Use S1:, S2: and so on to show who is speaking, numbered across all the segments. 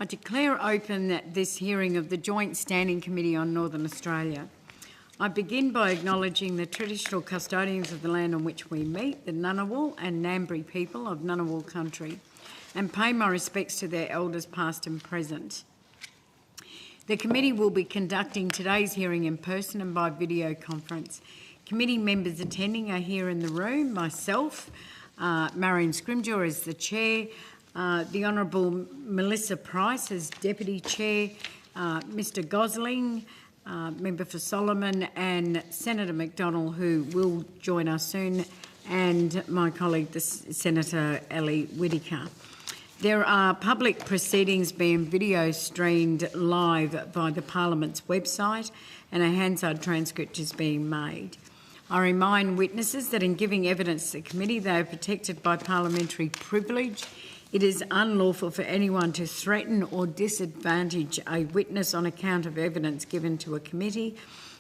S1: I declare open this hearing of the Joint Standing Committee on Northern Australia. I begin by acknowledging the traditional custodians of the land on which we meet, the Ngunnawal and Ngambri people of Ngunnawal country, and pay my respects to their elders past and present. The committee will be conducting today's hearing in person and by video conference. Committee members attending are here in the room, myself, Marion Scrimgeour as the Chair, the Honourable Melissa Price as Deputy Chair, Mr Gosling, Member for Solomon, and Senator McDonnell, who will join us soon, and my colleague, Senator Ellie Whittaker. There are public proceedings being video streamed live by the Parliament's website, and a Hansard transcript is being made. I remind witnesses that in giving evidence to the committee, they are protected by parliamentary privilege. It is unlawful for anyone to threaten or disadvantage a witness on account of evidence given to a committee,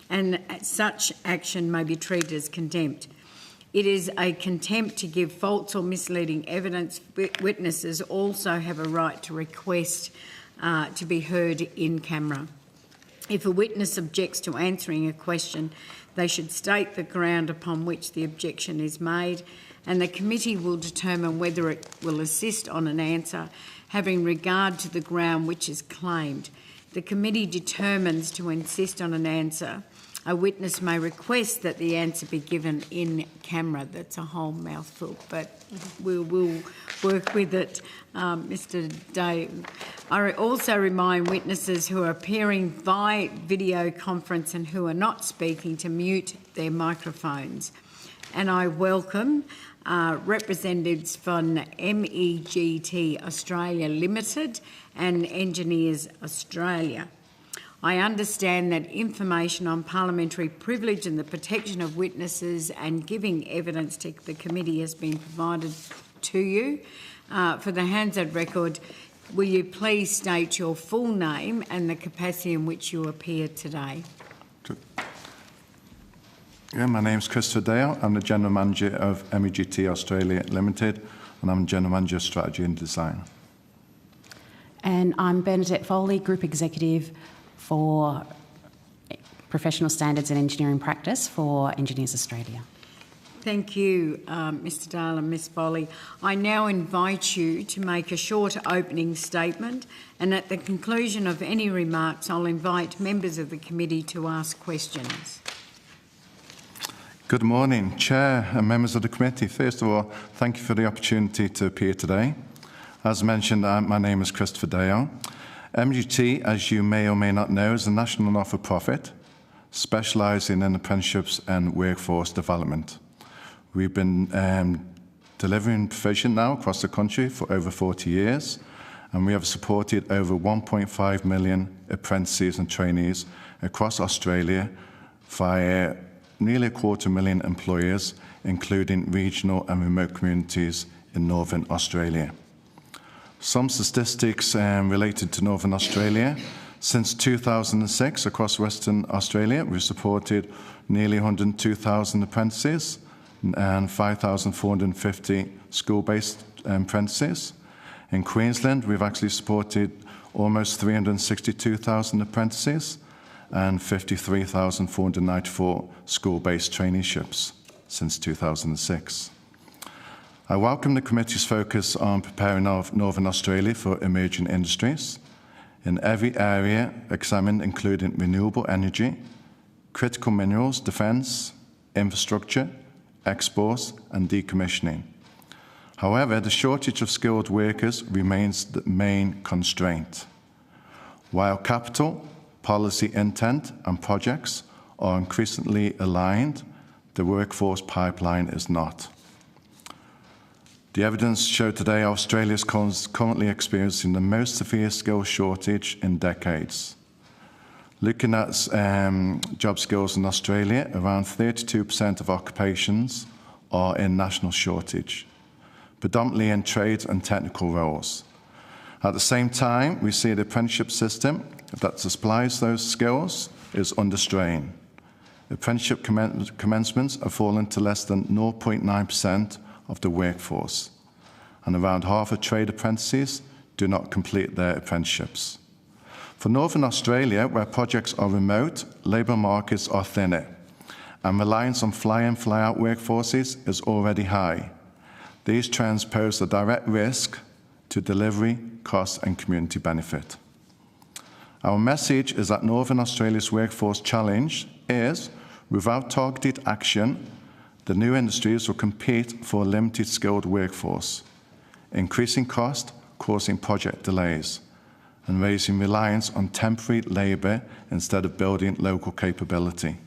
S1: and such action may be treated as contempt. It is a contempt to give false or misleading evidence. Witnesses also have a right to request to be heard in camera. If a witness objects to answering a question, they should state the ground upon which the objection is made, and the committee will determine whether it will assist on an answer, having regard to the ground which is claimed. The committee determines to insist on an answer. A witness may request that the answer be given in camera. That's a whole mouthful, but we'll work with it, Mr Dave. I also remind witnesses who are appearing via video conference and who are not speaking to mute their microphones. And I welcome representatives from MEGT Australia Limited and Engineers Australia. I understand that information on parliamentary privilege and the protection of witnesses and giving evidence to the committee has been provided to you. For the Hansard record, will you please state your full name and the capacity in which you appear today?
S2: Yeah, my name is Christopher Dale. I'm the General Manager of MEGT Australia Limited, and I'm General Manager of Strategy and Design.
S3: And I'm Bernadette Foley, Group Executive for Professional Standards and Engineering Practice for Engineers Australia.
S1: Thank you, Mr Dale and Ms Foley. I now invite you to make a short opening statement, and at the conclusion of any remarks, I'll invite members of the committee to ask questions.
S2: Good morning, Chair and members of the committee. First of all, thank you for the opportunity to appear today. As mentioned, my name is Christopher Dale. MEGT, as you may or may not know, is a national not-for-profit specialising in apprenticeships and workforce development. We've been delivering provision now across the country for over 40 years, and we have supported over 1.5 million apprentices and trainees across Australia via nearly 250,000 employers, including regional and remote communities in Northern Australia. Some statistics related to Northern Australia. Since 2006, across Western Australia, we've supported nearly 102,000 apprentices and 5,450 school-based apprentices. In Queensland, we've actually supported almost 362,000 apprentices and 53,494 school-based traineeships since 2006. I welcome the committee's focus on preparing Northern Australia for emerging industries in every area examined, including renewable energy, critical minerals, defence, infrastructure, exports and decommissioning. However, the shortage of skilled workers remains the main constraint. While capital, policy intent and projects are increasingly aligned, the workforce pipeline is not. The evidence showed today Australia is currently experiencing the most severe skills shortage in decades. Looking at job skills in Australia, around 32% of occupations are in national shortage, predominantly in trades and technical roles. At the same time, we see the apprenticeship system that supplies those skills is under strain. Apprenticeship commencements have fallen to less than 0.9% of the workforce, and around half of trade apprentices do not complete their apprenticeships. For Northern Australia, where projects are remote, labour markets are thinner, and reliance on fly-in, fly-out workforces is already high. These trends pose a direct risk to delivery, cost and community benefit. Our message is that Northern Australia's workforce challenge is, without targeted action, the new industries will compete for a limited skilled workforce, increasing cost, causing project delays, and raising reliance on temporary labour instead of building local capability.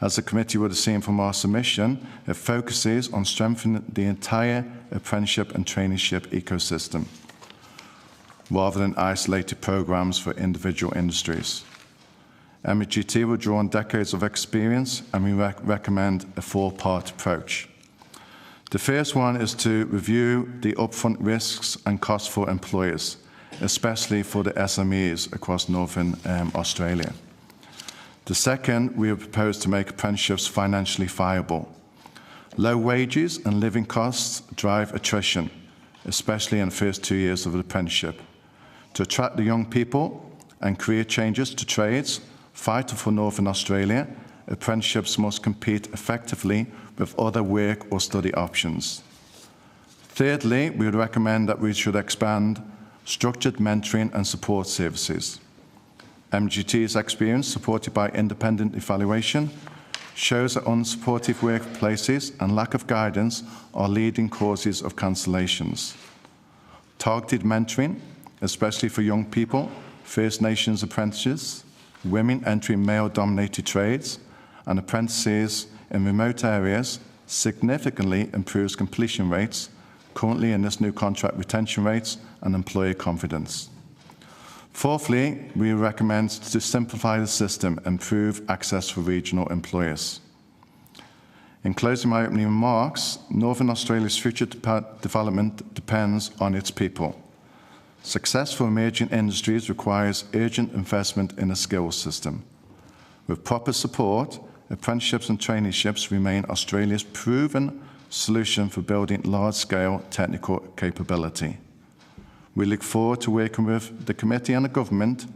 S2: As the committee would have seen from our submission, it focuses on strengthening the entire apprenticeship and traineeship ecosystem, rather than isolated programmes for individual industries. MEGT will draw on decades of experience, and we recommend a four-part approach. The first one is to review the upfront risks and costs for employers, especially for the SMEs across Northern Australia. The second, we have proposed to make apprenticeships financially viable. Low wages and living costs drive attrition, especially in the first 2 years of an apprenticeship. To attract the young people and career changes to trades vital for Northern Australia, apprenticeships must compete effectively with other work or study options. Thirdly, we would recommend that we should expand structured mentoring and support services. MGT's experience, supported by independent evaluation, shows that unsupportive workplaces and lack of guidance are leading causes of cancellations. Targeted mentoring, especially for young people, First Nations apprentices, women entering male-dominated trades, and apprentices in remote areas, significantly improves completion rates, currently in this new contract retention rates, and employer confidence. Fourthly, we recommend to simplify the system and improve access for regional employers. In closing my opening remarks, Northern Australia's future development depends on its people. Success for emerging industries requires urgent investment in a skills system. With proper support, apprenticeships and traineeships remain Australia's proven solution for building large-scale technical capability. We look forward to working with the committee and the government,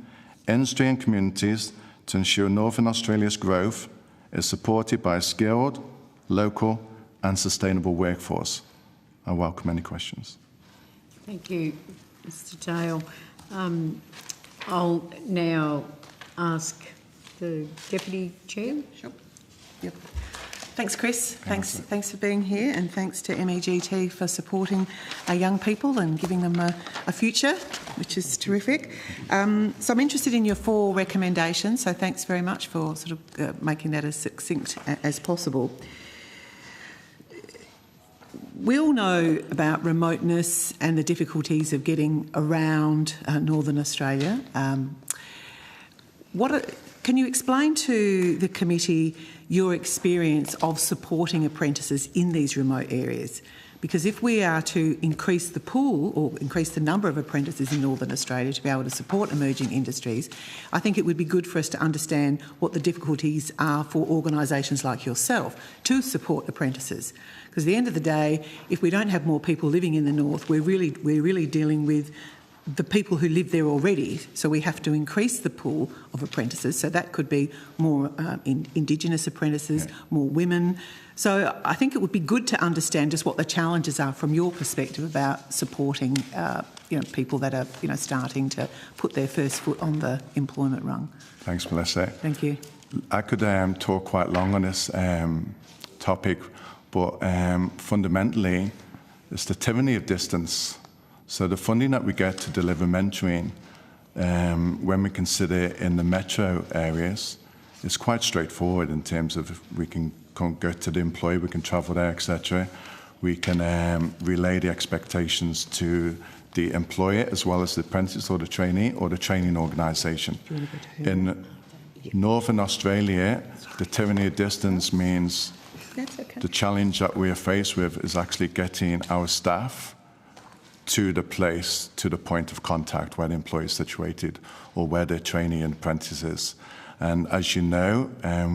S2: industry and communities to ensure Northern Australia's growth is supported by a skilled, local and sustainable workforce. I welcome any questions.
S1: Thank you, Mr Dale. I'll now ask the Deputy Chair.
S4: Sure. Yep. Thanks, Chris. Thanks for being here, and thanks to MEGT for supporting our young people and giving them a future, which is terrific. So I'm interested in your 4 recommendations, so thanks very much for sort of making that as succinct as possible. We all know about remoteness and the difficulties of getting around Northern Australia. Can you explain to the committee your experience of supporting apprentices in these remote areas? Because if we are to increase the pool or increase the number of apprentices in Northern Australia to be able to support emerging industries, I think it would be good for us to understand what the difficulties are for organisations like yourself to support apprentices. Because at the end of the day, if we don't have more people living in the north, we're really dealing with the people who live there already, so we have to increase the pool of apprentices. So that could be more Indigenous apprentices, more women. So I think it would be good to understand just what the challenges are from your perspective about supporting people that are starting to put their first foot on the employment rung.
S2: Thanks, Melissa.
S4: Thank you.
S2: I could talk quite long on this topic, but fundamentally it's the tyranny of distance. So the funding that we get to deliver mentoring, when we consider in the metro areas, is quite straightforward in terms of if we can go to the employer, we can travel there, etc. We can relay the expectations to the employer as well as the apprentice or the trainee or the training organisation. In Northern Australia, the tyranny of distance means the challenge that we are faced with is actually getting our staff to the place, to the point of contact where the employee is situated or where their trainee and apprentice is. And as you know,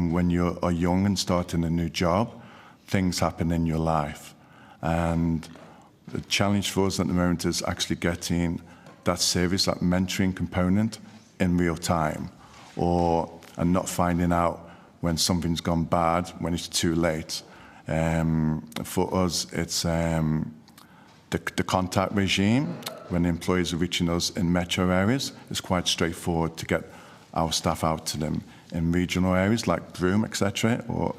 S2: when you are young and starting a new job, things happen in your life. And the challenge for us at the moment is actually getting that service, that mentoring component in real time, and not finding out when something's gone bad when it's too late. For us, it's the contact regime. When employees are reaching us in metro areas, it's quite straightforward to get our staff out to them. In regional areas like Broome, etc., or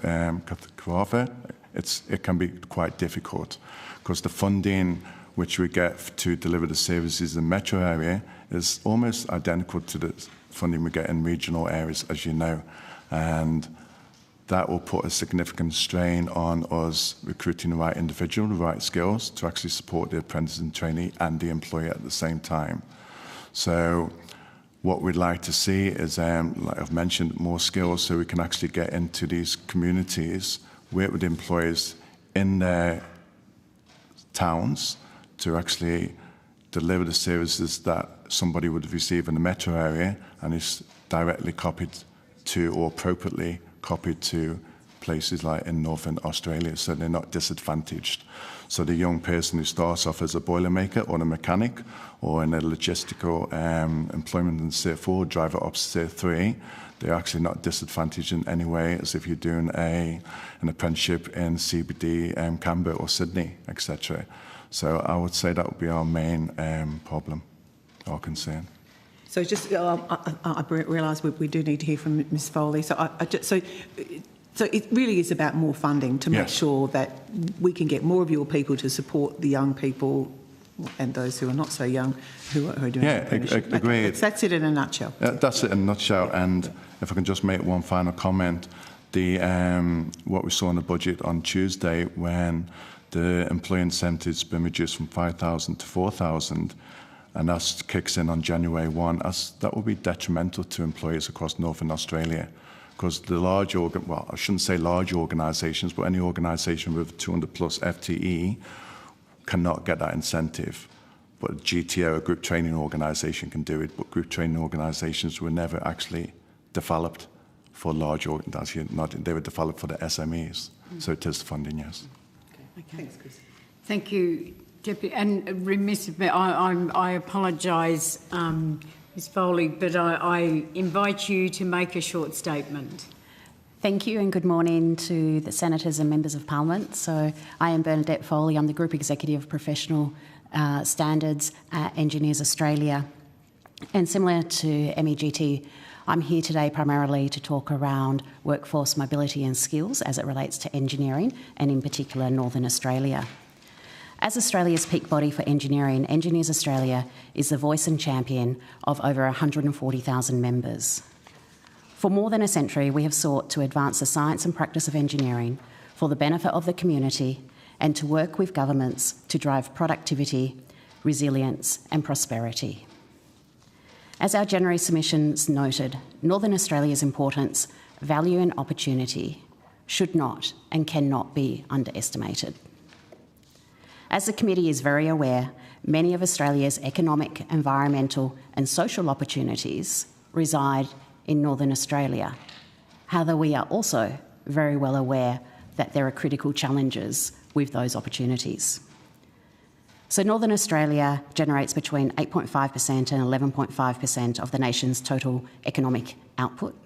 S2: Carmarthen, it can be quite difficult because the funding which we get to deliver the services in the metro area is almost identical to the funding we get in regional areas, as you know. And that will put a significant strain on us recruiting the right individual, the right skills to actually support the apprentice and trainee and the employer at the same time. So what we'd like to see is, like I've mentioned, more skills so we can actually get into these communities, work with employers in their towns to actually deliver the services that somebody would receive in the metro area and is directly copied to, or appropriately copied to, places like in Northern Australia, so they're not disadvantaged. So the young person who starts off as a boilermaker or a mechanic or in a logistical employment in Tier 4, driver up to Tier 3, they're actually not disadvantaged in any way as if you're doing an apprenticeship in CBD, Canberra or Sydney, etc. So I would say that would be our main problem or concern.
S4: So just, I realise we do need to hear from Ms Foley. So it really is about more funding to make sure that we can get more of your people to support the young people and those who are not so young who are doing apprenticeship.
S2: Agreed.
S4: That's it in a nutshell.
S2: That's it in a nutshell. And if I can just make one final comment, what we saw in the budget on Tuesday when the employee incentives has been reduced from 5,000 to 4,000, and that kicks in on January 1, that will be detrimental to employees across Northern Australia. Because the large, I shouldn't say large organisations, but any organisation with 200 plus FTE cannot get that incentive. But a GTO, a group training organisation, can do it, but group training organisations were never actually developed for large organisations. They were developed for the SMEs. So it is funding, yes.
S4: Okay. Thanks, Chris.
S1: Thank you, Deputy. And remiss of me, I apologise, Ms Foley, but I invite you to make a short statement.
S3: Thank you and good morning to the Senators and Members of Parliament. So I am Bernadette Foley. I'm the Group Executive of Professional Standards at Engineers Australia. And similar to MEGT, I'm here today primarily to talk around workforce mobility and skills as it relates to engineering and in particular Northern Australia. As Australia's peak body for engineering, Engineers Australia is the voice and champion of over 140,000 members. For more than a century, we have sought to advance the science and practice of engineering for the benefit of the community and to work with governments to drive productivity, resilience and prosperity. As our January submissions noted, Northern Australia's importance, value and opportunity should not and cannot be underestimated. As the committee is very aware, many of Australia's economic, environmental and social opportunities reside in Northern Australia. However, we are also very well aware that there are critical challenges with those opportunities. So Northern Australia generates between 8.5% and 11.5% of the nation's total economic output.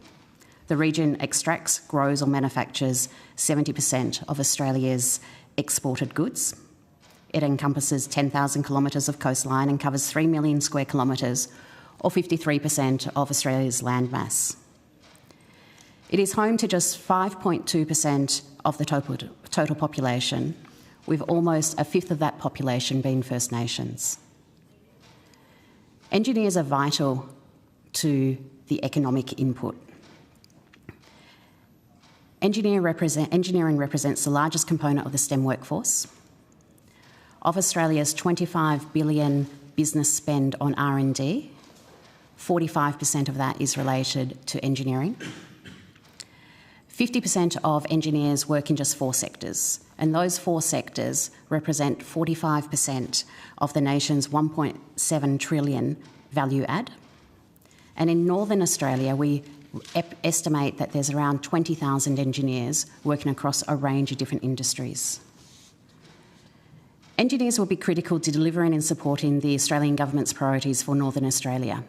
S3: The region extracts, grows or manufactures 70% of Australia's exported goods. It encompasses 10,000 kilometres of coastline and covers 3 million square kilometres, or 53% of Australia's landmass. It is home to just 5.2% of the total population, with almost a fifth of that population being First Nations. Engineers are vital to the economic input. Engineering represents the largest component of the STEM workforce. Of Australia's $25 billion business spend on R&D, 45% of that is related to engineering. 50% of engineers work in just 4 sectors, and those 4 sectors represent 45% of the nation's $1.7 trillion value add. And in Northern Australia, we estimate that there's around 20,000 engineers working across a range of different industries. Engineers will be critical to delivering and supporting the Australian Government's priorities for Northern Australia.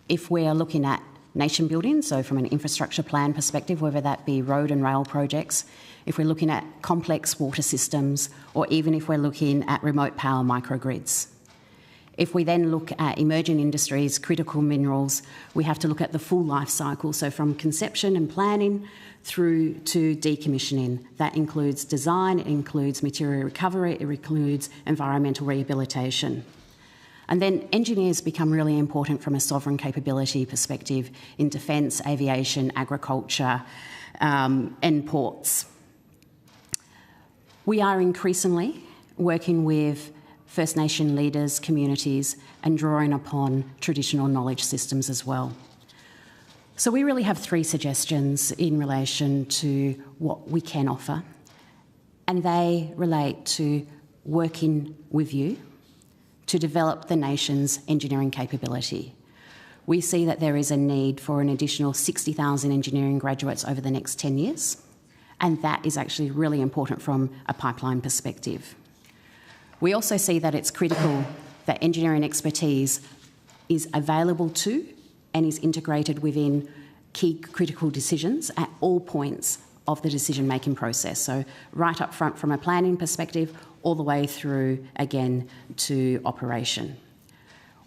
S3: If we are looking at nation building, so from an infrastructure plan perspective, whether that be road and rail projects, if we're looking at complex water systems, or even if we're looking at remote power microgrids. If we then look at emerging industries, critical minerals, we have to look at the full life cycle, so from conception and planning through to decommissioning. That includes design, it includes material recovery, it includes environmental rehabilitation. And then engineers become really important from a sovereign capability perspective in defence, aviation, agriculture, and ports. We are increasingly working with First Nation leaders, communities, and drawing upon traditional knowledge systems as well. So we really have 3 suggestions in relation to what we can offer, and they relate to working with you to develop the nation's engineering capability. We see that there is a need for an additional 60,000 engineering graduates over the next 10 years, and that is actually really important from a pipeline perspective. We also see that it's critical that engineering expertise is available to and is integrated within key critical decisions at all points of the decision-making process. So right up front from a planning perspective, all the way through, again, to operation.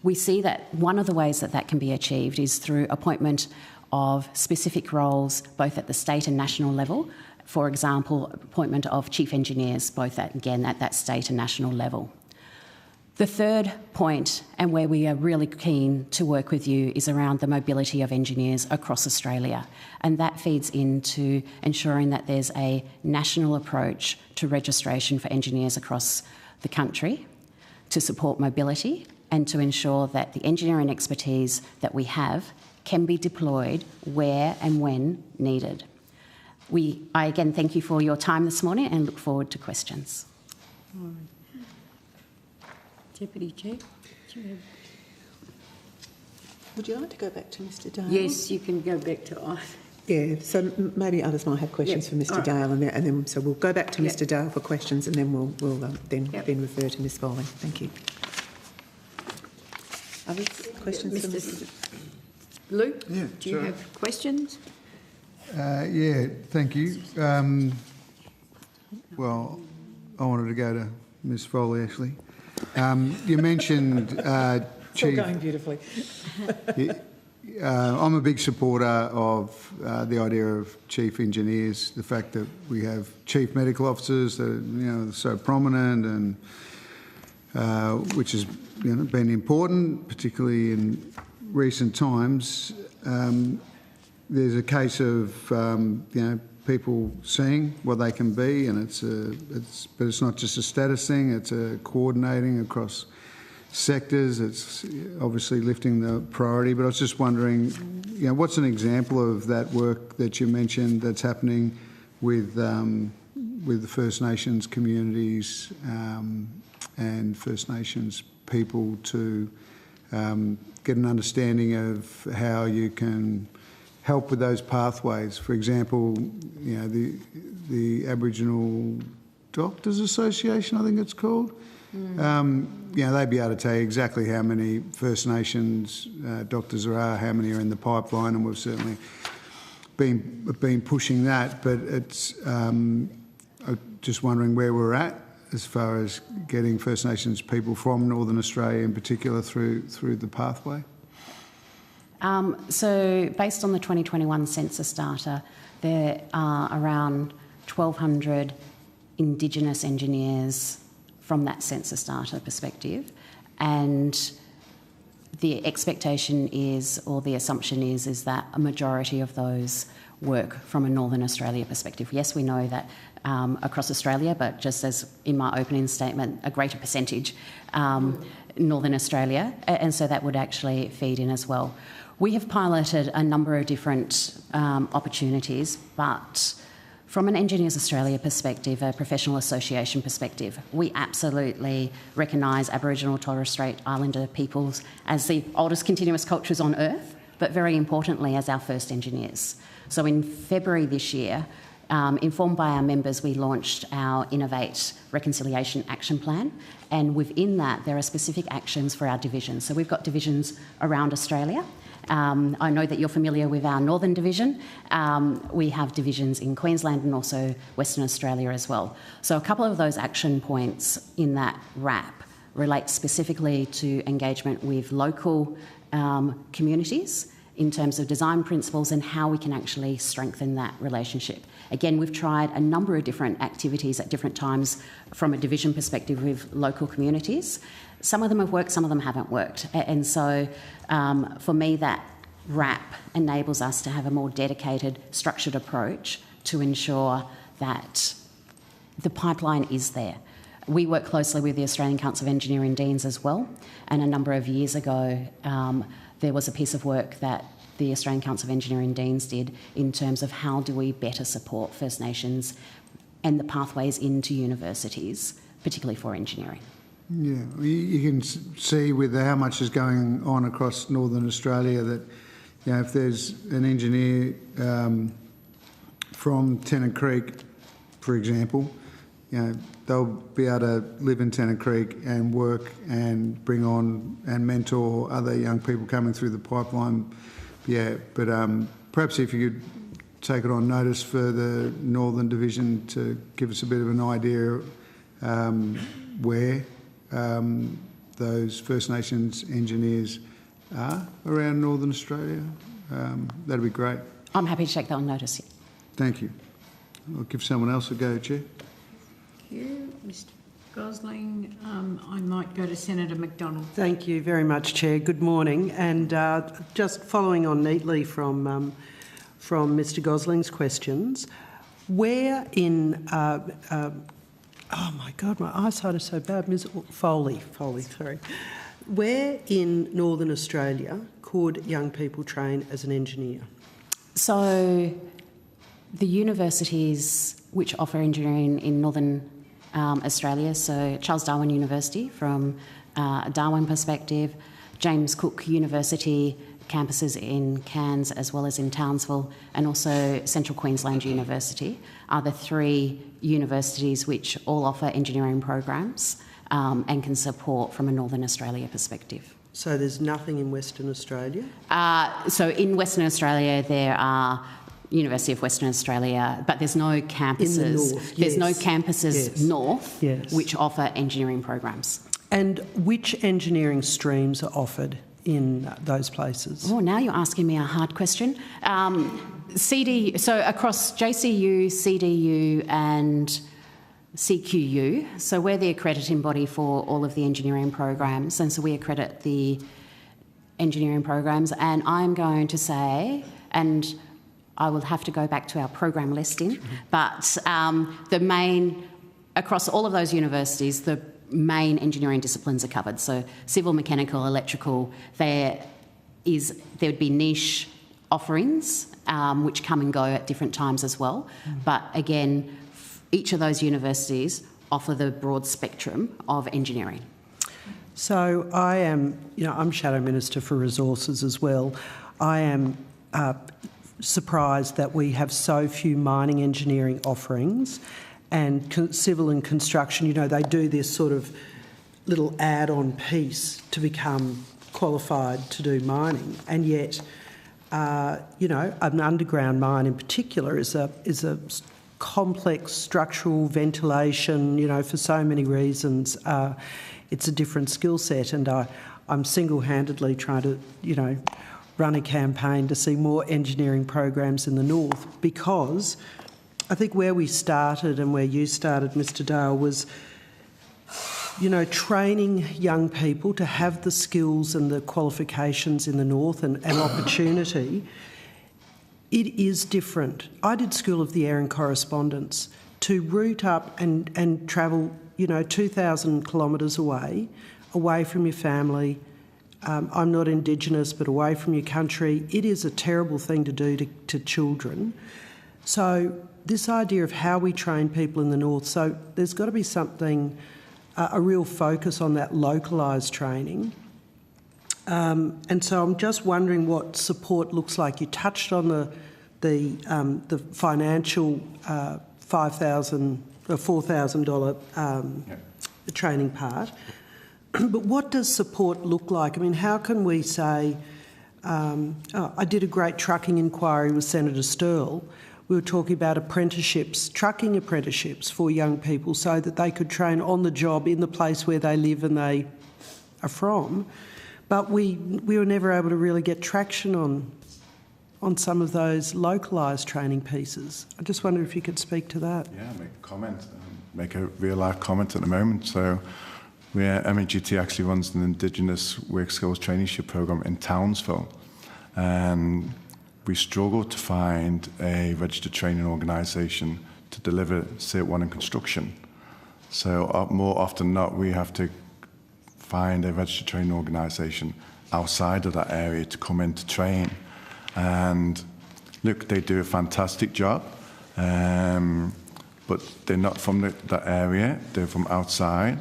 S3: We see that one of the ways that that can be achieved is through appointment of specific roles, both at the state and national level. For example, appointment of chief engineers, both at that state and national level. The third point, and where we are really keen to work with you, is around the mobility of engineers across Australia. And that feeds into ensuring that there's a national approach to registration for engineers across the country to support mobility and to ensure that the engineering expertise that we have can be deployed where and when needed. I again thank you for your time this morning and look forward to questions.
S1: Deputy Chair.
S4: Would you like to go back to Mr Dale?
S1: Yes, you can go back to us.
S4: Yeah, so maybe others might have questions for Mr Dale, and then so we'll go back to Mr Dale for questions, and then we'll then refer to Ms Foley. Thank you. Other questions for Mr.
S1: Luke?
S5: Yeah,
S1: do you have questions?
S5: Yeah, thank you. Well, I wanted to go to Ms Foley, actually. You mentioned
S4: It's all going beautifully.
S5: I'm a big supporter of the idea of chief engineers, the fact that we have chief medical officers that are so prominent, and which has been important, particularly in recent times. There's a case of people seeing what they can be, and but it's not just a status thing. It's a coordinating across sectors. It's obviously lifting the priority. But I was just wondering, what's an example of that work that you mentioned that's happening with the First Nations communities and First Nations people to get an understanding of how you can help with those pathways. For example, the Aboriginal Doctors Association, I think it's called. They'd be able to tell you exactly how many First Nations doctors there are, how many are in the pipeline, and we've certainly been pushing that. But it's just wondering where we're at as far as getting First Nations people from Northern Australia in particular through the pathway.
S3: So based on the 2021 census data, there are around 1,200 Indigenous engineers from that census data perspective, and the expectation is, or the assumption is that a majority of those work from a Northern Australia perspective. Yes, we know that across Australia, but just as in my opening statement, a greater percentage Northern Australia, and so that would actually feed in as well. We have piloted a number of different opportunities, but from an Engineers Australia perspective, a professional association perspective, we absolutely recognise Aboriginal and Torres Strait Islander peoples as the oldest continuous cultures on Earth, but very importantly as our first engineers. So in February this year, informed by our members, we launched our Innovate Reconciliation Action Plan, and within that there are specific actions for our divisions. So we've got divisions around Australia. I know that you're familiar with our Northern Division. We have divisions in Queensland and also Western Australia as well. So a couple of those action points in that RAP relate specifically to engagement with local communities in terms of design principles and how we can actually strengthen that relationship. Again, we've tried a number of different activities at different times from a division perspective with local communities. Some of them have worked, some of them haven't worked. And so for me, that RAP enables us to have a more dedicated, structured approach to ensure that the pipeline is there. We work closely with the Australian Council of Engineering Deans as well, and a number of years ago there was a piece of work that the Australian Council of Engineering Deans did in terms of how do we better support First Nations and the pathways into universities, particularly for engineering.
S5: Yeah, you can see with how much is going on across Northern Australia that, you know, if there's an engineer from Tennant Creek, for example, you know, they'll be able to live in Tennant Creek and work and bring on and mentor other young people coming through the pipeline. Yeah, but perhaps if you could take it on notice for the Northern Division to give us a bit of an idea where those First Nations engineers are around Northern Australia, that'd be great.
S3: I'm happy to take that on notice. Yeah.
S5: Thank you. I'll give someone else a go, Chair.
S1: Thank you, Mr Gosling. I might go to Senator McDonald.
S6: Thank you very much, Chair. Good morning. And just following on neatly from Mr Gosling's questions, where in... oh my God, my eyesight is so bad. Ms Foley, sorry. Where in Northern Australia could young people train as an engineer?
S3: So the universities which offer engineering in Northern Australia, so Charles Darwin University from a Darwin perspective, James Cook University campuses in Cairns as well as in Townsville, and also Central Queensland University are the three universities which all offer engineering programs and can support from a Northern Australia perspective.
S6: So there's nothing in Western Australia?
S3: So in Western Australia there are University of Western Australia, but there's no campuses.
S6: In the north,
S3: there's
S6: yes.
S3: no campuses
S6: Yes.
S3: north
S6: Yes.
S3: which offer engineering programs.
S6: And which engineering streams are offered in those places?
S3: Oh, now you're asking me a hard question. So across JCU, CDU and CQU, so we're the accrediting body for all of the engineering programs, and so we accredit the engineering programs, and I'm going to say, and I will have to go back to our program listing, but across all of those universities, the main engineering disciplines are covered. So civil, mechanical, electrical, there would be niche offerings which come and go at different times as well. But again, each of those universities offer the broad spectrum of engineering.
S6: So I am, I'm Shadow Minister for Resources as well. I am surprised that we have so few mining engineering offerings, and civil and construction, they do this sort of little add-on piece to become qualified to do mining, and yet, an underground mine in particular is a complex structural ventilation, for so many reasons. It's a different skill set, and I'm single-handedly trying to, run a campaign to see more engineering programs in the north, because I think where we started and where you started, Mr Dale, was, training young people to have the skills and the qualifications in the north and opportunity. It is different. I did School of the Air and Correspondence. To route up and travel, 2,000 kilometres away from your family. I'm not Indigenous, but away from your country. It is a terrible thing to do to children. So this idea of how we train people in the north, so there's got to be something, a real focus on that localised training. And so I'm just wondering what support looks like. You touched on the the financial $5,000 or $4,000 training part. But what does support look like? I mean, how can we say, I did a great trucking inquiry with Senator Sterle. We were talking about apprenticeships, trucking apprenticeships for young people so that they could train on the job in the place where they live and they are from. But we were never able to really get traction on some of those localised training pieces. I just wonder if you could speak to that.
S2: Yeah, make a comment, make a real-life comment at the moment. So MEGT actually runs an Indigenous Work Skills Traineeship programme in Townsville, and we struggle to find a registered training organisation to deliver Cert 1 in construction. So more often than not, we have to find a registered training organisation outside of that area to come in to train. And look, they do a fantastic job, but they're not from that area, they're from outside.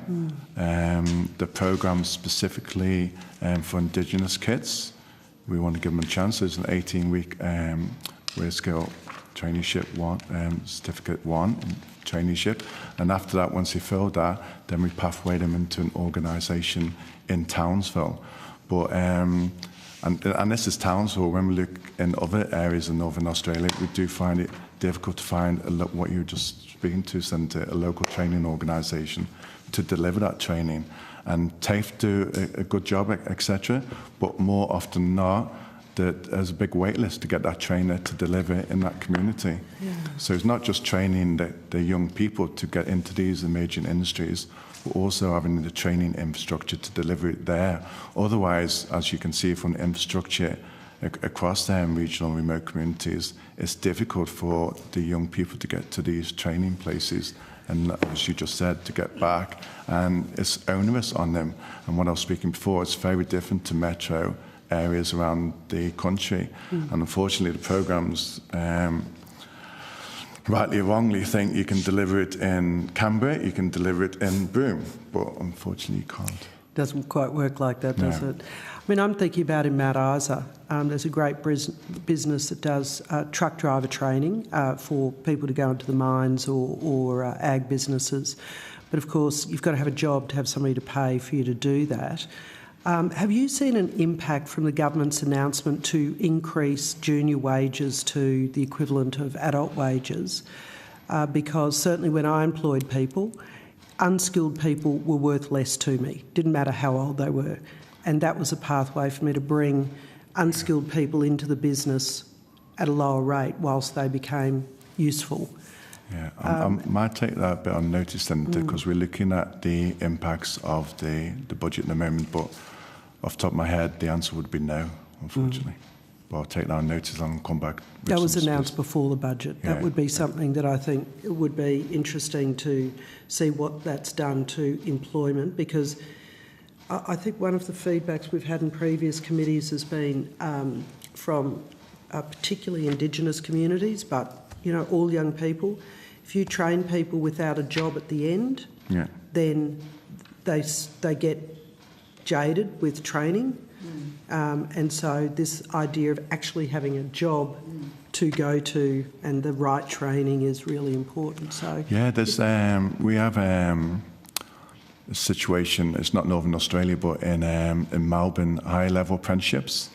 S2: The programme specifically for Indigenous kids, we want to give them a chance. There's an 18-week Work Skill Traineeship Certificate 1 traineeship, and after that, once they fill that, then we pathway them into an organisation in Townsville. But and this is Townsville. When we look in other areas in Northern Australia, we do find it difficult to find what you were just speaking to, Senator, a local training organisation to deliver that training. And TAFE do a good job, etc. But more often than not, there's a big wait list to get that trainer to deliver in that community. Yeah. So it's not just training the young people to get into these emerging industries, but also having the training infrastructure to deliver it there. Otherwise, as you can see from the infrastructure across them regional and remote communities, it's difficult for the young people to get to these training places. And as you just said, to get back, and it's onerous on them. And what I was speaking before, it's very different to metro areas around the country. And unfortunately, the programmes, rightly or wrongly, think you can deliver it in Canberra, you can deliver it in Broome, but unfortunately you can't.
S6: Doesn't quite work like that, does it? I mean, I'm thinking about in Mount Isa, there's a great business that does truck driver training for people to go into the mines or ag businesses. But of course, you've got to have a job to have somebody to pay for you to do that. Have you seen an impact from the government's announcement to increase junior wages to the equivalent of adult wages? Because certainly when I employed people, unskilled people were worth less to me. Didn't matter how old they were. And that was a pathway for me to bring unskilled people into the business at a lower rate whilst they became useful.
S2: Yeah, I might take that a bit on notice then, because we're looking at the impacts of the budget at the moment, but off the top of my head, the answer would be no, unfortunately. But I'll take that on notice and come back.
S6: That was announced before the budget. That would be something that I think would be interesting to see what that's done to employment, because I think one of the feedbacks we've had in previous committees has been from particularly Indigenous communities, but all young people. If you train people without a job at the end, then they get jaded with training, and so this idea of actually having a job to go to and the right training is really important. So
S2: there's we have a situation. It's not Northern Australia, but in Melbourne, high-level apprenticeships.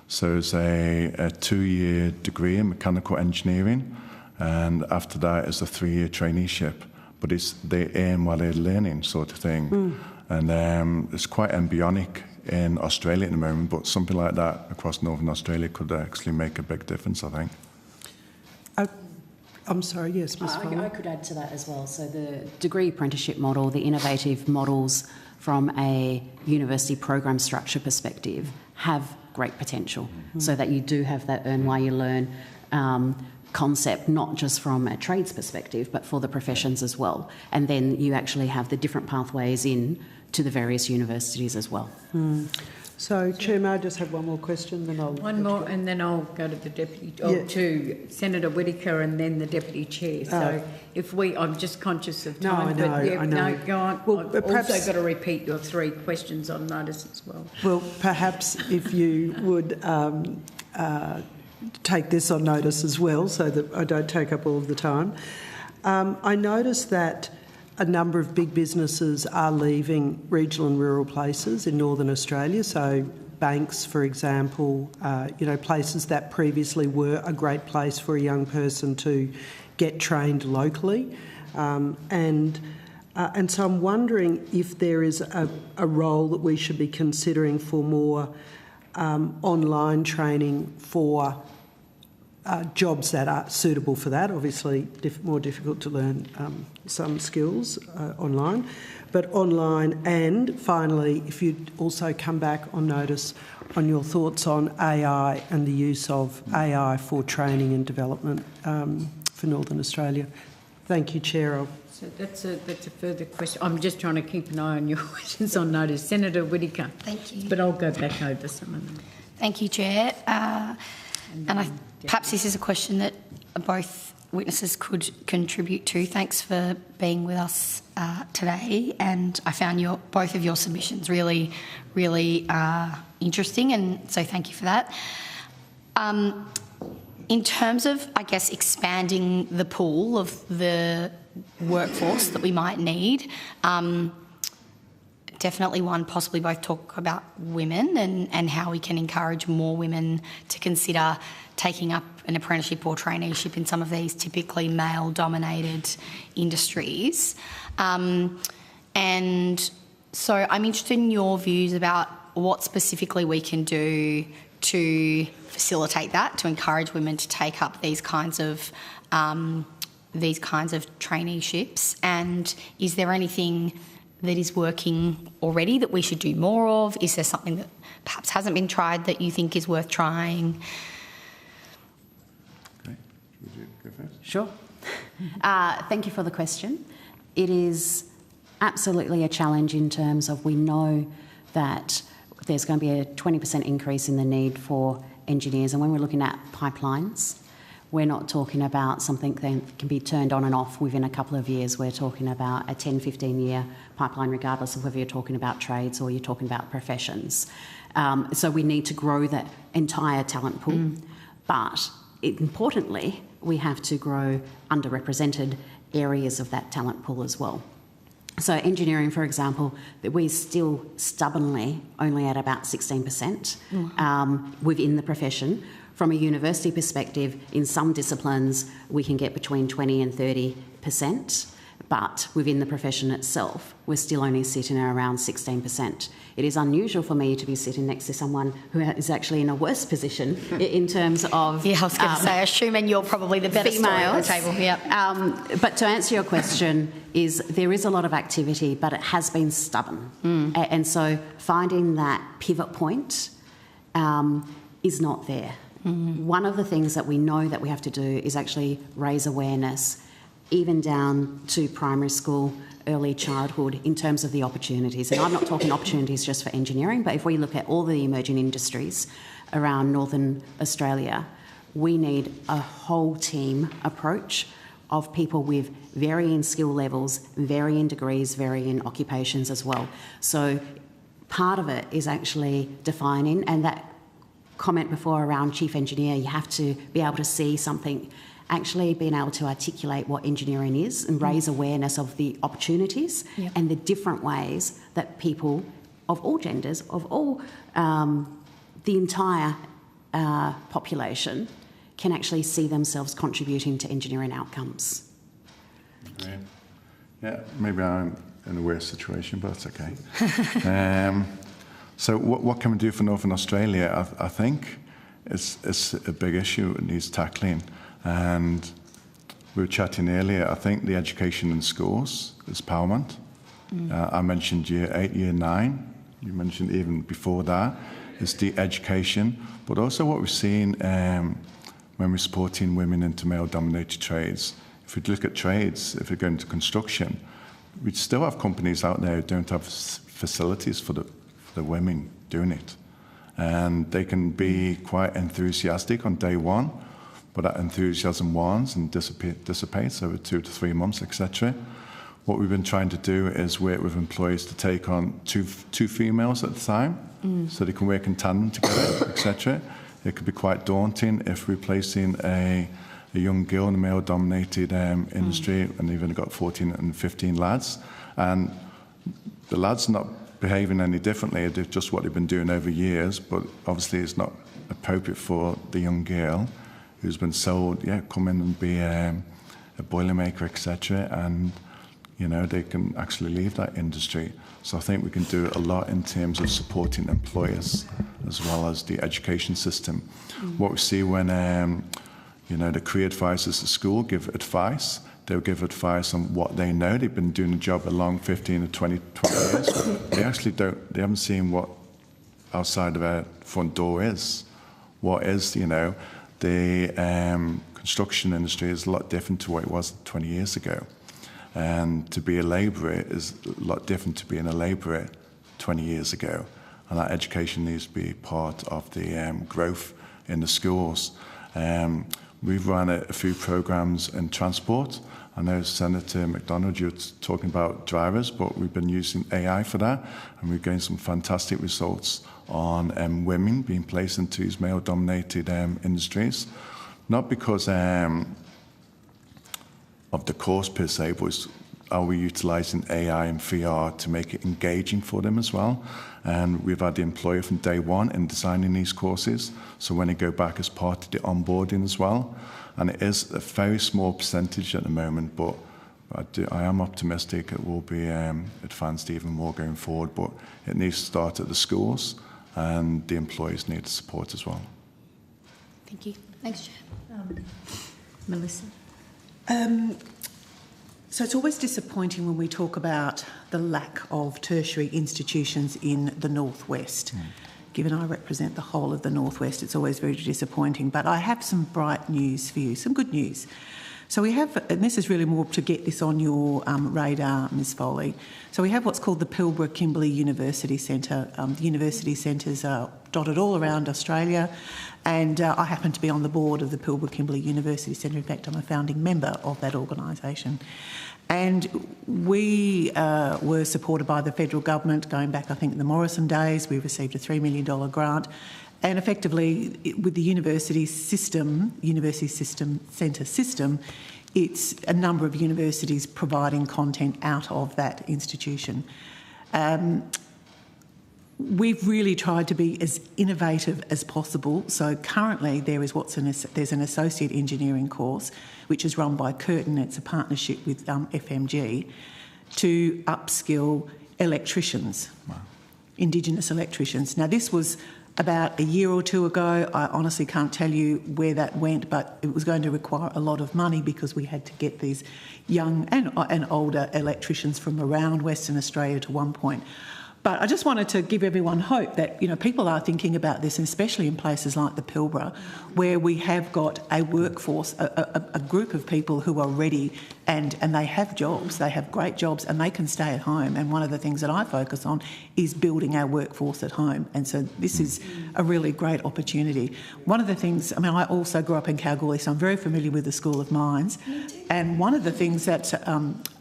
S2: So it's a 2-year degree in mechanical engineering, and after that it's a 3-year traineeship. But they earn while they're learning, sort of thing. And it's quite embryonic in Australia at the moment, but something like that across Northern Australia could actually make a big difference, I think.
S3: I'm sorry, yes, Ms. I could add to that as well. So the degree apprenticeship model, the innovative models from a university program structure perspective have great potential, so that you do have that earn while you learn concept, not just from a trades perspective, but for the professions as well. And then you actually have the different pathways in to the various universities as well.
S6: So, Chair, may I just have one more question? Then I'll...
S1: One more, and then I'll go to the Deputy, to Senator Whittaker and then the Deputy Chair. So I'm just conscious of time.
S6: No, I know.
S1: No, go on.
S6: Well,
S1: I've also got to repeat your 3 questions on notice as well.
S6: Well, perhaps if you would take this on notice as well so that I don't take up all of the time. I noticed that a number of big businesses are leaving regional and rural places in Northern Australia, so banks, for example, places that previously were a great place for a young person to get trained locally. And so I'm wondering if there is a role that we should be considering for more online training for jobs that are suitable for that. Obviously, more difficult to learn some skills online, but online. And finally, if you'd also come back on notice on your thoughts on AI and the use of AI for training and development for Northern Australia. Thank you, Chair.
S1: So that's a further question. I'm just trying to keep an eye on your questions on notice. Senator Whittaker.
S7: Thank you.
S1: But I'll go back over some of them.
S7: Thank you, Chair. Perhaps this is a question that both witnesses could contribute to. Thanks for being with us today, and I found both of your submissions really, really interesting, and so thank you for that. In terms of, I guess, expanding the pool of the workforce that we might need, definitely one, possibly both talk about women and how we can encourage more women to consider taking up an apprenticeship or traineeship in some of these typically male-dominated industries. And so I'm interested in your views about what specifically we can do to facilitate that, to encourage women to take up these kinds of traineeships. And is there anything that is working already that we should do more of? Is there something that perhaps hasn't been tried that you think is worth trying?
S2: Okay. Would you go first?
S3: Sure. Thank you for the question. It is absolutely a challenge in terms of we know that there's going to be a 20% increase in the need for engineers, and when we're looking at pipelines, we're not talking about something that can be turned on and off within a couple of years. We're talking about a 10, 15-year pipeline, regardless of whether you're talking about trades or you're talking about professions. So we need to grow that entire talent pool. But importantly, we have to grow underrepresented areas of that talent pool as well. So engineering, for example, that we're still stubbornly only at about 16% within the profession. From a university perspective, in some disciplines, we can get between 20 and 30%, but within the profession itself, we're still only sitting at around 16%. It is unusual for me to be sitting next to someone who is actually in a worse position in terms of...
S7: Yeah, I was going to say, assuming you're probably the better story at the table. Yep.
S3: But to answer your question, there is a lot of activity, but it has been stubborn. And so finding that pivot point is not there. One of the things that we know that we have to do is actually raise awareness, even down to primary school, early childhood, in terms of the opportunities. And I'm not talking opportunities just for engineering, but if we look at all the emerging industries around Northern Australia, we need a whole team approach of people with varying skill levels, varying degrees, varying occupations as well. So part of it is actually defining, and that comment before around chief engineer, you have to be able to see something, actually being able to articulate what engineering is and raise awareness of the opportunities and the different ways that people of all genders, of all the entire population can actually see themselves contributing to engineering outcomes.
S2: Great. Yeah, maybe I'm in a worse situation, but that's okay. So what can we do for Northern Australia? I think it's a big issue. It needs tackling. And we were chatting earlier, I think the education in schools is paramount. I mentioned year 8, year 9. You mentioned even before that. It's the education, but also what we're seeing when we're supporting women into male-dominated trades. If we look at trades, if we go into construction, we still have companies out there who don't have facilities for the women doing it. And they can be quite enthusiastic on day one, but that enthusiasm wanes and dissipates over 2 to 3 months, etc. What we've been trying to do is work with employers to take on two females at a time, so they can work in tandem together, etc. it could be quite daunting if replacing a young girl in a male-dominated industry, and you've only got 14 and 15 lads. And the lads are not behaving any differently, they're just what they've been doing over years, but obviously it's not appropriate for the young girl who's been sold, come in and be a boilermaker, etc., and they can actually leave that industry. So I think we can do a lot in terms of supporting employers as well as the education system. What we see when the career advisors at school give advice, they'll give advice on what they know. They've been doing the job a long 15 or 20 years. They actually they haven't seen what outside of their front door is. What is, the construction industry is a lot different to what it was 20 years ago. And to be a labourer is a lot different to being a labourer 20 years ago. And that education needs to be part of the growth in the schools. We've run a few programmes in transport. I know Senator MacDonald, you're talking about drivers, but we've been using AI for that, and we've gained some fantastic results on women being placed into these male-dominated industries. Not because of the course per se, but are we utilising AI and VR to make it engaging for them as well? And we've had the employer from day one in designing these courses, so when they go back as part of the onboarding as well. And it is a very small percentage at the moment, but I am optimistic it will be advanced even more going forward, but it needs to start at the schools, and the employers need support as well.
S7: Thank you. Thanks, Chair.
S1: Melissa?
S4: So it's always disappointing when we talk about the lack of tertiary institutions in the Northwest. Given I represent the whole of the Northwest, it's always very disappointing. But I have some bright news for you, some good news. So we have, and this is really more to get this on your radar, Ms Foley. So we have what's called the Pilbara Kimberley University Centre. The university centres are dotted all around Australia, and I happen to be on the board of the Pilbara Kimberley University Centre. In fact, I'm a founding member of that organisation. And we were supported by the federal government going back, I think, in the Morrison days. We received a $3 million grant. And effectively, with the university centre system, it's a number of universities providing content out of that institution. We've really tried to be as innovative as possible. So currently there's an associate engineering course which is run by Curtin. It's a partnership with FMG to upskill electricians, Indigenous electricians. Now this was about a year or two ago. I honestly can't tell you where that went, but it was going to require a lot of money because we had to get these young and older electricians from around Western Australia to one point. But I just wanted to give everyone hope that, people are thinking about this, and especially in places like the Pilbara, where we have got a workforce, a group of people who are ready and they have jobs, they have great jobs, and they can stay at home. And one of the things that I focus on is building our workforce at home. And so this is a really great opportunity. One of the things, I also grew up in Kalgoorlie, so I'm very familiar with the School of Mines. And one of the things that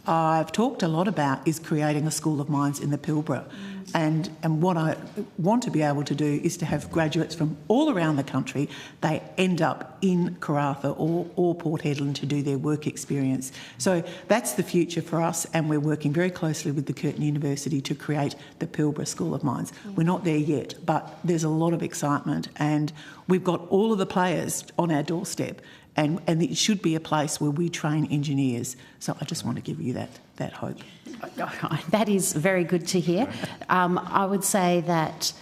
S4: I've talked a lot about is creating a School of Mines in the Pilbara. And what I want to be able to do is to have graduates from all around the country. They end up in Karratha or Port Hedland to do their work experience. So that's the future for us, and we're working very closely with the Curtin University to create the Pilbara School of Mines. We're not there yet, but there's a lot of excitement, and we've got all of the players on our doorstep, and it should be a place where we train engineers. So I just want to give you that hope.
S3: That is very good to hear. I would say that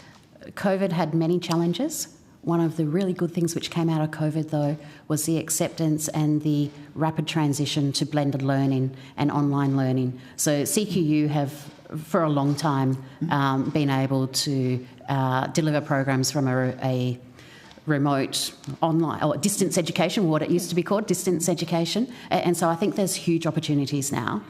S3: COVID had many challenges. One of the really good things which came out of COVID, though, was the acceptance and the rapid transition to blended learning and online learning. So CQU have, for a long time, been able to deliver programs from a remote online or distance education, what it used to be called, distance education. And so I think there's huge opportunities now.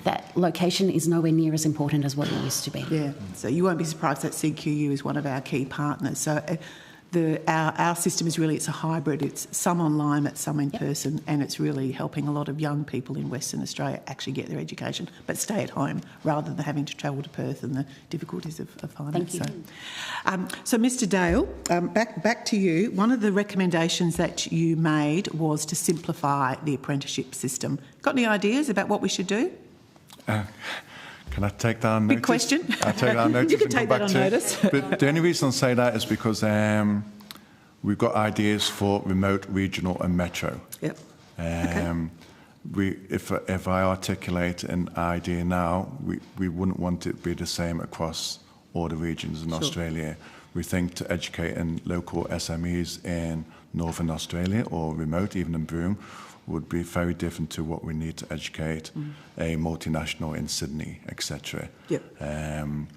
S3: That location is nowhere near as important as what it used to be.
S4: Yeah, so you won't be surprised that CQU is one of our key partners. So our system is really, it's a hybrid. It's some online, but some in person, and it's really helping a lot of young people in Western Australia actually get their education, but stay at home rather than having to travel to Perth and the difficulties of finance.
S3: Thank you.
S4: So Mr Dale, back to you. One of the recommendations that you made was to simplify the apprenticeship system. Got any ideas about what we should do?
S2: Can I take that on notice?
S4: Big question.
S2: I'll take that on notice.
S4: You can take that on notice.
S2: But the only reason I say that is because we've got ideas for remote, regional and metro.
S4: Yep.
S2: If I articulate an idea now, we wouldn't want it to be the same across all the regions in Australia. We think to educate in local SMEs in Northern Australia or remote, even in Broome, would be very different to what we need to educate a multinational in Sydney, etc.
S4: Yep.
S2: And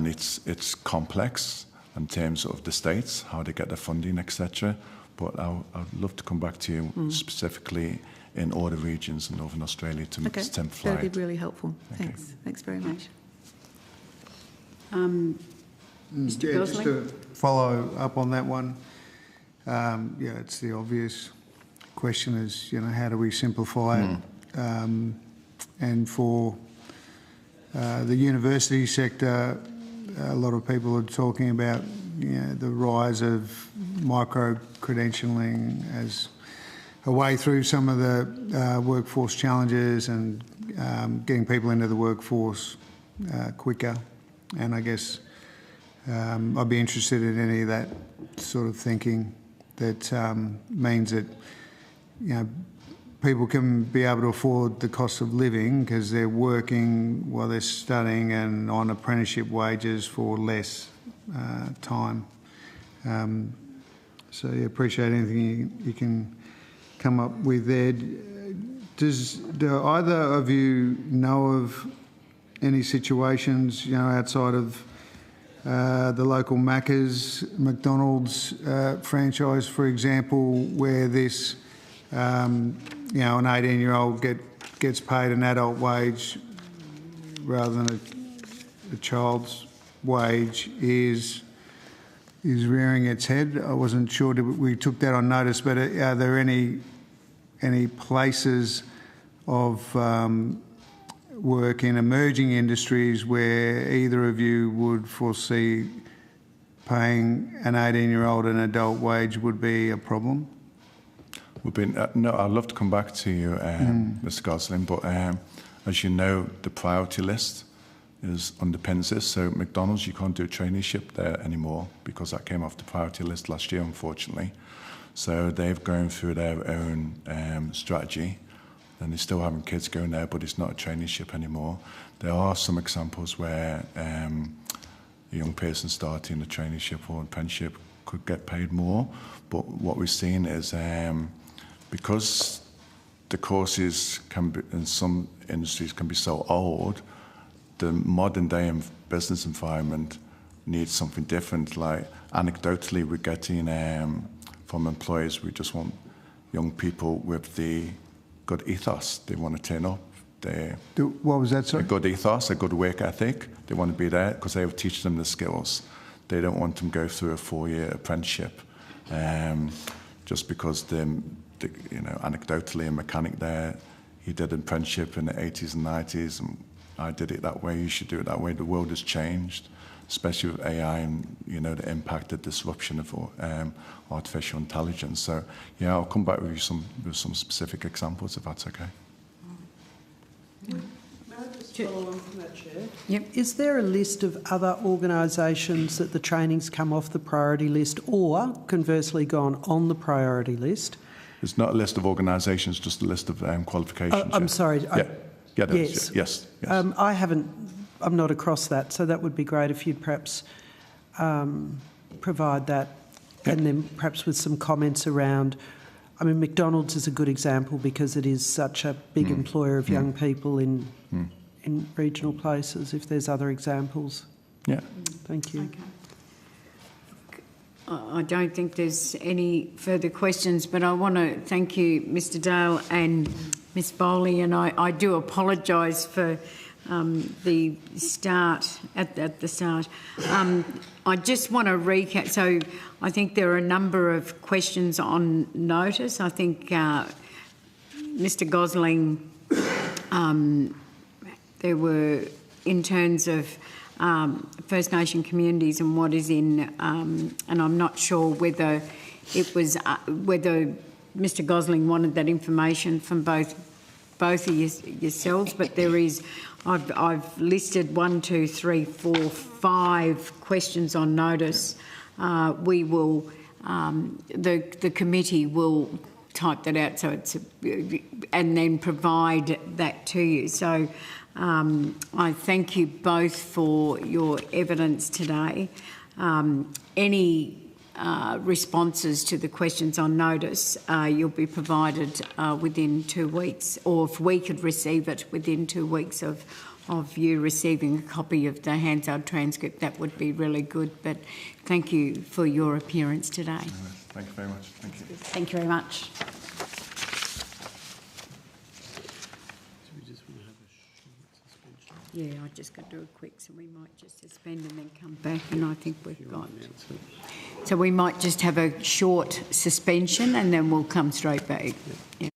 S2: it's complex in terms of the states, how they get the funding, etc. But I'd love to come back to you specifically in all the regions in Northern Australia to simplify
S4: that'd
S2: it.
S4: be really helpful. Thanks. Thanks very much.
S1: Mr.
S5: Yeah, just
S1: Gosling?
S5: to follow up on that one, it's the obvious question is, how do we simplify it? And for the university sector, a lot of people are talking about the rise of micro-credentialing as a way through some of the workforce challenges and getting people into the workforce quicker. And I guess I'd be interested in any of that sort of thinking that means that people can be able to afford the cost of living because they're working while they're studying and on apprenticeship wages for less time. So appreciate anything you can come up with there. Do either of you know of any situations, outside of the local Macca's, McDonald's franchise, for example, where this an 18-year-old gets paid an adult wage rather than a child's wage is rearing its head? I wasn't sure we took that on notice, but are there any places of work in emerging industries where either of you would foresee paying an 18-year-old an adult wage would be a problem?
S2: No, I'd love to come back to you, Mr. Gosling, but as you know, the priority list underpins this. So McDonald's, you can't do a traineeship there anymore because that came off the priority list last year, unfortunately. So they've gone through their own strategy, and they're still having kids going there, but it's not a traineeship anymore. There are some examples where a young person starting a traineeship or apprenticeship could get paid more, but what we've seen is because the courses can be, in some industries can be so old, the modern day business environment needs something different. Like anecdotally, we're getting from employers, we just want young people with the good ethos. They want to turn up.
S5: What was that, sorry?
S2: A good ethos, a good work ethic. They want to be there because they will teach them the skills. They don't want them to go through a 4-year apprenticeship just because anecdotally a mechanic there, he did an apprenticeship in the 80s and 90s, and I did it that way, you should do it that way. The world has changed, especially with AI and, the impact, the disruption of artificial intelligence. So, I'll come back with you with some specific examples, if that's okay.
S6: May I just follow on from that, Chair?
S1: Yep.
S6: Is there a list of other organisations that the training's come off the priority list or, conversely, gone on the priority list?
S2: It's not a list of organisations, just a list of qualifications.
S6: I'm sorry.
S2: Yes. Yes.
S6: I'm not across that, so that would be great if you'd perhaps provide that, and then perhaps with some comments around. I mean, McDonald's is a good example because it is such a big employer of young people in regional places. If there's other examples, thank you.
S1: Okay. I don't think there's any further questions, but I want to thank you, Mr. Dale and Ms. Bowley, and I do apologise for the start, at the start. I just want to recap. So I think there are a number of questions on notice. I think Mr Gosling, there were, in terms of First Nation communities and what is in, and I'm not sure whether it was, whether Mr Gosling wanted that information from both of yourselves, but there is, I've listed 1, 2, 3, 4, 5 questions on notice. We will, the committee will type that out, so it's, and then provide that to you. So I thank you both for your evidence today. Any responses to the questions on notice, you'll be provided within 2 weeks, or if we could receive it within 2 weeks of you receiving a copy of the Hansard transcript, that would be really good. But thank you for your appearance today.
S2: Thank you very much. Thank you.
S3: Thank you very much.
S1: Yeah, I just got to do it quick, so we might just suspend and then come back, and I think we've got... So we might just have a short suspension and then we'll come straight back. Yeah.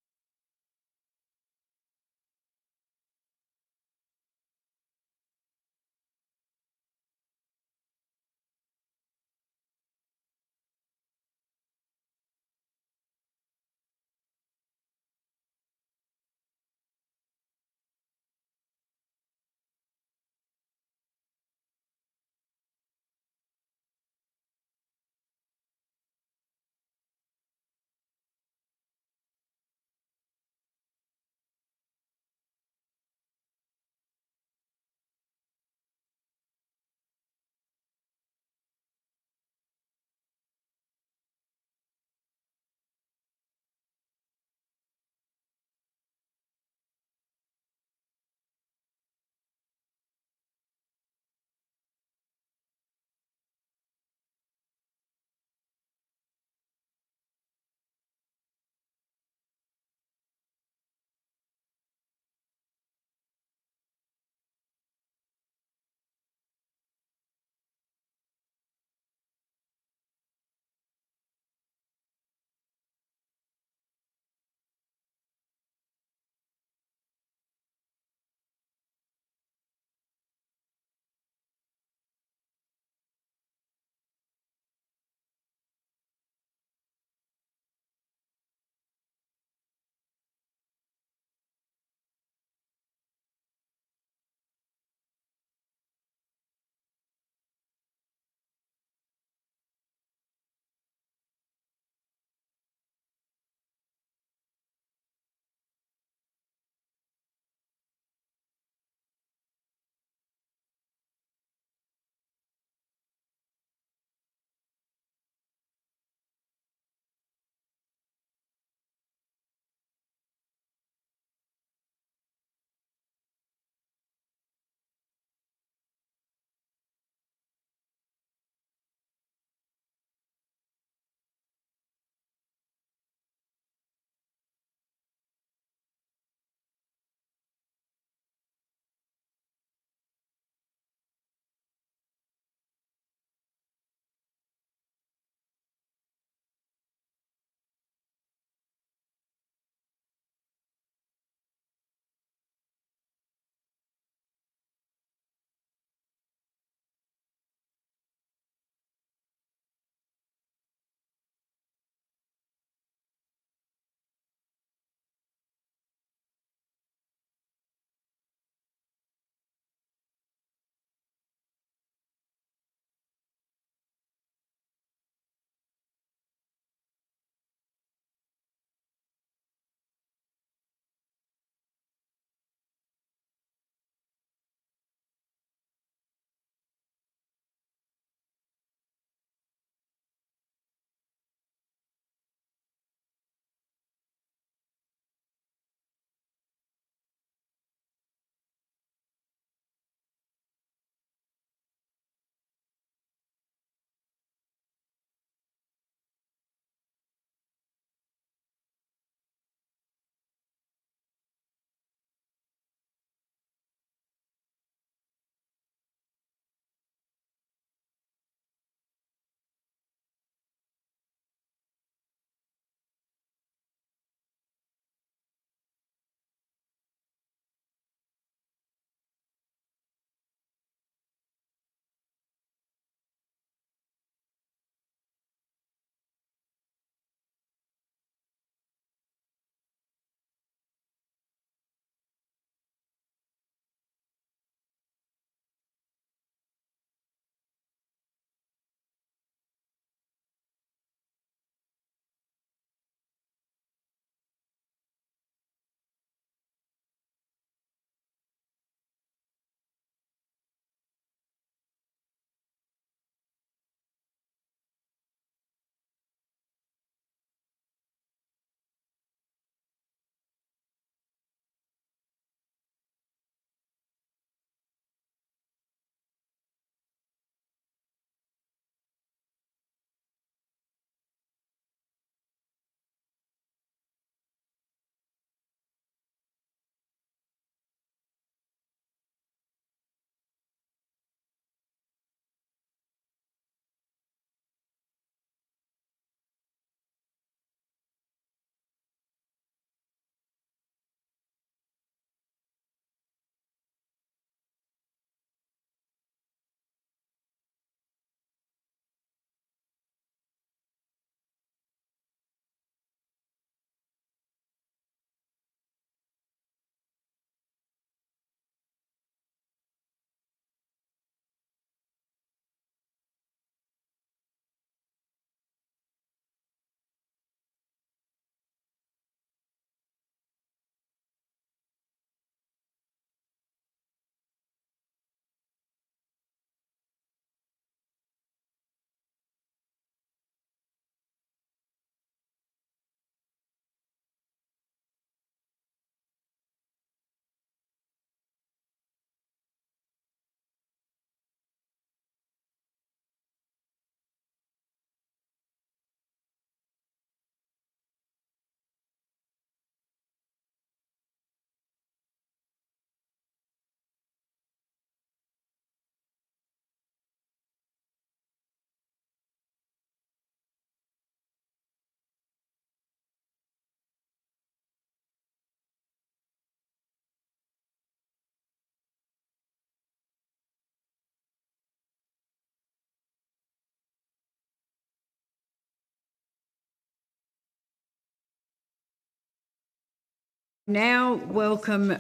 S1: Now welcome,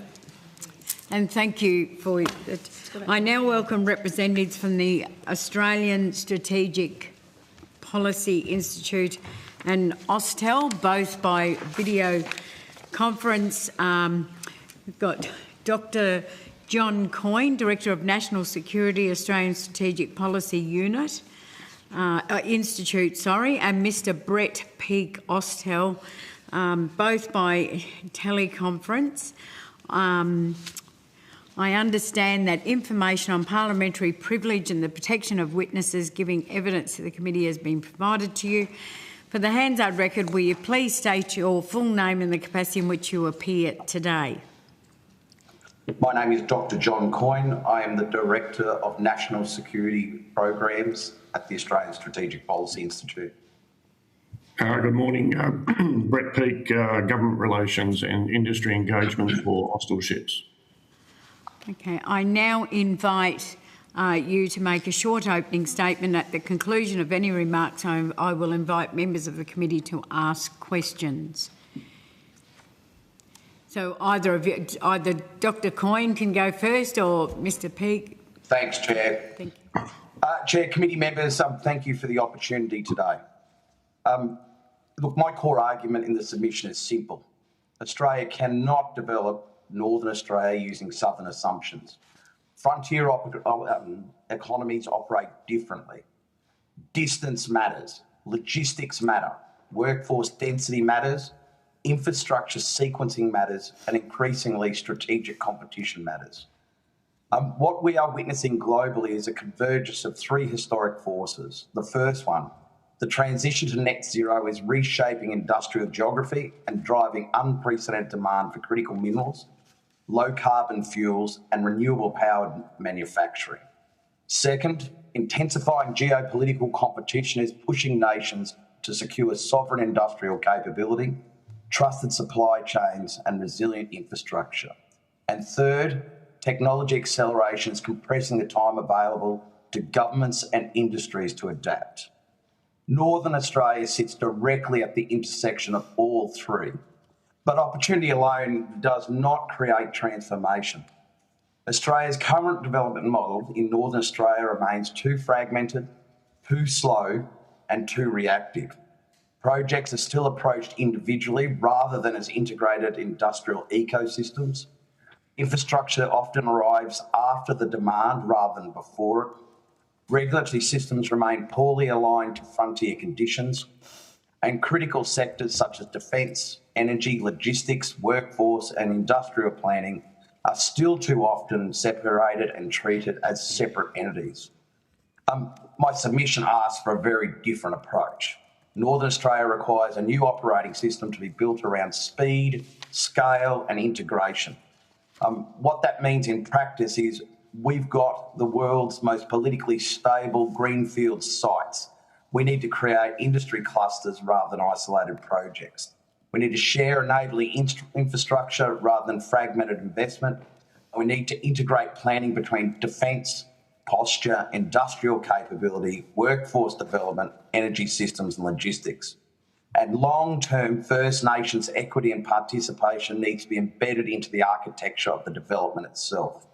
S1: and thank you for it. I now welcome representatives from the Australian Strategic Policy Institute and Austel, both by video conference. We've got Dr. John Coyne, Director of National Security, Australian Strategic Policy Institute, and Mr. Brett Peake, Austel, both by teleconference. I understand that information on parliamentary privilege and the protection of witnesses giving evidence to the committee has been provided to you. For the Hansard record, will you please state your full name and the capacity in which you appear today?
S8: My name is Dr. John Coyne. I am the Director of National Security Programs at the Australian Strategic Policy Institute.
S9: Good morning. Brett Peake, Government Relations and Industry Engagement for Austal Ships.
S1: Okay, I now invite you to make a short opening statement. At the conclusion of any remarks, I will invite members of the committee to ask questions. So either Dr. Coyne can go first or Mr. Peake.
S8: Thanks, Chair.
S1: Thank you.
S8: Chair, committee members, thank you for the opportunity today. Look, my core argument in the submission is simple. Australia cannot develop Northern Australia using Southern assumptions. Frontier economies operate differently. Distance matters, logistics matter, workforce density matters, infrastructure sequencing matters, and increasingly strategic competition matters. What we are witnessing globally is a convergence of three historic forces. The first one, the transition to net zero, is reshaping industrial geography and driving unprecedented demand for critical minerals, low carbon fuels, and renewable powered manufacturing. Second, intensifying geopolitical competition is pushing nations to secure sovereign industrial capability, trusted supply chains, and resilient infrastructure. And third, technology acceleration is compressing the time available to governments and industries to adapt. Northern Australia sits directly at the intersection of all three. But opportunity alone does not create transformation. Australia's current development model in Northern Australia remains too fragmented, too slow, and too reactive. Projects are still approached individually rather than as integrated industrial ecosystems. Infrastructure often arrives after the demand rather than before it. Regulatory systems remain poorly aligned to frontier conditions, and critical sectors such as defence, energy, logistics, workforce and industrial planning are still too often separated and treated as separate entities. My submission asks for a very different approach. Northern Australia requires a new operating system to be built around speed, scale and integration. What that means in practice is we've got the world's most politically stable greenfield sites. We need to create industry clusters rather than isolated projects. We need to share enabling infrastructure rather than fragmented investment. And we need to integrate planning between defence, posture, industrial capability, workforce development, energy systems and logistics. And long-term First Nations equity and participation needs to be embedded into the architecture of the development itself.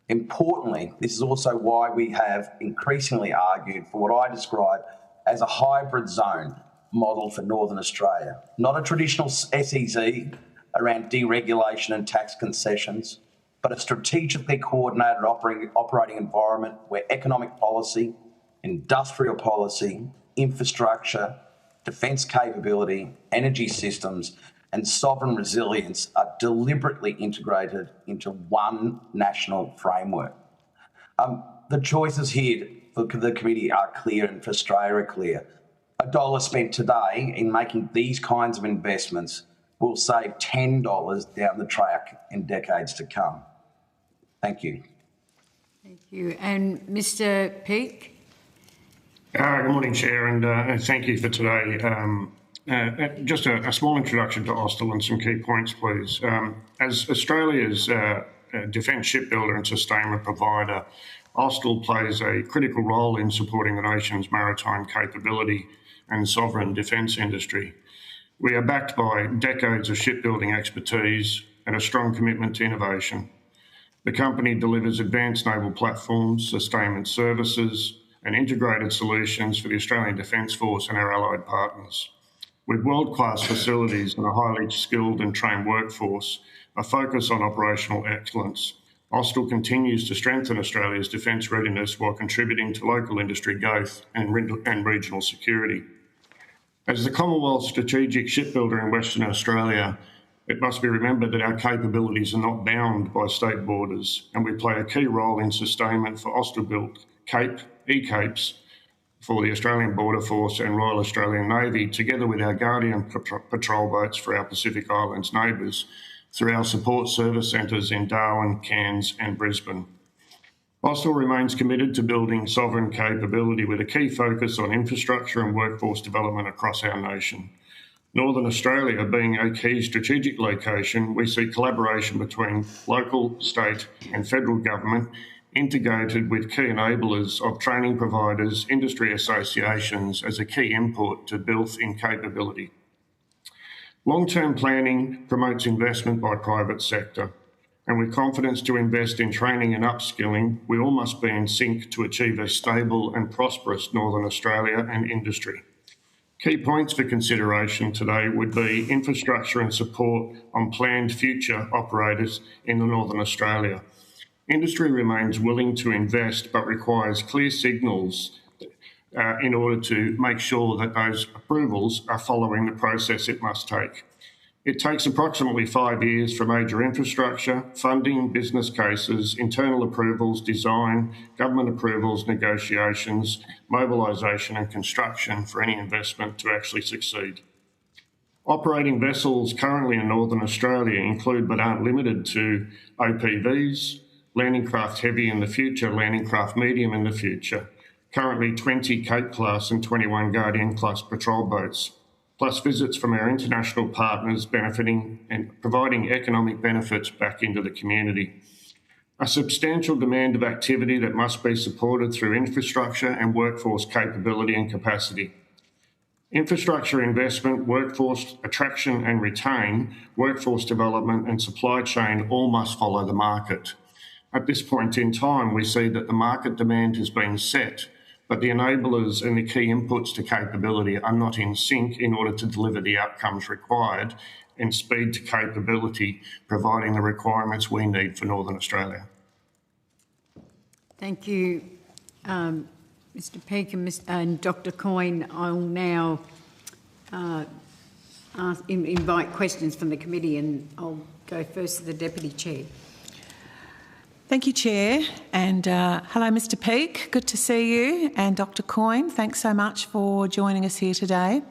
S8: Importantly, this is also why we have increasingly argued for what I describe as a hybrid zone model for Northern Australia. Not a traditional SEZ around deregulation and tax concessions, but a strategically coordinated operating environment where economic policy, industrial policy, infrastructure, defence capability, energy systems and sovereign resilience are deliberately integrated into one national framework. The choices here for the committee are clear and for Australia are clear. $1 spent today in making these kinds of investments will save $10 down the track in decades to come. Thank you.
S1: Thank you. And Mr. Peake?
S9: Good morning, Chair, and thank you for today. Just a small introduction to Austal and some key points, please. As Australia's defence shipbuilder and sustainment provider, Austal plays a critical role in supporting the nation's maritime capability and sovereign defence industry. We are backed by decades of shipbuilding expertise and a strong commitment to innovation. The company delivers advanced naval platforms, sustainment services, and integrated solutions for the Australian Defence Force and our allied partners. With world-class facilities and a highly skilled and trained workforce, a focus on operational excellence, Austal continues to strengthen Australia's defence readiness while contributing to local industry growth and regional security. As the Commonwealth strategic shipbuilder in Western Australia, it must be remembered that our capabilities are not bound by state borders, and we play a key role in sustainment for Austal-built E-Capes for the Australian Border Force and Royal Australian Navy, together with our Guardian patrol boats for our Pacific Islands neighbours, through our support service centres in Darwin, Cairns and Brisbane. Austal remains committed to building sovereign capability with a key focus on infrastructure and workforce development across our nation. Northern Australia being a key strategic location, we see collaboration between local, state and federal government integrated with key enablers of training providers, industry associations as a key input to build in capability. Long-term planning promotes investment by private sector, and with confidence to invest in training and upskilling, we all must be in sync to achieve a stable and prosperous Northern Australia and industry. Key points for consideration today would be infrastructure and support on planned future operators in Northern Australia. Industry remains willing to invest but requires clear signals in order to make sure that those approvals are following the process it must take. It takes approximately 5 years for major infrastructure, funding, business cases, internal approvals, design, government approvals, negotiations, mobilisation and construction for any investment to actually succeed. Operating vessels currently in Northern Australia include but aren't limited to OPVs, landing craft heavy in the future, landing craft medium in the future, currently 20 Cape class and 21 Guardian class patrol boats, plus visits from our international partners benefiting and providing economic benefits back into the community. A substantial demand of activity that must be supported through infrastructure and workforce capability and capacity. Infrastructure investment, workforce attraction and retain, workforce development and supply chain all must follow the market. At this point in time, we see that the market demand has been set, but the enablers and the key inputs to capability are not in sync in order to deliver the outcomes required and speed to capability, providing the requirements we need for Northern Australia.
S1: Thank you, Mr. Peake and Dr. Coyne. I'll now invite questions from the committee, and I'll go first to the Deputy Chair.
S4: Thank you, Chair, and hello, Mr. Peake. Good to see you, and Dr. Coyne. Thanks so much for joining us here today.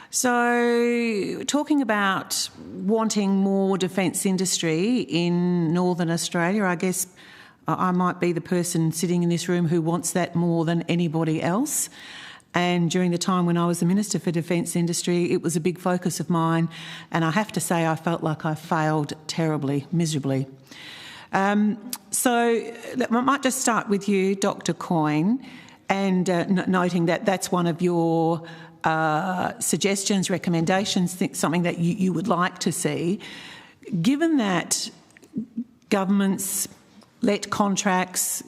S4: So, talking about wanting more defence industry in Northern Australia, I guess I might be the person sitting in this room who wants that more than anybody else. And during the time when I was the Minister for Defence Industry, it was a big focus of mine, and I have to say I felt like I failed terribly, miserably. So I might just start with you, Dr. Coyne, and noting that that's one of your suggestions, recommendations, something that you would like to see. Given that governments let contracts,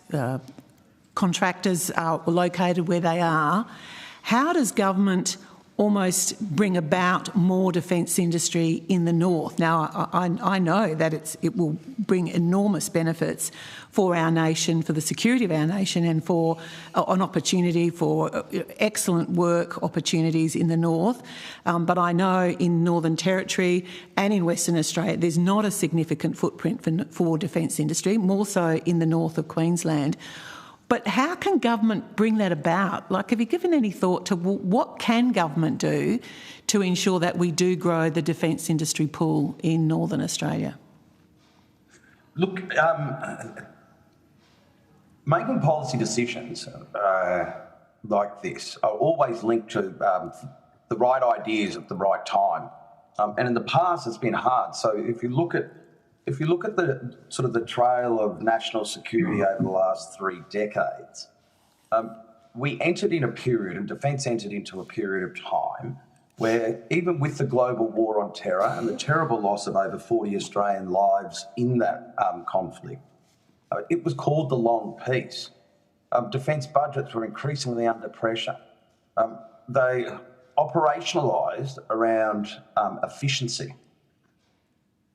S4: contractors are located where they are, how does government almost bring about more defence industry in the north? Now, I know that it will bring enormous benefits for our nation, for the security of our nation, and for an opportunity for excellent work opportunities in the north. But I know in Northern Territory and in Western Australia, there's not a significant footprint for defence industry, more so in the north of Queensland. But how can government bring that about? Like, have you given any thought to what can government do to ensure that we do grow the defence industry pool in Northern Australia?
S8: Look, making policy decisions like this are always linked to the right ideas at the right time. And in the past, it's been hard. So if you look at the sort of the trail of national security over the last 3 decades, we entered in a period, and defence entered into a period of time where even with the global war on terror and the terrible loss of over 40 Australian lives in that conflict, it was called the long peace. Defence budgets were increasingly under pressure. They operationalised around efficiency.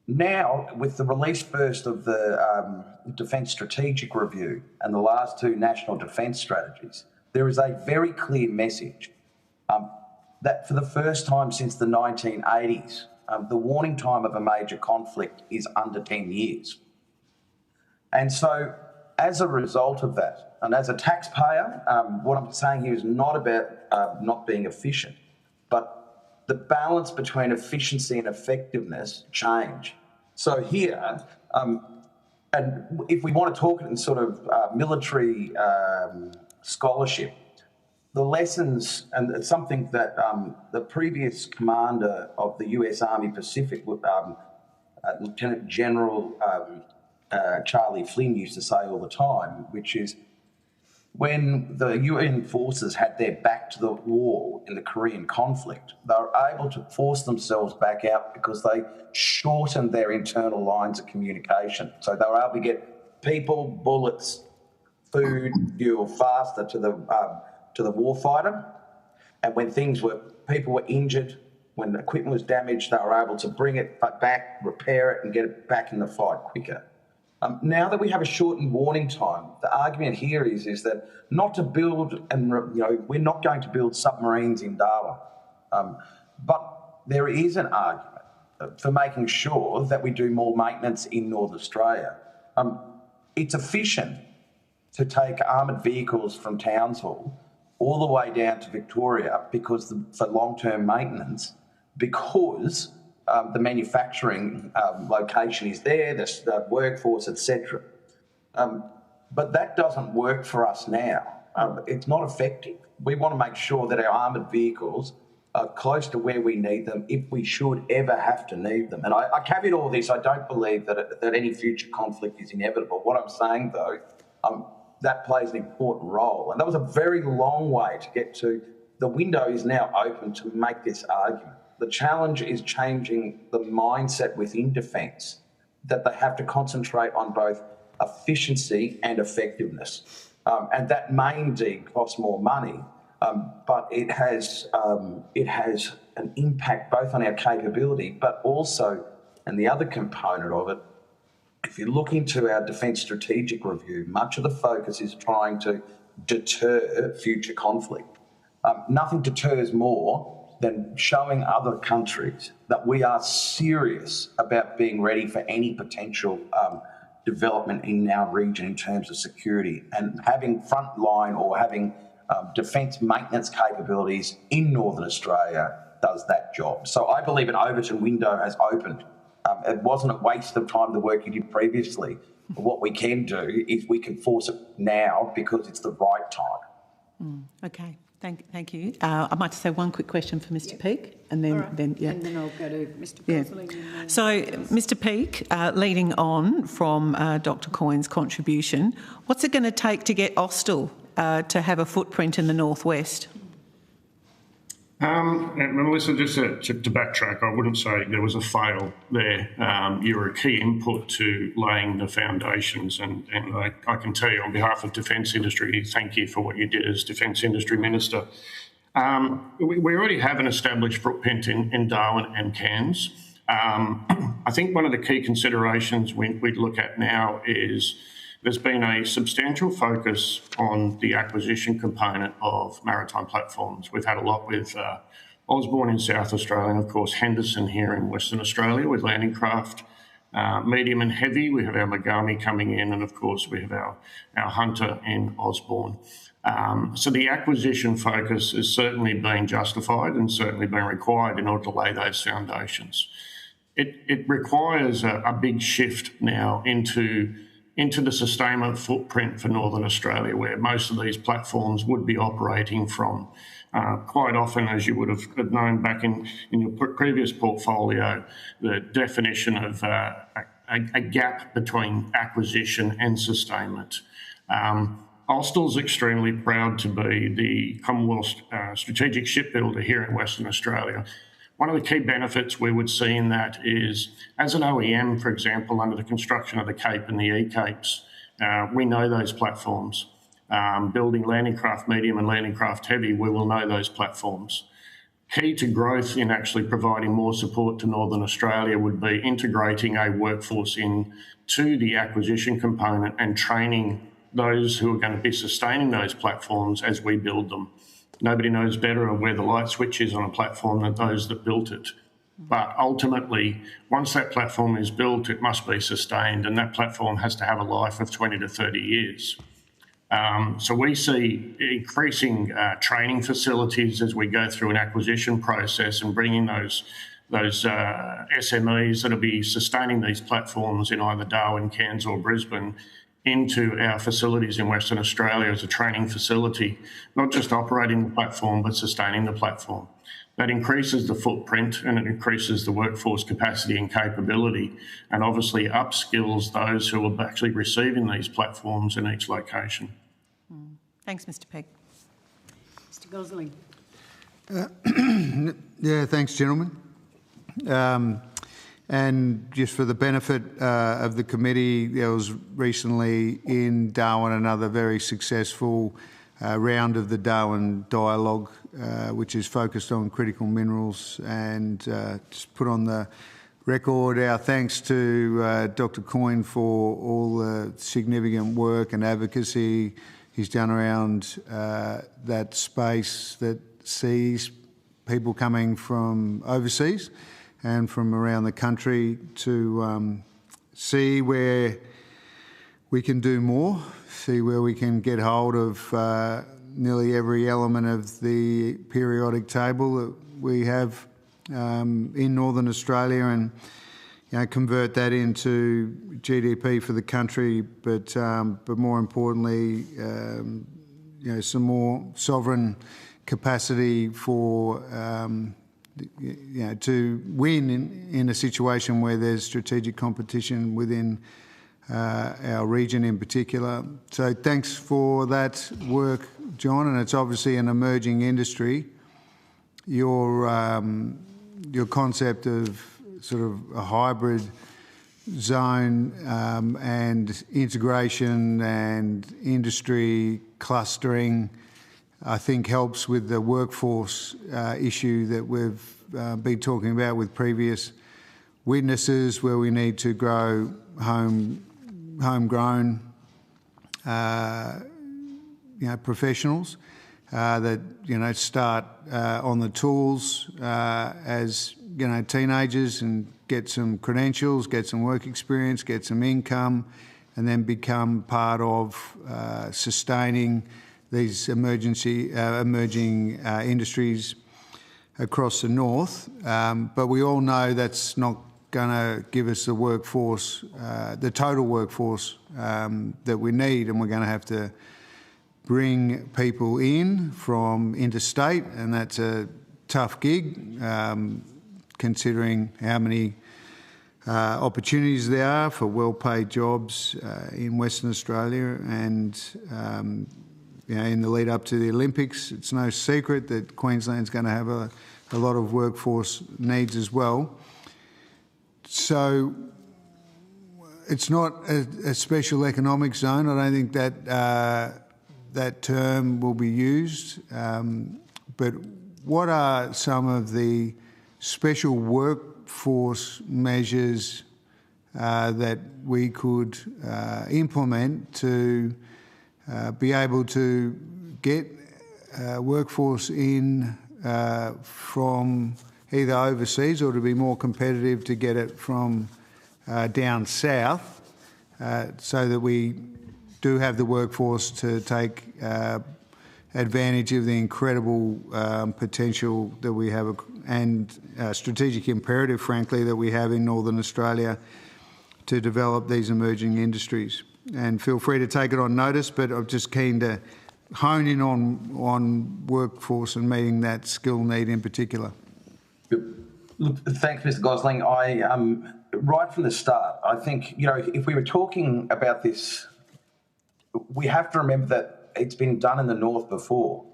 S8: Now, with the release first of the Defence Strategic Review and the last two National Defence Strategies, there is a very clear message that for the first time since the 1980s, the warning time of a major conflict is under 10 years. And so, as a result of that, and as a taxpayer, what I'm saying here is not about not being efficient, but the balance between efficiency and effectiveness change. So here, and if we want to talk in sort of military scholarship, the lessons, and it's something that the previous commander of the US Army Pacific, Lieutenant General Charlie Flynn used to say all the time, which is when the UN forces had their back to the war in the Korean conflict, they were able to force themselves back out because they shortened their internal lines of communication. So they were able to get people, bullets, food, fuel faster to the warfighter. And when people were injured, when the equipment was damaged, they were able to bring it back, repair it, and get it back in the fight quicker. Now that we have a shortened warning time, the argument here is that not to build, and we're not going to build submarines in Darwin, but there is an argument for making sure that we do more maintenance in North Australia. It's efficient to take armoured vehicles from Townsville all the way down to Victoria for long-term maintenance, because the manufacturing location is there, the workforce, etc. But that doesn't work for us now. It's not effective. We want to make sure that our armoured vehicles are close to where we need them if we should ever have to need them. And I caveat all this, I don't believe that any future conflict is inevitable. What I'm saying, though, that plays an important role. And that was a very long way to get to. The window is now open to make this argument. The challenge is changing the mindset within defence, that they have to concentrate on both efficiency and effectiveness. And that may indeed cost more money, but it has an impact both on our capability, but also, and the other component of it, if you look into our Defence Strategic Review, much of the focus is trying to deter future conflict. Nothing deters more than showing other countries that we are serious about being ready for any potential development in our region in terms of security, and having frontline or having defence maintenance capabilities in Northern Australia does that job. So I believe an Overton window has opened. It wasn't a waste of time, the work you did previously. What we can do is we can force it now because it's the right time.
S4: Okay. Thank you. I might just say one quick question for Mr. Peake, and then,
S1: Right.
S4: and then
S1: I'll go to Mr.
S4: Yeah.
S1: Gosling.
S4: So, Mr. Peake, leading on from Dr. Coyne's contribution, what's it going to take to get Austell to have a footprint in the northwest?
S9: Melissa, just to backtrack, I wouldn't say there was a fail there. You were a key input to laying the foundations, and I can tell you on behalf of Defence Industry, thank you for what you did as Defence Industry Minister. We already have an established footprint in Darwin and Cairns. I think one of the key considerations we'd look at now is there's been a substantial focus on the acquisition component of maritime platforms. We've had a lot with Osborne in South Australia, and of course Henderson here in Western Australia with landing craft, medium and heavy. We have our Megami coming in, and of course we have our Hunter in Osborne. So the acquisition focus has certainly been justified and certainly been required in order to lay those foundations. It requires a big shift now into the sustainment footprint for Northern Australia, where most of these platforms would be operating from. Quite often, as you would have known back in your previous portfolio, the definition of a gap between acquisition and sustainment. Austal's extremely proud to be the Commonwealth strategic shipbuilder here in Western Australia. One of the key benefits we would see in that is, as an OEM, for example, under the construction of the Cape and the E-Capes, we know those platforms. Building landing craft medium and landing craft heavy, we will know those platforms. Key to growth in actually providing more support to Northern Australia would be integrating a workforce into the acquisition component and training those who are going to be sustaining those platforms as we build them. Nobody knows better where the light switch is on a platform than those that built it. But ultimately, once that platform is built, it must be sustained, and that platform has to have a life of 20 to 30 years. So we see increasing training facilities as we go through an acquisition process and bringing those SMEs that will be sustaining these platforms in either Darwin, Cairns or Brisbane into our facilities in Western Australia as a training facility, not just operating the platform, but sustaining the platform. That increases the footprint and it increases the workforce capacity and capability, and obviously upskills those who are actually receiving these platforms in each location.
S4: Thanks, Mr Pegg.
S1: Mr Gosling.
S5: Yeah, thanks, gentlemen. And just for the benefit of the committee, there was recently in Darwin another very successful round of the Darwin Dialogue, which is focused on critical minerals, and just put on the record our thanks to Dr Coyne for all the significant work and advocacy he's done around that space that sees people coming from overseas and from around the country to see where we can do more, see where we can get hold of nearly every element of the periodic table that we have in Northern Australia, and convert that into GDP for the country, but more importantly, some more sovereign capacity for to win in a situation where there's strategic competition within our region in particular. So thanks for that work, John, and it's obviously an emerging industry. Your concept of sort of a hybrid zone and integration and industry clustering, I think helps with the workforce issue that we've been talking about with previous witnesses, where we need to grow homegrown professionals that start on the tools as teenagers and get some credentials, get some work experience, get some income, and then become part of sustaining these emerging industries across the north. But we all know that's not going to give us the workforce, the total workforce that we need, and we're going to have to bring people in from interstate, and that's a tough gig, considering how many opportunities there are for well-paid jobs in Western Australia. And in the lead up to the Olympics, it's no secret that Queensland's going to have a lot of workforce needs as well. So it's not a special economic zone. I don't think that that term will be used. But what are some of the special workforce measures that we could implement to be able to get workforce in from either overseas, or to be more competitive to get it from down south, so that we do have the workforce to take advantage of the incredible potential that we have, and strategic imperative, frankly, that we have in Northern Australia to develop these emerging industries. And feel free to take it on notice, but I'm just keen to hone in on workforce and meeting that skill need in particular.
S8: Look, thanks, Mr. Gosling. Right from the start, I think, if we were talking about this, we have to remember that it's been done in the north before.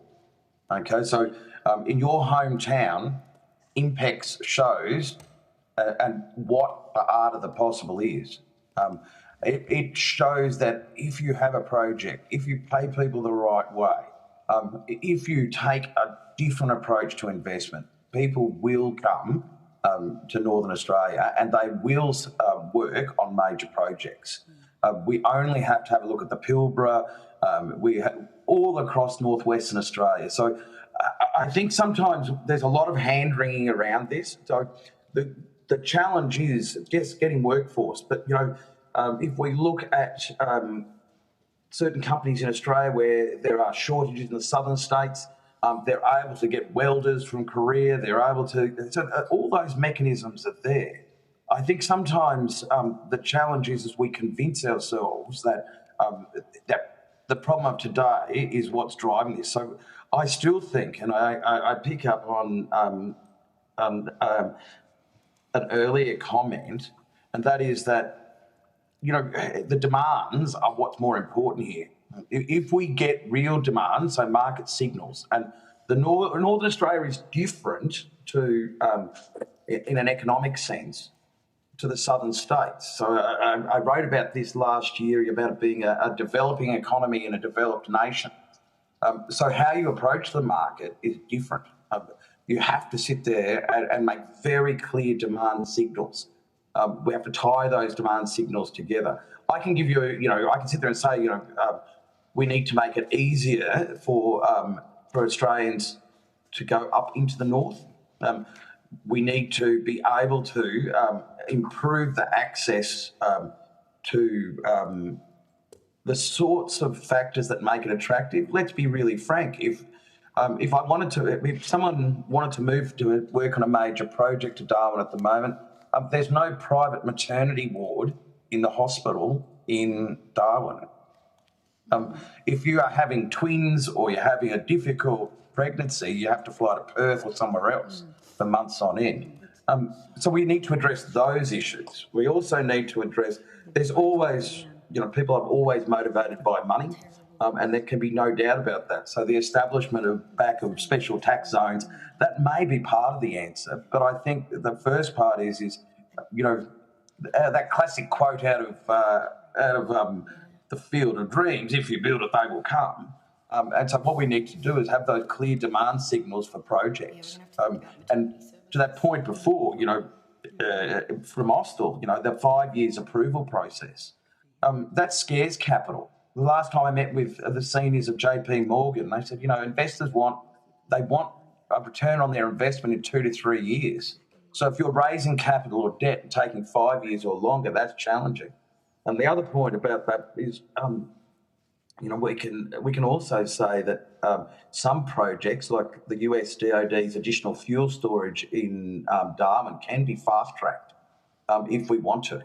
S8: Okay, so in your hometown, IMPEX shows and what the art of the possible is. It shows that if you have a project, if you pay people the right way, if you take a different approach to investment, people will come to Northern Australia and they will work on major projects. We only have to have a look at the Pilbara, we have all across northwestern Australia. So I think sometimes there's a lot of hand-wringing around this. So the challenge is just getting workforce. But, you know, if we look at certain companies in Australia where there are shortages in the southern states, they're able to get welders from Korea, they're able to, so all those mechanisms are there. I think sometimes the challenge is we convince ourselves that that the problem of today is what's driving this. So I still think, and I pick up on an earlier comment, and that is that, you know, the demands are what's more important here. If we get real demand, so market signals, and Northern Australia is different to, in an economic sense, to the southern states. So I wrote about this last year, about it being a developing economy in a developed nation. So how you approach the market is different. You have to sit there and make very clear demand signals. We have to tie those demand signals together. I can give you, I can sit there and say, we need to make it easier for Australians to go up into the north. We need to be able to improve the access to the sorts of factors that make it attractive. Let's be really frank. If someone wanted to move to work on a major project to Darwin at the moment, there's no private maternity ward in the hospital in Darwin. If you are having twins or you're having a difficult pregnancy, you have to fly to Perth or somewhere else for months on end. So we need to address those issues. We also need to address, there's always, people are always motivated by money, and there can be no doubt about that. So the establishment of special tax zones, that may be part of the answer, but I think the first part is that classic quote out of the Field of Dreams, if you build it, they will come. And so what we need to do is have those clear demand signals for projects. And to that point before, from Austell, the 5 years approval process, that scares capital. The last time I met with the seniors of JP Morgan, they said, investors want a return on their investment in 2 to 3 years. So if you're raising capital or debt and taking 5 years or longer, that's challenging. And the other point about that is, we can also say that some projects, like the US DoD's additional fuel storage in Darwin, can be fast-tracked if we want to.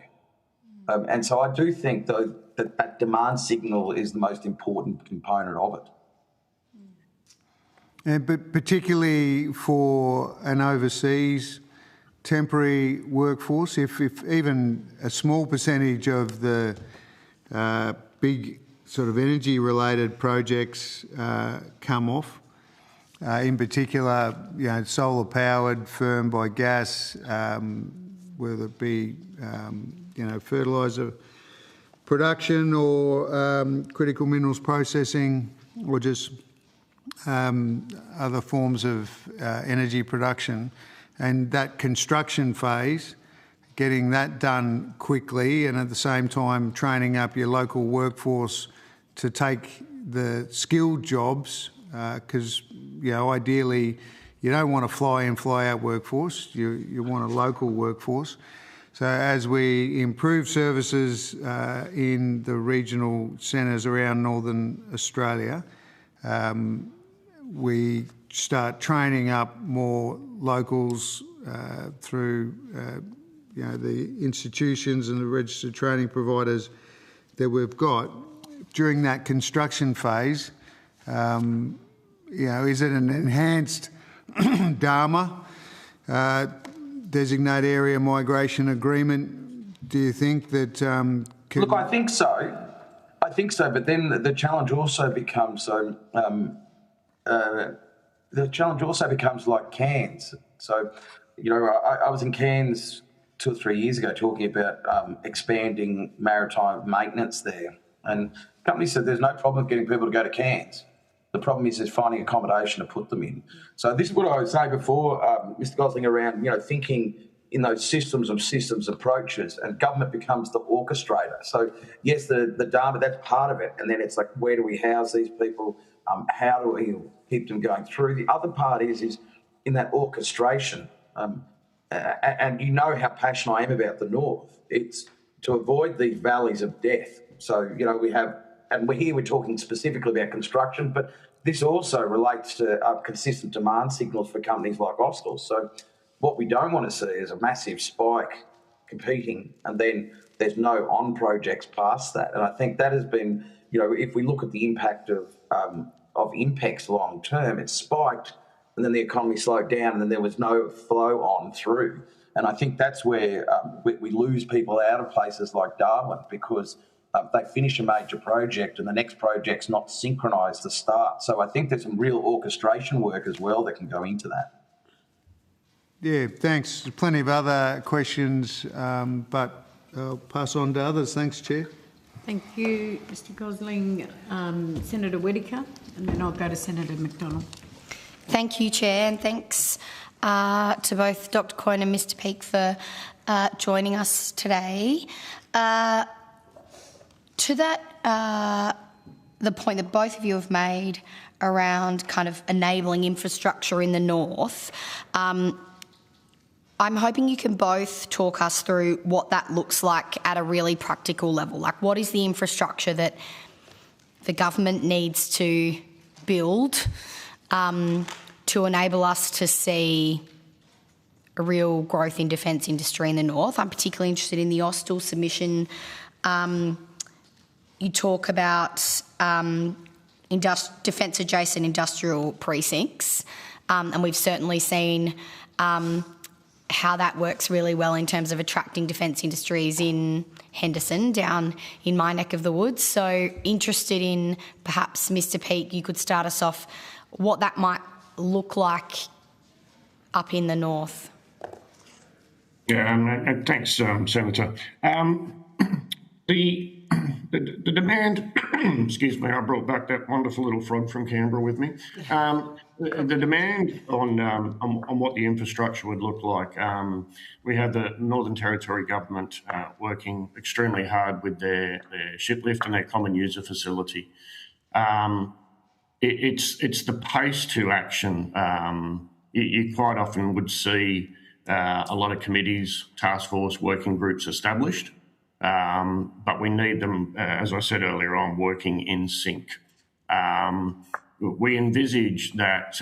S8: And so I do think, though, that demand signal is the most important component of it.
S5: But particularly for an overseas temporary workforce, if even a small percentage of the big sort of energy-related projects come off, in particular, solar-powered, firmed by gas, whether it be, fertiliser production or critical minerals processing, or just other forms of energy production. And that construction phase, getting that done quickly, and at the same time training up your local workforce to take the skilled jobs, because ideally you don't want a fly-in, fly-out workforce. You want a local workforce. So as we improve services in the regional centres around Northern Australia, we start training up more locals through the institutions and the registered training providers that we've got. During that construction phase, is it an enhanced DARMA, Designated Area Migration Agreement? Do you think that...
S8: Look, I think so. I think so, but then the challenge also becomes like Cairns. So, I was in Cairns 2 or 3 years ago talking about expanding maritime maintenance there, and companies said there's no problem getting people to go to Cairns. The problem is finding accommodation to put them in. So this is what I was saying before, Mr. Gosling, around thinking in those systems approaches, and government becomes the orchestrator. So yes, the data, that's part of it, and then it's like, where do we house these people? How do we keep them going through? The other part is in that orchestration, and you know how passionate I am about the North. It's to avoid these valleys of death. So we're talking specifically about construction, but this also relates to consistent demand signals for companies like Austal. So what we don't want to see is a massive spike competing, and then there's no on projects past that. And I think that has been, if we look at the impact of impacts long term, it spiked, and then the economy slowed down, and then there was no flow on through. And I think that's where we lose people out of places like Darwin, because they finish a major project and the next project's not synchronised to start. So I think there's some real orchestration work as well that can go into that.
S5: Yeah, thanks. Plenty of other questions, but I'll pass on to others. Thanks, Chair.
S1: Thank you, Mr. Gosling. Senator Whittaker, and then I'll go to Senator McDonald.
S7: Thank you, Chair, and thanks to both Dr. Coyne and Mr. Peake for joining us today. To that, the point that both of you have made around kind of enabling infrastructure in the North, I'm hoping you can both talk us through what that looks like at a really practical level. Like, what is the infrastructure that the government needs to build to enable us to see a real growth in defence industry in the North? I'm particularly interested in the Austal submission. You talk about defence-adjacent industrial precincts, and we've certainly seen how that works really well in terms of attracting defence industries in Henderson, down in my neck of the woods. So interested in, perhaps, Mr. Peake, you could start us off what that might look like up in the North.
S9: Yeah, thanks, Senator. The demand, excuse me, I brought back that wonderful little frog from Canberra with me. The demand on what the infrastructure would look like. We have the Northern Territory government working extremely hard with their ship lift and their common user facility. It's the pace to action. You quite often would see a lot of committees, task force, working groups established. But we need them, as I said earlier on, working in sync. We envisage that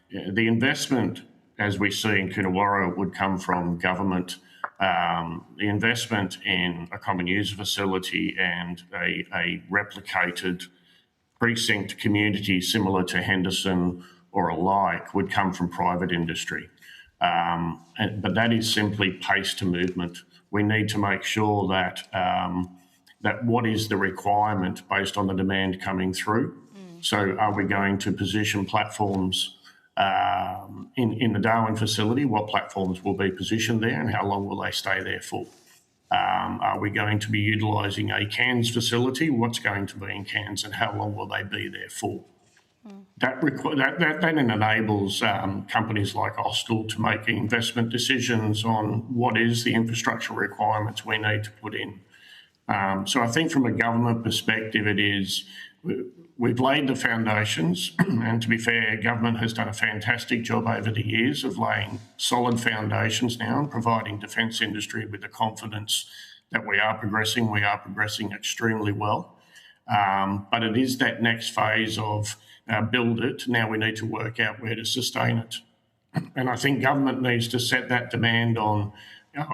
S9: the investment, as we see in Coonawarra, would come from government. The investment in a common user facility and a replicated precinct community similar to Henderson or alike would come from private industry. But that is simply pace to movement. We need to make sure that that what is the requirement based on the demand coming through. So are we going to position platforms in the Darwin facility? What platforms will be positioned there and how long will they stay there for? Are we going to be utilising a Cairns facility? What's going to be in Cairns and how long will they be there for? That then enables companies like Austal to make investment decisions on what is the infrastructure requirements we need to put in. So I think from a government perspective, it is, we've laid the foundations, and to be fair, government has done a fantastic job over the years of laying solid foundations now and providing defence industry with the confidence that we are progressing extremely well. But it is that next phase of build it, now we need to work out where to sustain it. And I think government needs to set that demand on,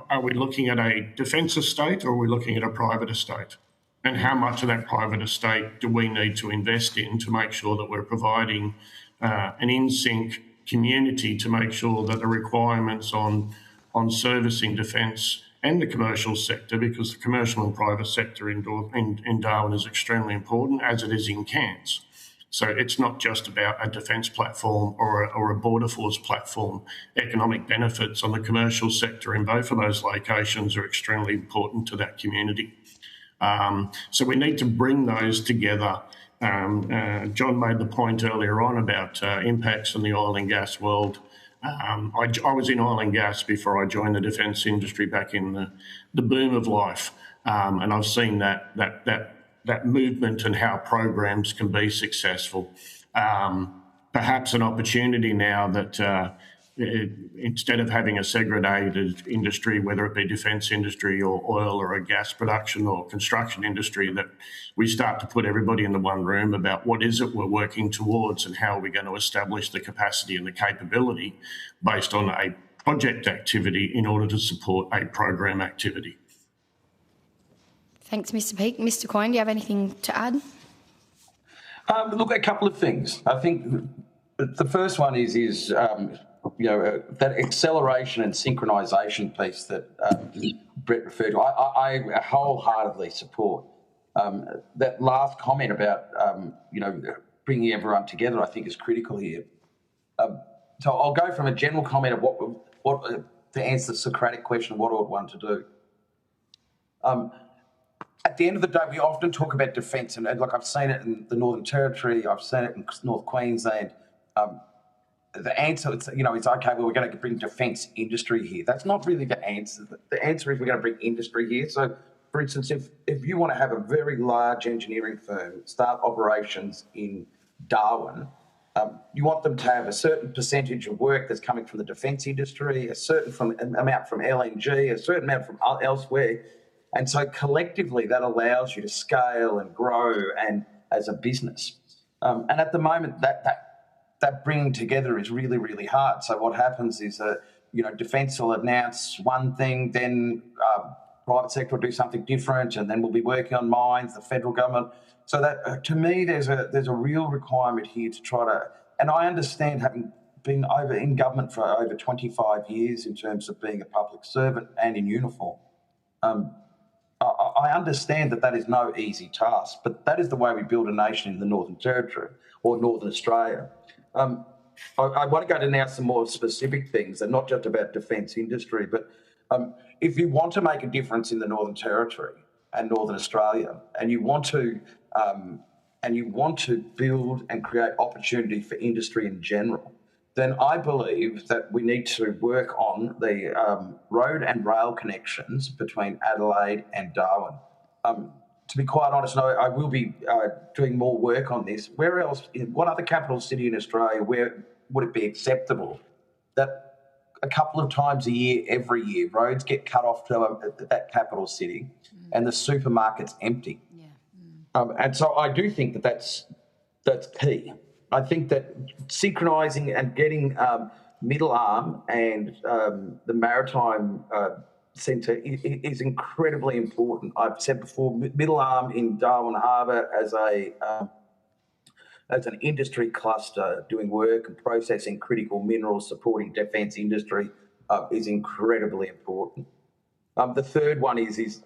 S9: are we looking at a defence estate or are we looking at a private estate? And how much of that private estate do we need to invest in to make sure that we're providing an in-sync community to make sure that the requirements on servicing defence and the commercial sector, because the commercial and private sector in Darwin is extremely important, as it is in Cairns. So it's not just about a defence platform or a border force platform. Economic benefits on the commercial sector in both of those locations are extremely important to that community. So we need to bring those together. John made the point earlier on about impacts on the oil and gas world. I was in oil and gas before I joined the defence industry back in the boom of life, and I've seen that movement and how programs can be successful. Perhaps an opportunity now that instead of having a segregated industry, whether it be defence industry or oil or a gas production or construction industry, that we start to put everybody into one room about what is it we're working towards and how are we going to establish the capacity and the capability based on a project activity in order to support a program activity.
S7: Thanks, Mr. Peake. Mr. Coyne, do you have anything to add?
S8: Look, a couple of things. I think the first one is that acceleration and synchronisation piece that Brett referred to. I wholeheartedly support. That last comment about bringing everyone together, I think, is critical here. So I'll go from a general comment of what to answer the Socratic question of what ought one to do. At the end of the day, we often talk about defence, and like I've seen it in the Northern Territory, I've seen it in North Queensland. The answer, it's okay, well, we're going to bring defence industry here. That's not really the answer. The answer is we're going to bring industry here. So, for instance, if you want to have a very large engineering firm start operations in Darwin, you want them to have a certain percentage of work that's coming from the defence industry, a certain amount from LNG, a certain amount from elsewhere. And so collectively that allows you to scale and grow and as a business. And at the moment that bringing together is really, really hard. So what happens is that, defence will announce one thing, then private sector will do something different, and then we'll be working on mines, the federal government. So that, to me, there's a real requirement here to try to, and I understand, having been in government for over 25 years in terms of being a public servant and in uniform, I understand that is no easy task, but that is the way we build a nation in the Northern Territory or Northern Australia. I want to go to now some more specific things, and not just about defence industry, but if you want to make a difference in the Northern Territory and Northern Australia, and you want to build and create opportunity for industry in general, then I believe that we need to work on the road and rail connections between Adelaide and Darwin. To be quite honest, I will be doing more work on this. Where else, what other capital city in Australia, where would it be acceptable that a couple of times a year, every year, roads get cut off to that capital city and the supermarket's empty? Yeah. And so I do think that's key. I think that synchronising and getting Middle Arm and the Maritime Centre is incredibly important. I've said before, Middle Arm in Darwin Harbour as an industry cluster doing work and processing critical minerals, supporting defence industry is incredibly important. The third one is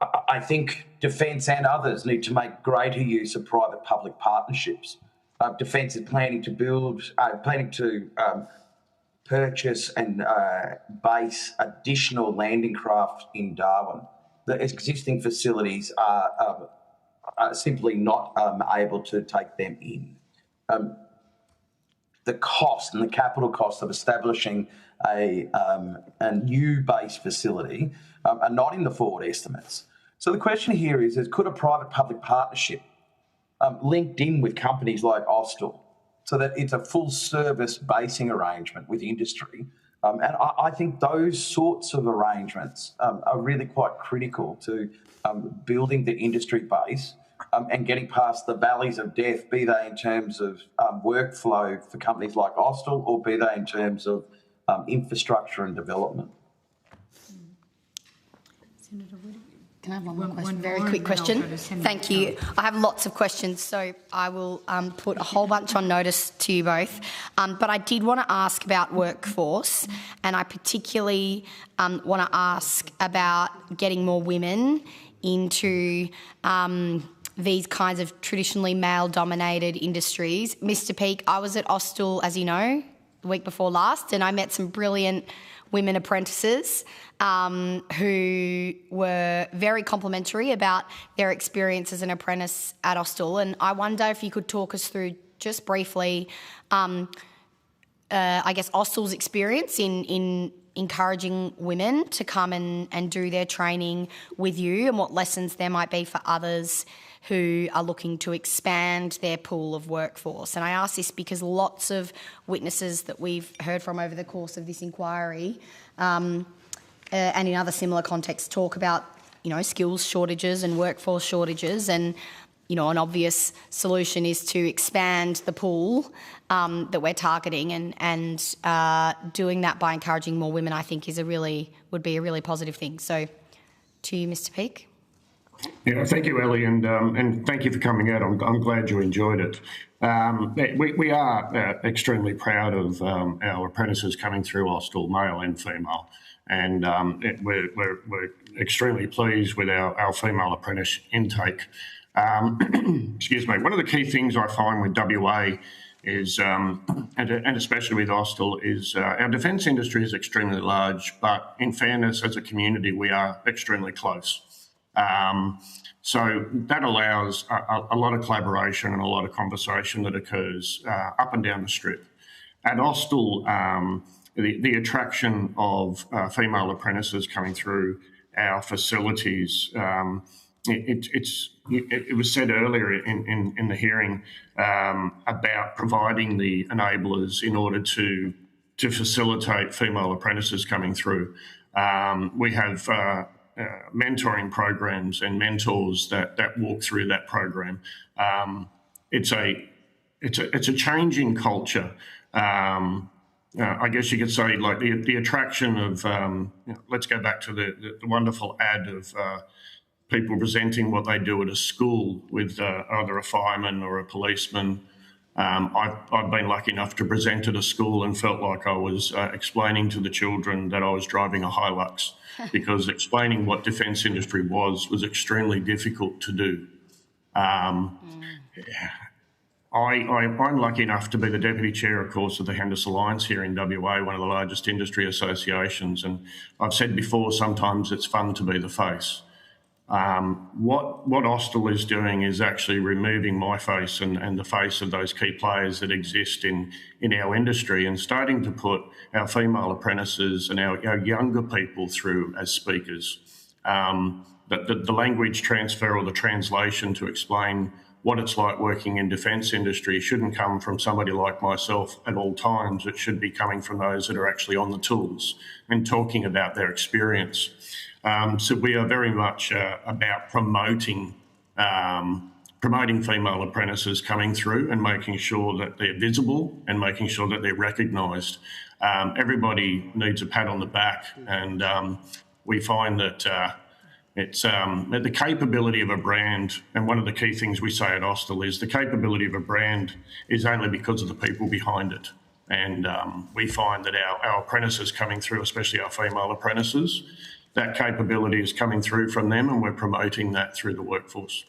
S8: I think defence and others need to make greater use of private-public partnerships. Defence is planning to purchase and base additional landing craft in Darwin. The existing facilities are simply not able to take them in. The cost and the capital cost of establishing a new base facility are not in the forward estimates. So the question here is could a private-public partnership linked in with companies like Austal, so that it's a full-service basing arrangement with industry? And I think those sorts of arrangements are really quite critical to building the industry base and getting past the valleys of death, be they in terms of workflow for companies like Austal or be they in terms of infrastructure and development.
S1: Senator Whittaker.
S7: Can I have one more question?
S1: one
S7: Very
S1: more,
S7: quick
S1: and then I'll
S7: question.
S1: go to Senator
S7: Thank you. I have lots of questions, so I will put a whole bunch on notice to you both. But I did want to ask about workforce, and I particularly want to ask about getting more women into these kinds of traditionally male-dominated industries. Mr. Peake, I was at Austell, as you know, the week before last, and I met some brilliant women apprentices who were very complimentary about their experience as an apprentice at Austell. And I wonder if you could talk us through just briefly, I guess, Austell's experience in encouraging women to come and do their training with you, and what lessons there might be for others who are looking to expand their pool of workforce. And I ask this because lots of witnesses that we've heard from over the course of this inquiry and in other similar contexts talk about, skills shortages and workforce shortages, and, an obvious solution is to expand the pool that we're targeting, and doing that by encouraging more women, I think, would be a really positive thing. So, to you, Mr. Peake.
S9: Yeah, thank you, Ellie, and thank you for coming out. I'm glad you enjoyed it. We are extremely proud of our apprentices coming through Austell, male and female, and we're extremely pleased with our female apprentice intake. Excuse me. One of the key things I find with WA is, and especially with Austell, is our defence industry is extremely large, but in fairness, as a community, we are extremely close. So that allows a lot of collaboration and a lot of conversation that occurs up and down the strip. At Austell, the attraction of female apprentices coming through our facilities, it was said earlier in the hearing about providing the enablers in order to facilitate female apprentices coming through. We have mentoring programs and mentors that walk through that program. It's a changing culture. I guess you could say, like, the attraction of let's go back to the wonderful ad of people presenting what they do at a school with either a fireman or a policeman. I've been lucky enough to present at a school and felt like I was explaining to the children that I was driving a Hilux, because explaining what defence industry was extremely difficult to do. I'm lucky enough to be the Deputy Chair, of course, of the Henderson Alliance here in WA, one of the largest industry associations, and I've said before, sometimes it's fun to be the face. What Austell is doing is actually removing my face and the face of those key players that exist in our industry, and starting to put our female apprentices and our younger people through as speakers. The language transfer or the translation to explain what it's like working in defence industry shouldn't come from somebody like myself at all times. It should be coming from those that are actually on the tools and talking about their experience. So we are very much about promoting female apprentices coming through and making sure that they're visible and making sure that they're recognised. Everybody needs a pat on the back, and we find that it's the capability of a brand, and one of the key things we say at Austell is the capability of a brand is only because of the people behind it. And we find that our apprentices coming through, especially our female apprentices, that capability is coming through from them, and we're promoting that through the workforce.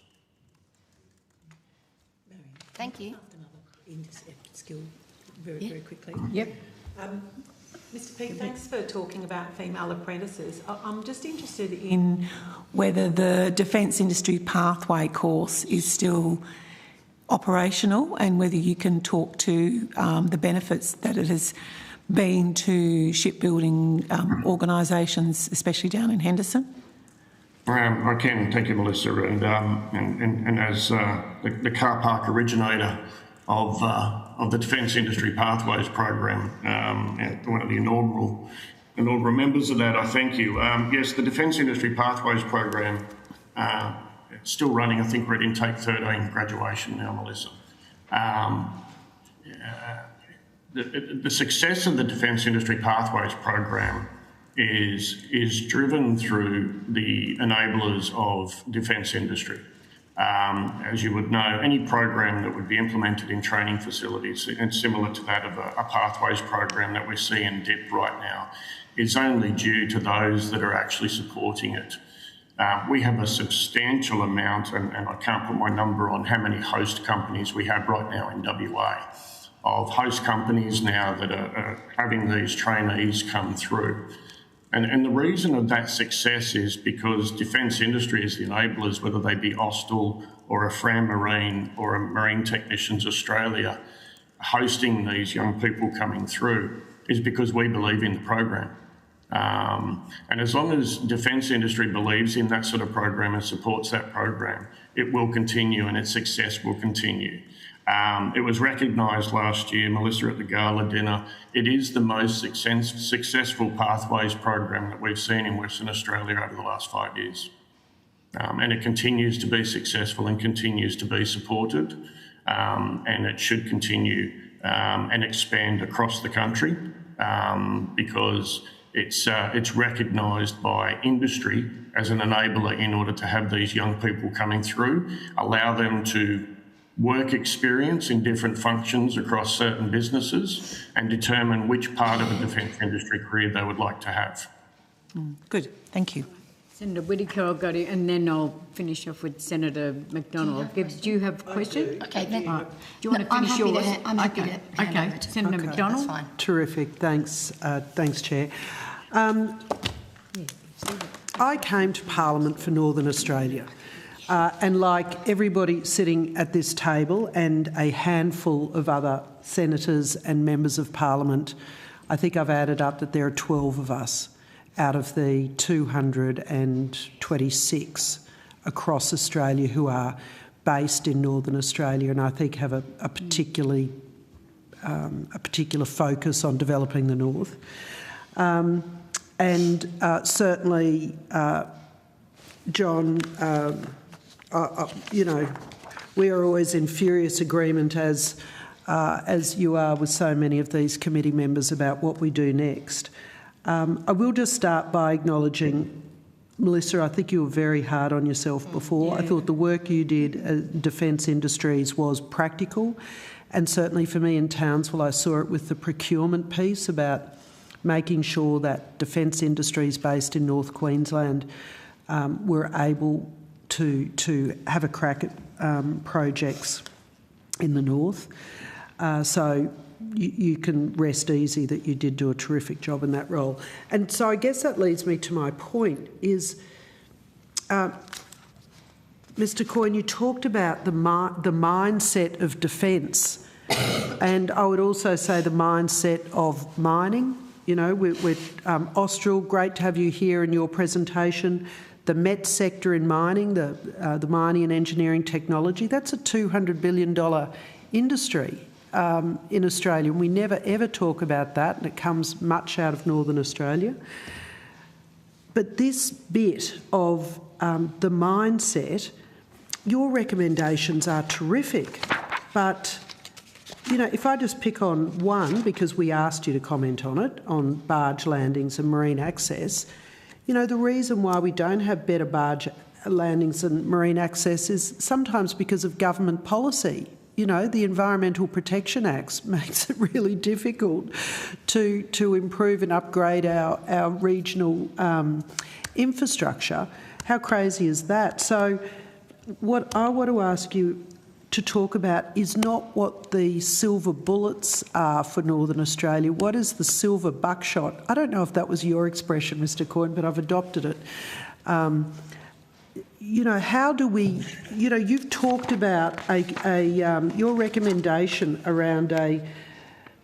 S7: Thank you.
S4: Skill very quickly.
S1: Yep.
S4: Mr. Peake, thanks for talking about female apprentices. I'm just interested in whether the defence industry pathway course is still operational, and whether you can talk to the benefits that it has been to shipbuilding organisations, especially down in Henderson.
S9: I can, thank you, Melissa, and as the car park originator of the Defence Industry Pathways program, one of the inaugural members of that, I thank you. Yes, the Defence Industry Pathways program is still running. I think we're at intake 13 graduation now, Melissa. The success of the Defence Industry Pathways program is driven through the enablers of defence industry. As you would know, any program that would be implemented in training facilities, and similar to that of a pathways program that we see in DIP right now, is only due to those that are actually supporting it. We have a substantial amount, and I can't put my number on how many host companies we have right now in WA, of host companies now that are having these trainees come through. And the reason of that success is because defence industry is the enablers, whether they be Austal or a Fram Marine or a Marine Technicians Australia, hosting these young people coming through is because we believe in the program. And as long as defence industry believes in that sort of program and supports that program, it will continue and its success will continue. It was recognised last year, Melissa, at the gala dinner. It is the most successful pathways program that we've seen in Western Australia over the last 5 years. And it continues to be successful and continues to be supported, and it should continue and expand across the country because it's recognised by industry as an enabler in order to have these young people coming through, allow them to work experience in different functions across certain businesses and determine which part of a defence industry career they would like to have.
S4: Good, thank you.
S1: Senator Whittaker, I'll go to you, and then I'll finish off with Senator McDonald. Do you have a question?
S7: Okay, then.
S1: Do you want to finish yours?
S7: I'm happy to hand over to
S1: Senator McDonald.
S7: That's fine.
S6: Terrific. Thanks, Chair. I came to Parliament for Northern Australia. And like everybody sitting at this table and a handful of other senators and members of Parliament, I think I've added up that there are 12 of us out of the 226 across Australia who are based in Northern Australia, and I think have a particular focus on developing the North. Certainly, John, we are always in furious agreement, as you are with so many of these committee members, about what we do next. I will just start by acknowledging, Melissa, I think you were very hard on yourself before. Yeah. I thought the work you did at Defence Industries was practical, and certainly for me in Townsville I saw it with the procurement piece about making sure that defence industries based in North Queensland were able to have a crack at projects in the North. So you can rest easy that you did do a terrific job in that role. And so I guess that leads me to my point is, Mr Coyne, you talked about the mindset of defence, and I would also say the mindset of mining. You know, with Austral, great to have you here in your presentation. The MET sector in mining, the mining and engineering technology, that's a $200 billion industry in Australia. And we never ever talk about that, and it comes much out of Northern Australia. But this bit of the mindset, your recommendations are terrific, but you know, if I just pick on one, because we asked you to comment on it, on barge landings and marine access, you know, the reason why we don't have better barge landings and marine access is sometimes because of government policy. You know, the Environmental Protection Acts makes it really difficult to improve and upgrade our regional infrastructure. How crazy is that? So what I want to ask you to talk about is not what the silver bullets are for Northern Australia. What is the silver buckshot? I don't know if that was your expression, Mr Coyne, but I've adopted it. You know, how do we, you know, you've talked about your recommendation around a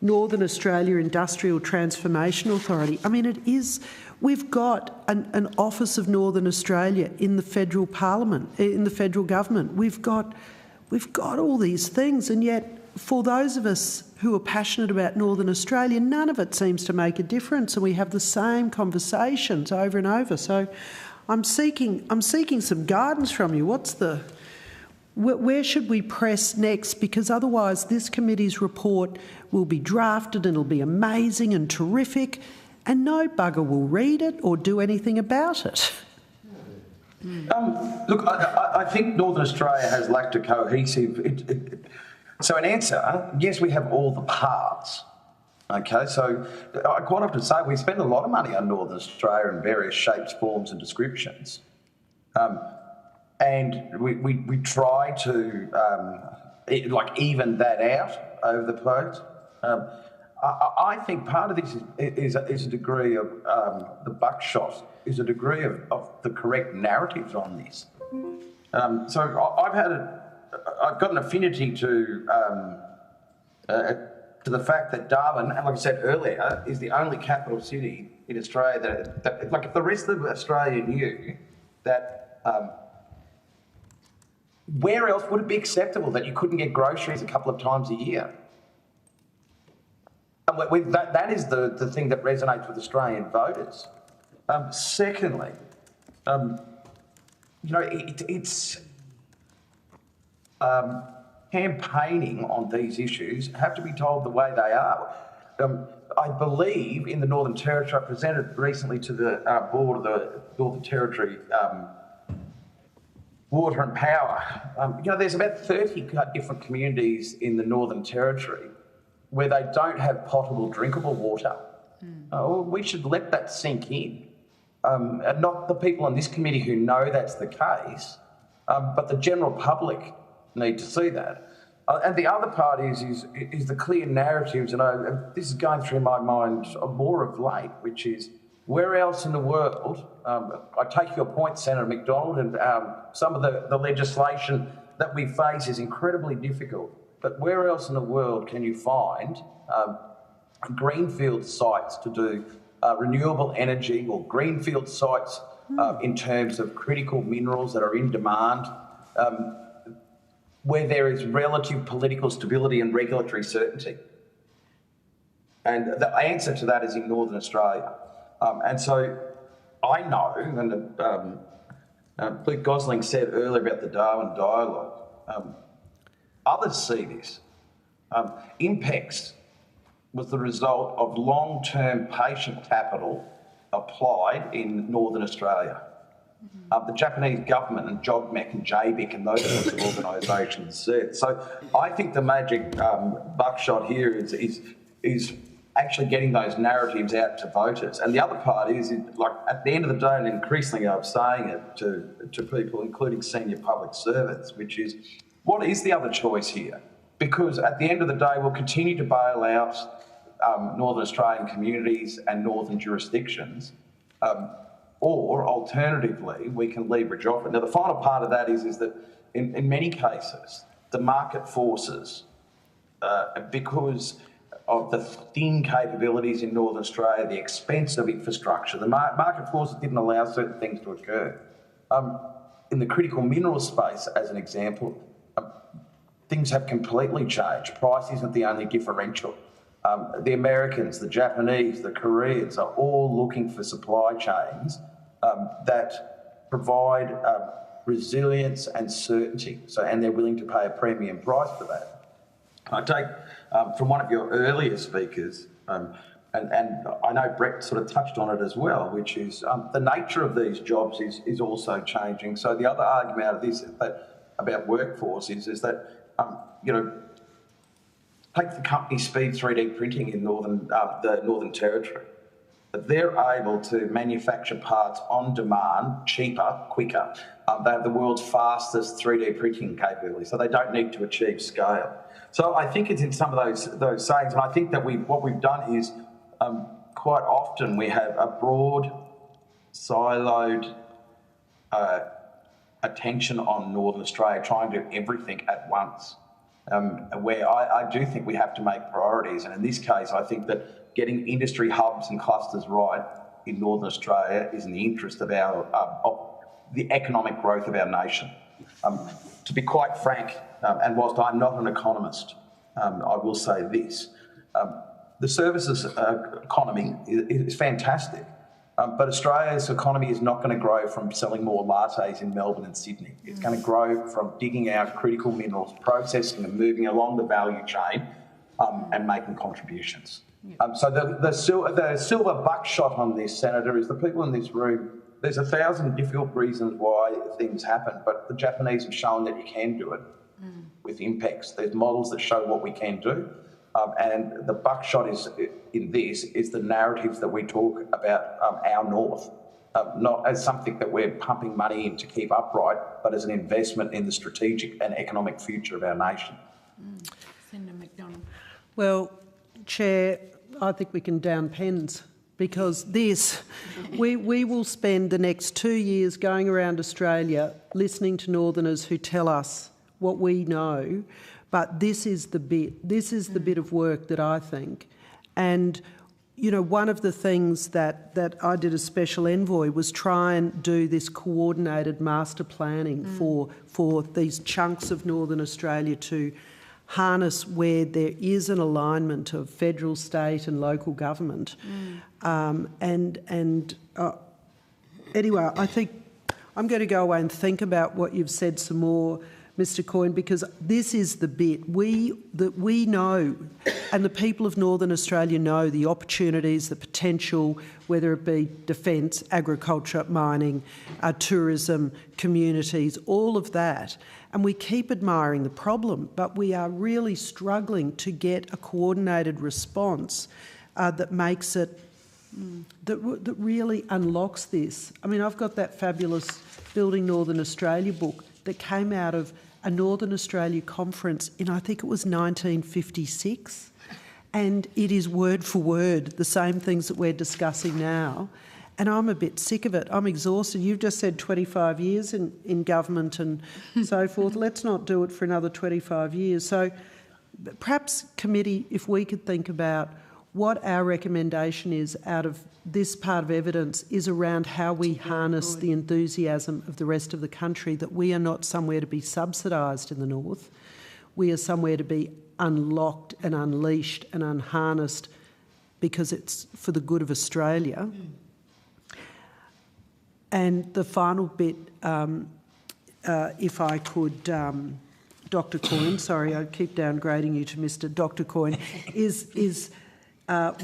S6: Northern Australia Industrial Transformation Authority. I mean, it is, we've got an Office of Northern Australia in the federal parliament, in the federal government. We've got all these things, and yet for those of us who are passionate about Northern Australia, none of it seems to make a difference, and we have the same conversations over and over. So I'm seeking some guidance from you. Where should we press next? Because otherwise this committee's report will be drafted and it'll be amazing and terrific, and no bugger will read it or do anything about it.
S8: Look, I think Northern Australia has lacked a cohesive... So in answer, yes, we have all the parts. Okay, so I quite often say we spend a lot of money on Northern Australia in various shapes, forms and descriptions. And we try to even that out over the place. I think part of this is a degree of the buckshot, is a degree of the correct narratives on this. So I've got an affinity to the fact that Darwin, and like I said earlier, is the only capital city in Australia that like if the rest of Australia knew that, where else would it be acceptable that you couldn't get groceries a couple of times a year? And that is the thing that resonates with Australian voters. Secondly, it's campaigning on these issues have to be told the way they are. I believe in the Northern Territory, I presented recently to the board of the Northern Territory Water and Power. There's about 30 different communities in the Northern Territory where they don't have potable, drinkable water. We should let that sink in. And not the people on this committee who know that's the case, but the general public need to see that. And the other part is the clear narratives, and this is going through my mind more of late, which is where else in the world, I take your point, Senator McDonald, and some of the legislation that we face is incredibly difficult, but where else in the world can you find greenfield sites to do renewable energy, or greenfield sites in terms of critical minerals that are in demand, where there is relative political stability and regulatory certainty? And the answer to that is in Northern Australia. And so I know, and Luke Gosling said earlier about the Darwin dialogue, others see this. INPEX was the result of long-term patient capital applied in Northern Australia. The Japanese government and JOGMEC and JBIC and those sorts of organisations see it. So I think the magic buckshot here is actually getting those narratives out to voters. And the other part is, like, at the end of the day, and increasingly I'm saying it to people, including senior public servants, which is, what is the other choice here? Because at the end of the day, we'll continue to bail out Northern Australian communities and northern jurisdictions, or alternatively, we can leverage off it. Now, the final part of that is that in many cases, the market forces, because of the thin capabilities in Northern Australia, the expense of infrastructure, the market forces didn't allow certain things to occur. In the critical minerals space, as an example, things have completely changed. Price isn't the only differential. The Americans, the Japanese, the Koreans are all looking for supply chains that provide resilience and certainty. And they're willing to pay a premium price for that. I take from one of your earlier speakers, and I know Brett sort of touched on it as well, which is the nature of these jobs is also changing. So the other argument out of this about workforce is that, take the company Speed 3D Printing in the Northern Territory. They're able to manufacture parts on demand, cheaper, quicker. They have the world's fastest 3D printing capability, so they don't need to achieve scale. So I think it's in some of those sayings, and I think that what we've done is quite often we have a broad, siloed attention on Northern Australia, trying to do everything at once. Where I do think we have to make priorities, and in this case, I think that getting industry hubs and clusters right in Northern Australia is in the interest of the economic growth of our nation. To be quite frank, and whilst I'm not an economist, I will say this: the services economy is fantastic. But Australia's economy is not going to grow from selling more lattes in Melbourne and Sydney. It's going to grow from digging out critical minerals, processing them, moving along the value chain, and making contributions. So the silver buckshot on this, Senator, is the people in this room. There's 1,000 difficult reasons why things happen, but the Japanese have shown that you can do it with INPEX. There's models that show what we can do, and the buckshot is the narrative that we talk about our north, not as something that we're pumping money in to keep upright, but as an investment in the strategic and economic future of our nation.
S1: Senator McDonald.
S6: Well, Chair, I think we can down pens, because we will spend the next 2 years going around Australia listening to Northerners who tell us what we know, but this is the bit of work that I think. And, you know, one of the things that I did as Special Envoy was try and do this coordinated master planning for these chunks of Northern Australia to harness where there is an alignment of federal, state and local government. Anyway, I think I'm going to go away and think about what you've said some more, Mr Coyne, because this is the bit that we know, and the people of Northern Australia know the opportunities, the potential, whether it be defence, agriculture, mining, tourism, communities, all of that. And we keep admiring the problem, but we are really struggling to get a coordinated response that makes it, that really unlocks this. I mean, I've got that fabulous Building Northern Australia book that came out of a Northern Australia conference in, I think it was 1956, and it is word for word the same things that we're discussing now. And I'm a bit sick of it. I'm exhausted. You've just said 25 years in government and so forth. Let's not do it for another 25 years. So perhaps, committee, if we could think about what our recommendation is out of this part of evidence is around how we harness the enthusiasm of the rest of the country, that we are not somewhere to be subsidised in the north. We are somewhere to be unlocked and unleashed and unharnessed because it's for the good of Australia. And the final bit, if I could, Dr Coyne, sorry, I keep downgrading you to Mr Dr Coyne, is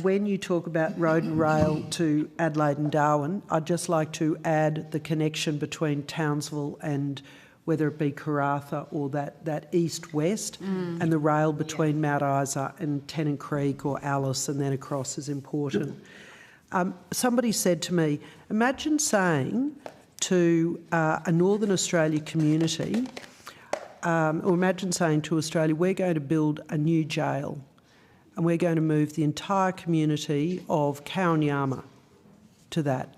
S6: when you talk about road and rail to Adelaide and Darwin, I'd just like to add the connection between Townsville and whether it be Karratha or that east-west, and the rail between Mount Isa and Tennant Creek or Alice and then across is important. Somebody said to me, imagine saying to a Northern Australia community, or imagine saying to Australia, we're going to build a new jail and we're going to move the entire community of Kaunyama to that,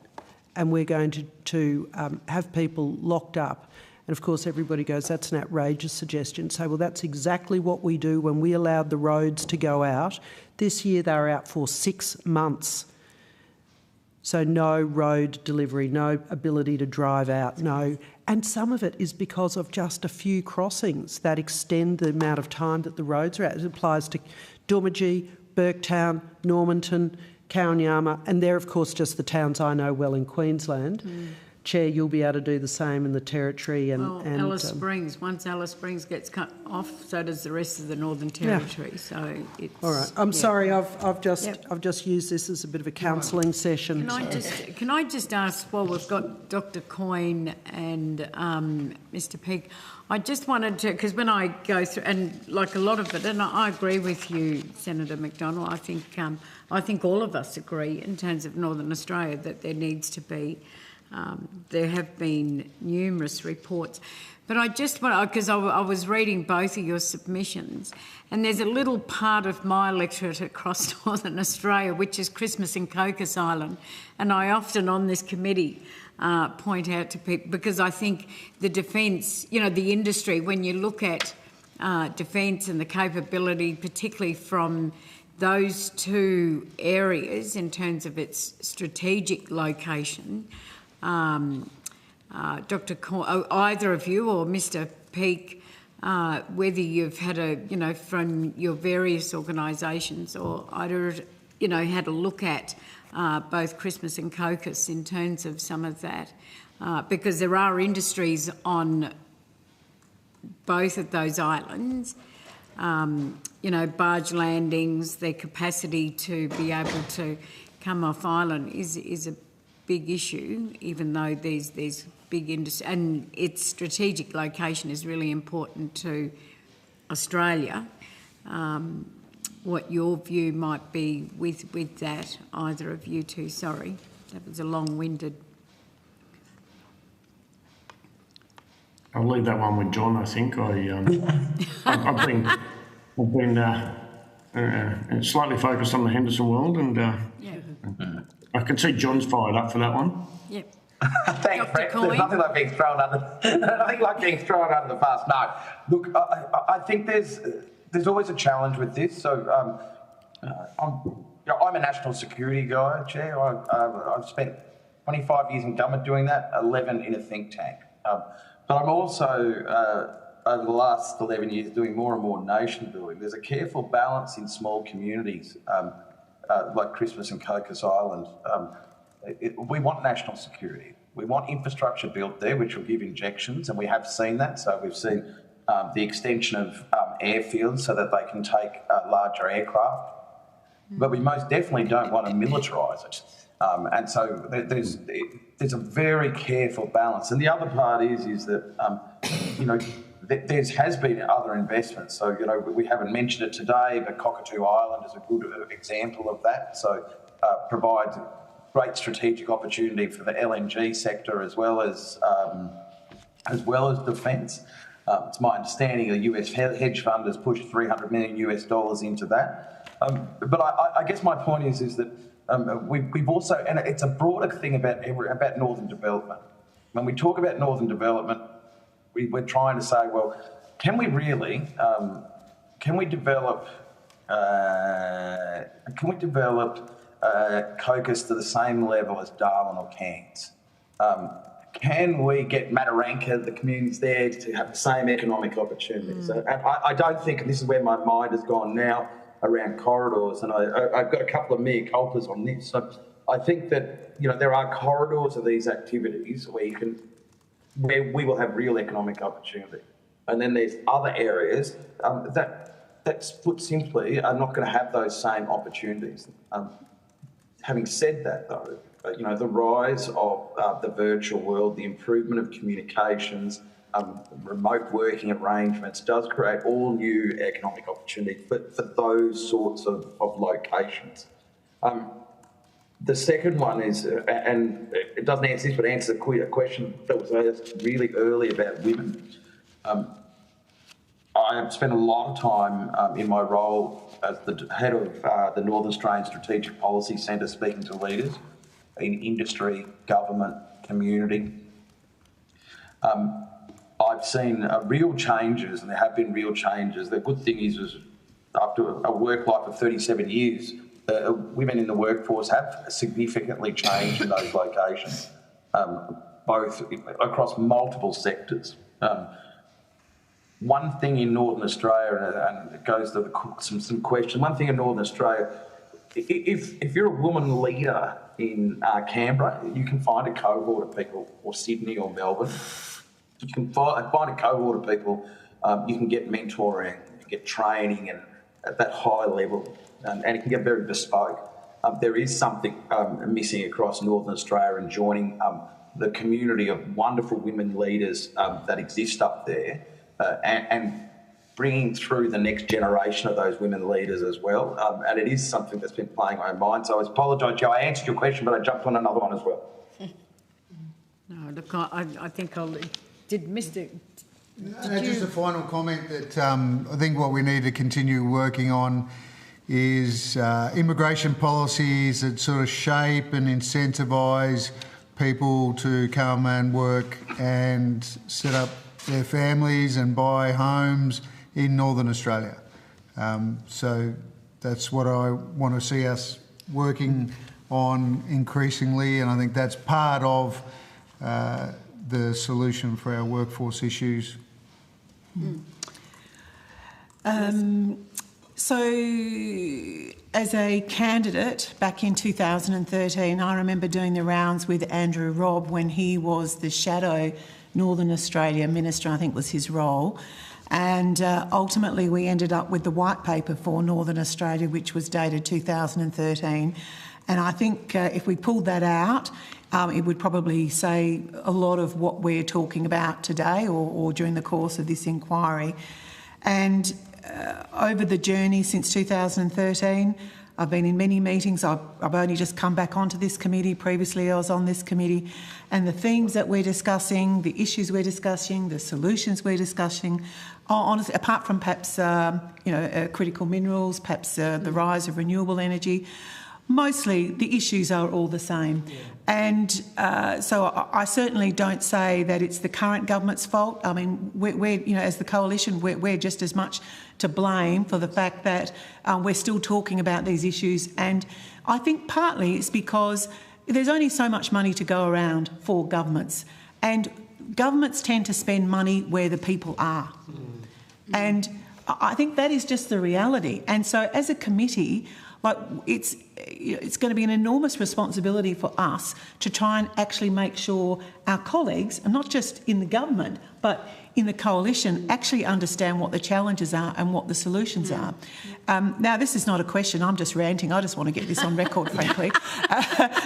S6: and we're going to have people locked up. And of course everybody goes, that's an outrageous suggestion. So, well, that's exactly what we do when we allowed the roads to go out. This year they were out for 6 months. So no road delivery, no ability to drive out, no. And some of it is because of just a few crossings that extend the amount of time that the roads are out. It applies to Doomadgee, Burketown, Normanton, Kaunyama, and they're, of course, just the towns I know well in Queensland. Chair, you'll be able to do the same in the Territory and
S1: Alice Springs. Once Alice Springs gets cut off, so does the rest of the Northern Territory. Yeah. So it's
S6: all right. I'm sorry. I've just used this as a bit of a counselling session.
S1: Can I just ask? Well, we've got Dr. Coyne and Mr. Peake. I just wanted to, because when I go through, and like a lot of it, and I agree with you, Senator McDonald. I think all of us agree in terms of Northern Australia that there needs to be. There have been numerous reports, but I just want, because I was reading both of your submissions, and there's a little part of my electorate across Northern Australia which is Christmas and Cocos Island, and I often on this committee point out to people, because I think the defence, you know, the industry, when you look at defence and the capability, particularly from those two areas in terms of its strategic location. Dr. either of you or Mr. Peake, whether you've had from your various organisations or either, had a look at both Christmas and Cocos in terms of some of that, because there are industries on both of those islands. barge landings, their capacity to be able to come off island is a big issue, even though there's big industry, and its strategic location is really important to Australia. What your view might be with that, either of you two. Sorry, that was a long-winded.
S9: I'll leave that one with John. I think I've been slightly focused on the Henderson world, and I can see John's fired up for that one.
S1: Yep.
S8: Thanks, Brett. There's nothing like being thrown under. Nothing like being thrown under the bus. No, look, I think there's always a challenge with this. So I'm a national security guy, Chair. I've spent 25 years in government doing that, 11 in a think tank. But I'm also, over the last 11 years, doing more and more nation building. There's a careful balance in small communities like Christmas and Cocos Island. We want national security. We want infrastructure built there, which will give injections, and we have seen that. So we've seen the extension of airfields so that they can take larger aircraft. But we most definitely don't want to militarise it. And so there's a very careful balance. And the other part is that, there has been other investments. So, we haven't mentioned it today, but Cockatoo Island is a good example of that. So provides great strategic opportunity for the LNG sector as well as defence. It's my understanding the US hedge fund has pushed $300 million into that. But I guess my point is that we've also, and it's a broader thing about northern development. When we talk about northern development, we're trying to say, well, can we really, can we develop Cocos to the same level as Darwin or Cairns? Can we get Mataranka, the communities there, to have the same economic opportunities? And I don't think, and this is where my mind has gone now, around corridors, and I've got a couple of mea culpas on this. So I think that there are corridors of these activities where we will have real economic opportunity, and then there's other areas that, put simply, are not going to have those same opportunities. Having said that, though, the rise of the virtual world, the improvement of communications, remote working arrangements does create all new economic opportunity for those sorts of locations. The second one is, and it doesn't answer this, but answers a question that was asked really early about women. I have spent a lot of time in my role as the head of the Northern Australian Strategic Policy Centre, speaking to leaders in industry, government, community. I've seen real changes, and there have been real changes. The good thing is after a work life of 37 years, women in the workforce have significantly changed in those locations, both across multiple sectors. One thing in Northern Australia, and it goes to some questions, one thing in Northern Australia, if you're a woman leader in Canberra, you can find a cohort of people, or Sydney or Melbourne. You can find a cohort of people, you can get mentoring, you get training and at that high level, and it can get very bespoke. There is something missing across Northern Australia, and joining the community of wonderful women leaders that exist up there, and bringing through the next generation of those women leaders as well. And it is something that's been playing on my mind. So I apologise, Joe, I answered your question, but I jumped on another one as well.
S1: No, look, I think did Mr.
S5: Just a final comment that I think what we need to continue working on is immigration policies that sort of shape and incentivise people to come and work and set up their families and buy homes in Northern Australia. So that's what I want to see us working on increasingly, and I think that's part of the solution for our workforce issues.
S4: So as a candidate back in 2013, I remember doing the rounds with Andrew Robb when he was the shadow Northern Australia Minister, I think was his role. And ultimately we ended up with the white paper for Northern Australia, which was dated 2013. And I think if we pulled that out, it would probably say a lot of what we're talking about today or during the course of this inquiry. And over the journey since 2013, I've been in many meetings. I've only just come back onto this committee. Previously I was on this committee. And the themes that we're discussing, the issues we're discussing, the solutions we're discussing, honestly, apart from perhaps critical minerals, perhaps the rise of renewable energy, mostly the issues are all the same. Yeah. And so I certainly don't say that it's the current government's fault. I mean, we're as the coalition, we're just as much to blame for the fact that we're still talking about these issues. And I think partly it's because there's only so much money to go around for governments. And governments tend to spend money where the people are. And I think that is just the reality. And so as a committee, it's going to be an enormous responsibility for us to try and actually make sure our colleagues, and not just in the government, but in the coalition, actually understand what the challenges are and what the solutions are. Now, this is not a question. I'm just ranting. I just want to get this on record, frankly,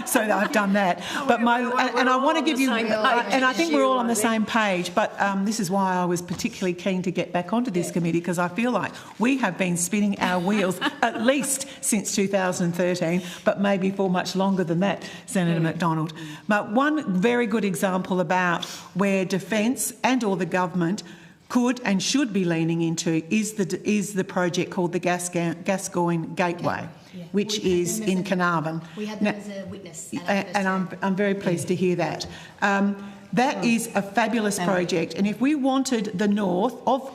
S4: so that I've done that. But I want to give you, and I think we're all on the same page. But this is why I was particularly keen to get back onto this committee, because I feel like we have been spinning our wheels at least since 2013, but maybe for much longer than that, Senator McDonald. But one very good example about where defence and or the government could and should be leaning into is the project called the Gascoyne Gateway, which is in Carnarvon.
S7: We had them as a witness.
S4: And I'm very pleased to hear that. That is a fabulous project, and if we wanted the north of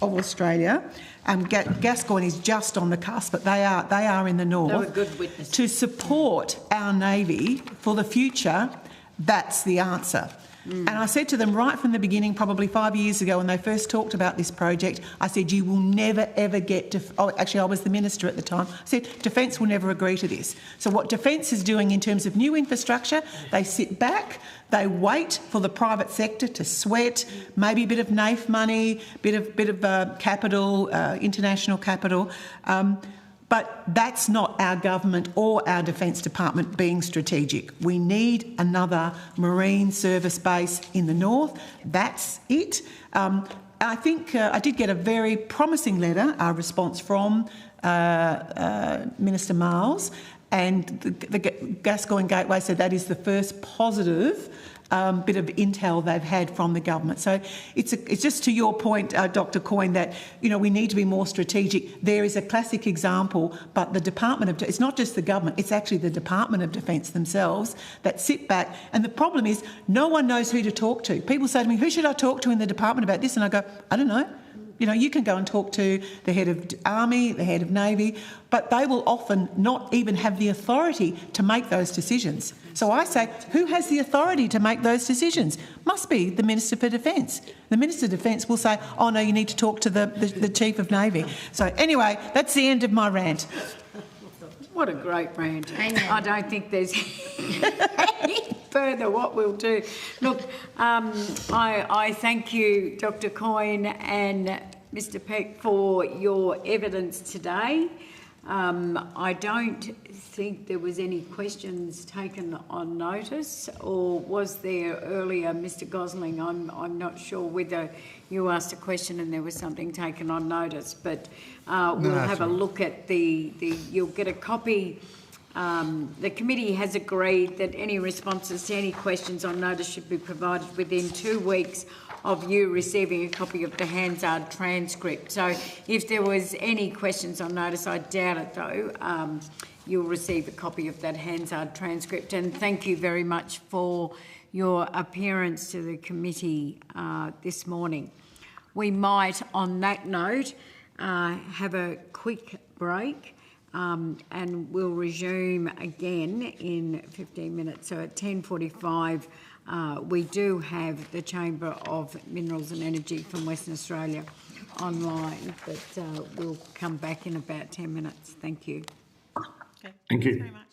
S4: Australia, Gascoyne is just on the cusp, but they are in the north.
S1: They were good witnesses.
S4: To support our Navy for the future, that's the answer. And I said to them right from the beginning, probably 5 years ago when they first talked about this project, I said, you will never, ever get... actually, I was the minister at the time. I said, Defence will never agree to this. So what Defence is doing in terms of new infrastructure, they sit back, they wait for the private sector to sweat, maybe a bit of NAIF money, bit of capital, international capital. But that's not our government or our Defence Department being strategic. We need another Marine service base in the north. That's it. I think I did get a very promising letter, a response from Minister Miles, and the Gascoyne Gateway said that is the first positive bit of intel they've had from the government. So it's just to your point, Dr. Coyne, that we need to be more strategic. There is a classic example, but the Department of it's not just the government; it's actually the Department of Defence themselves that sit back. And the problem is, no one knows who to talk to. People say to me, "Who should I talk to in the department about this?" And I go, "I don't know." You can go and talk to the head of Army, the head of Navy, but they will often not even have the authority to make those decisions. So I say, who has the authority to make those decisions? Must be the Minister for Defence. The Minister of Defence will say, oh no, you need to talk to the Chief of Navy. So anyway, that's the end of my rant.
S1: What a great rant. I don't think there's any further what we'll do. Look, I thank you, Dr. Coyne and Mr. Peck, for your evidence today. I don't think there was any questions taken on notice, or was there earlier, Mr. Gosling? I'm not sure whether you asked a question and there was something taken on notice, but we'll have a look at you'll get a copy. The committee has agreed that any responses to any questions on notice should be provided within 2 weeks of you receiving a copy of the Hansard transcript. So if there was any questions on notice, I doubt it though, you'll receive a copy of that Hansard transcript. And thank you very much for your appearance to the committee this morning. We might, on that note, have a quick break and we'll resume again in 15 minutes. So at 10:45, we do have the Chamber of Minerals and Energy from Western Australia online, but we'll come back in about 10 minutes. Thank you.
S4: Okay.
S9: Thank you.
S4: Thanks very much.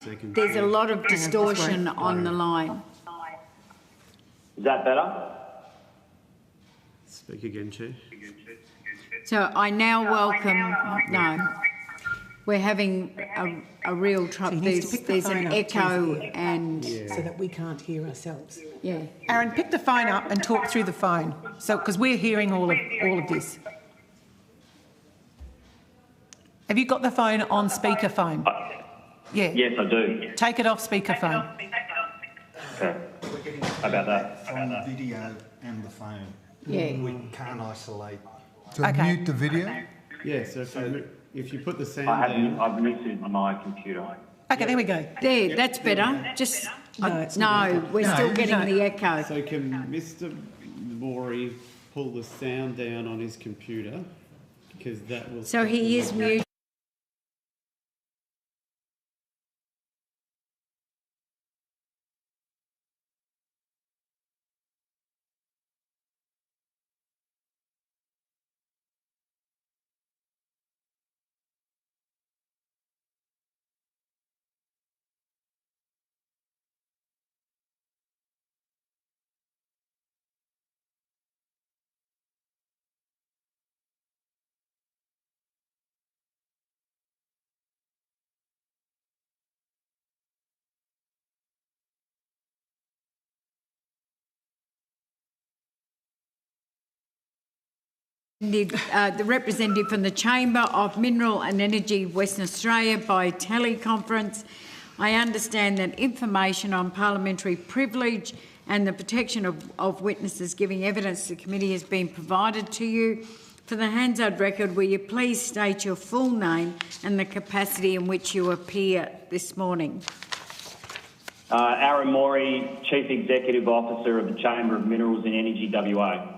S10: second.
S1: There's a lot of distortion on the line.
S11: Is that better?
S10: Speak again, Chair.
S1: So I now welcome, no, we're having a real trouble.
S4: So he needs to pick the
S1: There's
S4: phone
S1: an
S4: up,
S1: echo
S4: please.
S1: and,
S4: So that we can't hear ourselves.
S1: yeah.
S4: Aaron, pick the phone up and talk through the phone. So, because we're hearing all of this. Have you got the phone on speakerphone? Yeah.
S11: Yes, I do.
S4: Take it off speakerphone.
S11: Okay. How about that?
S12: On the video and the phone.
S1: Yeah.
S12: We can't isolate.
S5: So
S4: Okay.
S5: mute the video.
S10: Yeah, so if you put the sound
S11: I
S10: down...
S11: have I've muted my computer.
S4: Okay, there we go.
S1: There, that's better. Just,
S4: it's
S1: no, we're still getting the echo.
S10: So can Mr Morey pull the sound down on his computer? Because that will...
S1: So he is muted. The representative from the Chamber of Mineral and Energy Western Australia by teleconference. I understand that information on parliamentary privilege and the protection of witnesses giving evidence to the committee has been provided to you. For the Hansard record, will you please state your full name and the capacity in which you appear this morning?
S11: Aaron Morey, Chief Executive Officer of the Chamber of Minerals and Energy WA.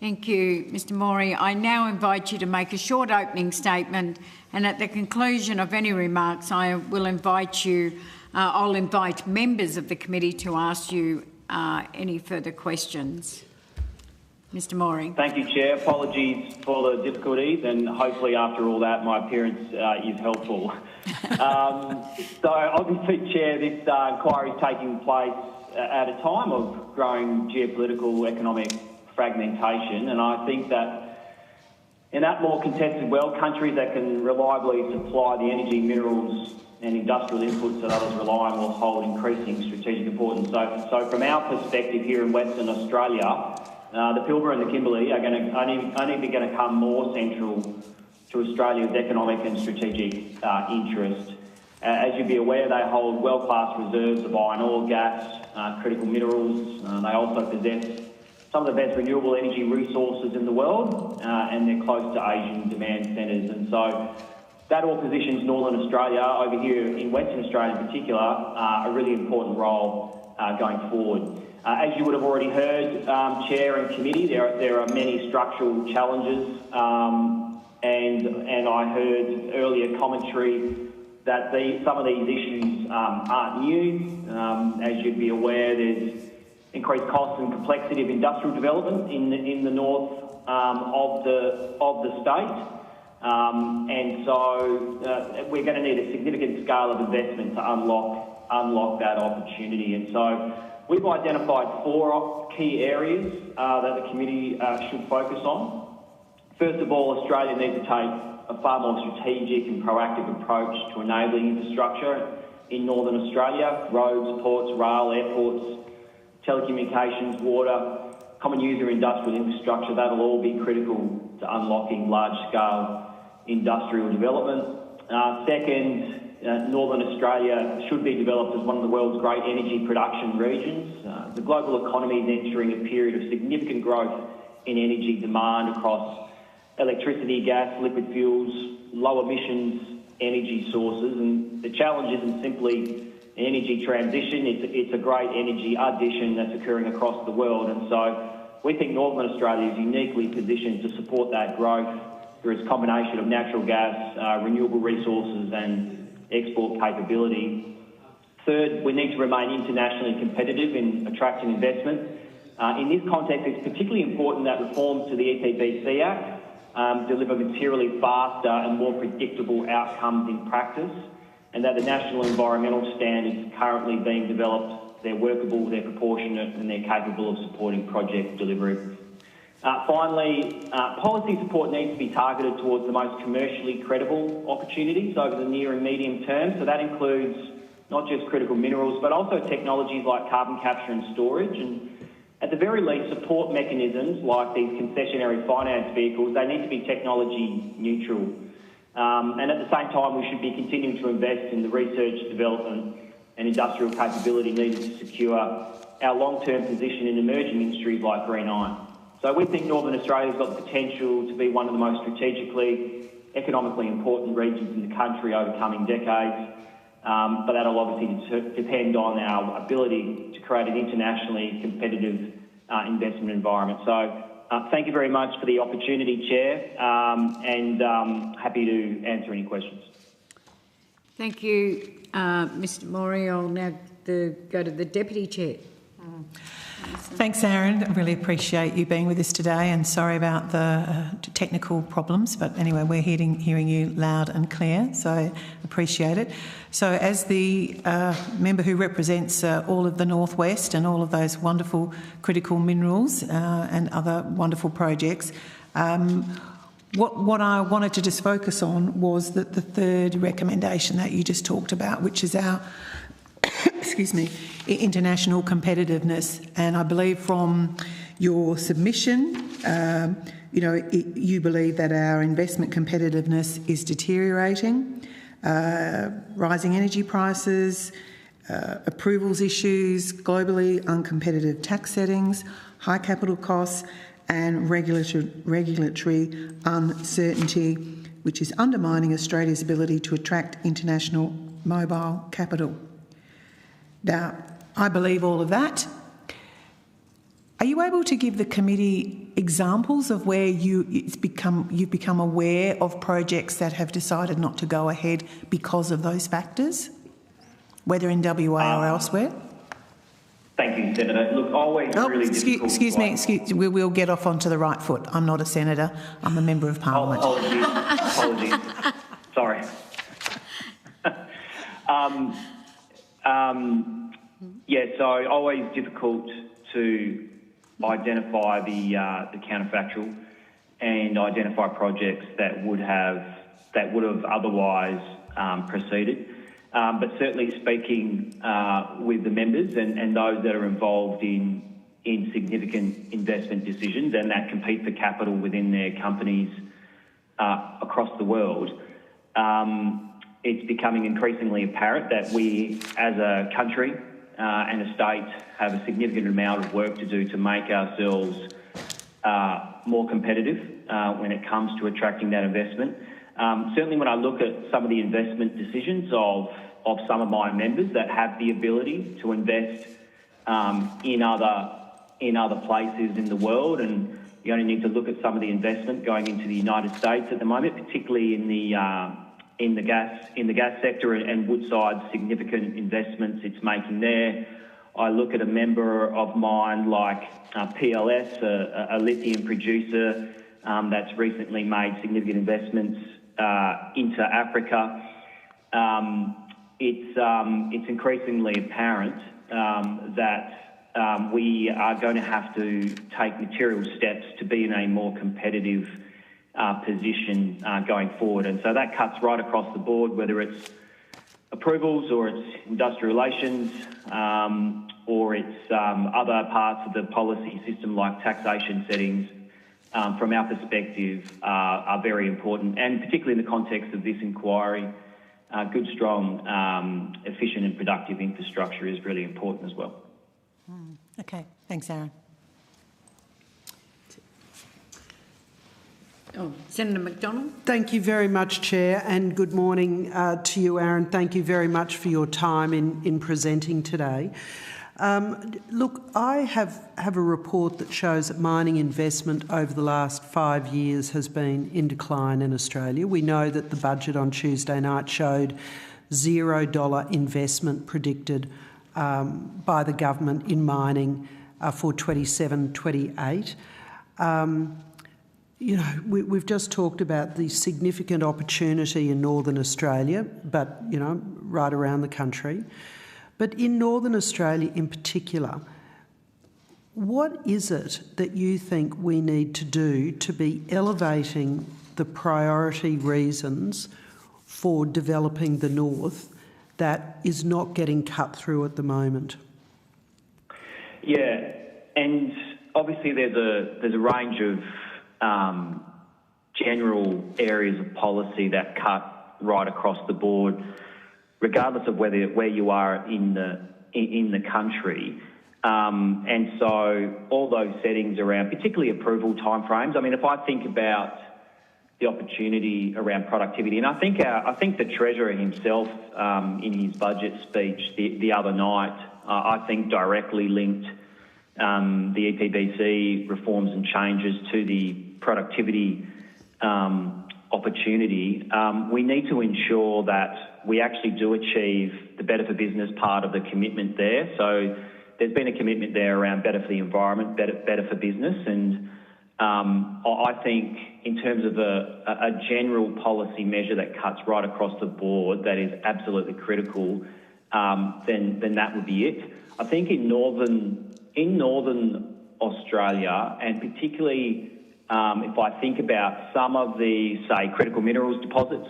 S1: Thank you, Mr Morey. I now invite you to make a short opening statement, and at the conclusion of any remarks, I will invite you, I'll invite members of the committee to ask you any further questions. Mr Morey.
S11: Thank you, Chair. Apologies for the difficulties, and hopefully after all that my appearance is helpful. So obviously, Chair, this inquiry is taking place at a time of growing geopolitical economic fragmentation, and I think that in that more contested world, countries that can reliably supply the energy, minerals and industrial inputs that others rely on will hold increasing strategic importance. So from our perspective here in Western Australia, the Pilbara and the Kimberley are only going to come more central to Australia's economic and strategic interest. As you'd be aware, they hold world-class reserves of iron ore, gas, critical minerals. They also possess some of the best renewable energy resources in the world, and they're close to Asian demand centres. And so that all positions Northern Australia, over here in Western Australia in particular, a really important role going forward. As you would have already heard, Chair and Committee, there are many structural challenges, and I heard earlier commentary that some of these issues aren't new. As you'd be aware, there's increased cost and complexity of industrial development in the north of the state, and so we're going to need a significant scale of investment to unlock that opportunity. And so we've identified 4 key areas that the committee should focus on. First of all, Australia needs to take a far more strategic and proactive approach to enabling infrastructure in Northern Australia: roads, ports, rail, airports, telecommunications, water, common user industrial infrastructure. That'll all be critical to unlocking large-scale industrial development. Second, Northern Australia should be developed as one of the world's great energy production regions. The global economy is entering a period of significant growth in energy demand across electricity, gas, liquid fuels, low emissions energy sources, and the challenge isn't simply energy transition, it's a great energy addition that's occurring across the world. And so we think Northern Australia is uniquely positioned to support that growth through its combination of natural gas, renewable resources and export capability. Third, we need to remain internationally competitive in attracting investment. In this context, it's particularly important that reforms to the EPBC Act deliver materially faster and more predictable outcomes in practice. and that the national environmental standards currently being developed, they're workable, they're proportionate, and they're capable of supporting project delivery. Finally, policy support needs to be targeted towards the most commercially credible opportunities over the near and medium term. So that includes not just critical minerals, but also technologies like carbon capture and storage. And at the very least, support mechanisms like these concessionary finance vehicles, they need to be technology neutral. And at the same time, we should be continuing to invest in the research, development and industrial capability needed to secure our long-term position in emerging industries like green iron. So we think Northern Australia's got the potential to be one of the most strategically, economically important regions in the country over coming decades, but that'll obviously depend on our ability to create an internationally competitive investment environment. So thank you very much for the opportunity, Chair, and happy to answer any questions.
S1: Thank you, Mr Morey. I'll now go to the Deputy Chair.
S4: Thanks, Aaron. I really appreciate you being with us today, and sorry about the technical problems, but anyway, we're hearing you loud and clear, so appreciate it. So as the member who represents all of the Northwest and all of those wonderful critical minerals and other wonderful projects, what I wanted to just focus on was the third recommendation that you just talked about, which is our excuse me, international competitiveness. And I believe from your submission, you believe that our investment competitiveness is deteriorating, rising energy prices, approvals issues, globally uncompetitive tax settings, high capital costs and regulatory uncertainty, which is undermining Australia's ability to attract international mobile capital. Now, I believe all of that. Are you able to give the committee examples of where you've become aware of projects that have decided not to go ahead because of those factors, whether in WA or elsewhere?
S11: Thank you, Senator. Look, always really difficult.
S4: Excuse me, we'll get off onto the right foot. I'm not a senator. I'm a member of Parliament.
S11: Apologies. Sorry. So always difficult to identify the counterfactual and identify projects that would have otherwise proceeded. But certainly speaking with the members and those that are involved in significant investment decisions and that compete for capital within their companies across the world, it's becoming increasingly apparent that we as a country and a state have a significant amount of work to do to make ourselves more competitive when it comes to attracting that investment. Certainly when I look at some of the investment decisions of some of my members that have the ability to invest in other places in the world, and you only need to look at some of the investment going into the United States at the moment, particularly in the gas sector, and Woodside's significant investments it's making there. I look at a member of mine like PLS, a lithium producer that's recently made significant investments into Africa. It's increasingly apparent that we are going to have to take material steps to be in a more competitive position going forward. And so that cuts right across the board, whether it's approvals or it's industrial relations or it's other parts of the policy system like taxation settings. From our perspective, are very important, and particularly in the context of this inquiry, good, strong, efficient and productive infrastructure is really important as well.
S4: Okay, thanks, Aaron.
S1: Senator McDonald.
S6: Thank you very much, Chair, and good morning to you, Aaron. Thank you very much for your time in presenting today. Look, I have a report that shows that mining investment over the last 5 years has been in decline in Australia. We know that the budget on Tuesday night showed $0 investment predicted by the government in mining for 27-28. we've just talked about the significant opportunity in Northern Australia, but, right around the country. But in Northern Australia in particular, what is it that you think we need to do to be elevating the priority reasons for developing the north that is not getting cut through at the moment?
S11: Yeah, and obviously there's a range of general areas of policy that cut right across the board, regardless of where you are in the country. And so all those settings around, particularly approval timeframes. I mean, if I think about the opportunity around productivity, and I think the Treasurer himself in his budget speech the other night, I think directly linked the EPBC reforms and changes to the productivity opportunity. We need to ensure that we actually do achieve the better for business part of the commitment there. So there's been a commitment there around better for the environment, better for business, and I think in terms of a general policy measure that cuts right across the board that is absolutely critical, then that would be it. I think in Northern Australia, and particularly if I think about some of the, say, critical minerals deposits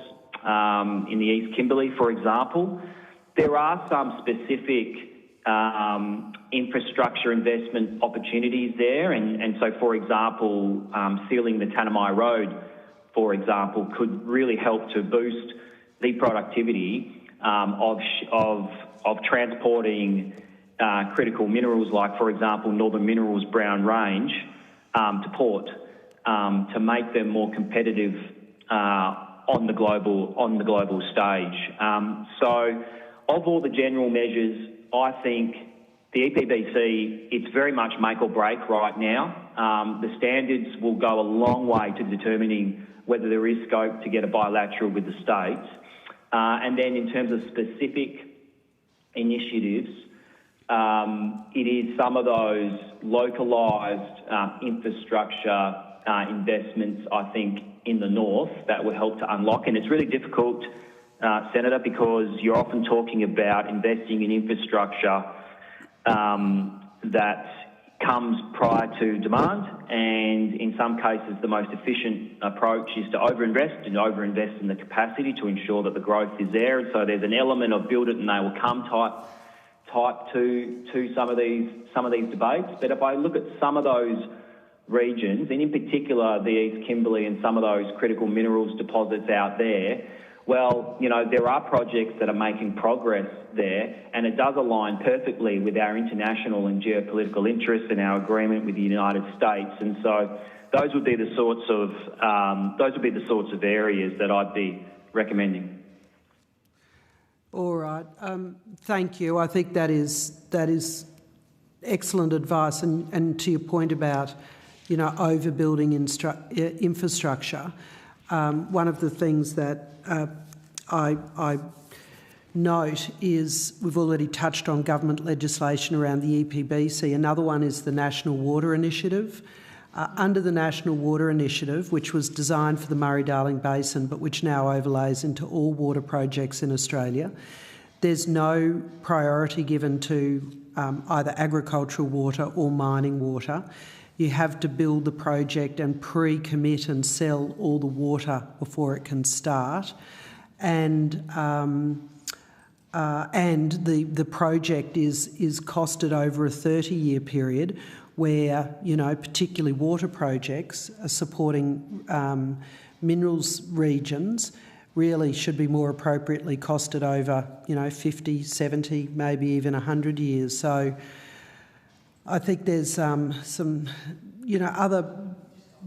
S11: in the East Kimberley, for example, there are some specific infrastructure investment opportunities there. And so, for example, sealing the Tanami Road, for example, could really help to boost the productivity of transporting critical minerals like, for example, Northern Minerals Brown Range to port to make them more competitive on the global stage. So of all the general measures, I think the EPBC, it's very much make or break right now. The standards will go a long way to determining whether there is scope to get a bilateral with the states. And then in terms of specific initiatives, it is some of those localised infrastructure investments, I think, in the north that will help to unlock. And it's really difficult, Senator, because you're often talking about investing in infrastructure that comes prior to demand, and in some cases the most efficient approach is to overinvest in the capacity to ensure that the growth is there. And so there's an element of build it and they will come type to some of these debates. But if I look at some of those regions, and in particular the East Kimberley and some of those critical minerals deposits out there, well, there are projects that are making progress there, and it does align perfectly with our international and geopolitical interests and our agreement with the United States. And so those would be the sorts of areas that I'd be recommending.
S6: All right. Thank you. I think that is excellent advice. And to your point about, overbuilding infrastructure, one of the things that I note is we've already touched on government legislation around the EPBC. Another one is the National Water Initiative. Under the National Water Initiative, which was designed for the Murray-Darling Basin but which now overlays into all water projects in Australia, there's no priority given to either agricultural water or mining water. You have to build the project and pre-commit and sell all the water before it can start. And the project is costed over a 30-year period where, particularly water projects are supporting minerals regions really should be more appropriately costed over, 50, 70, maybe even 100 years. So I think there's some, other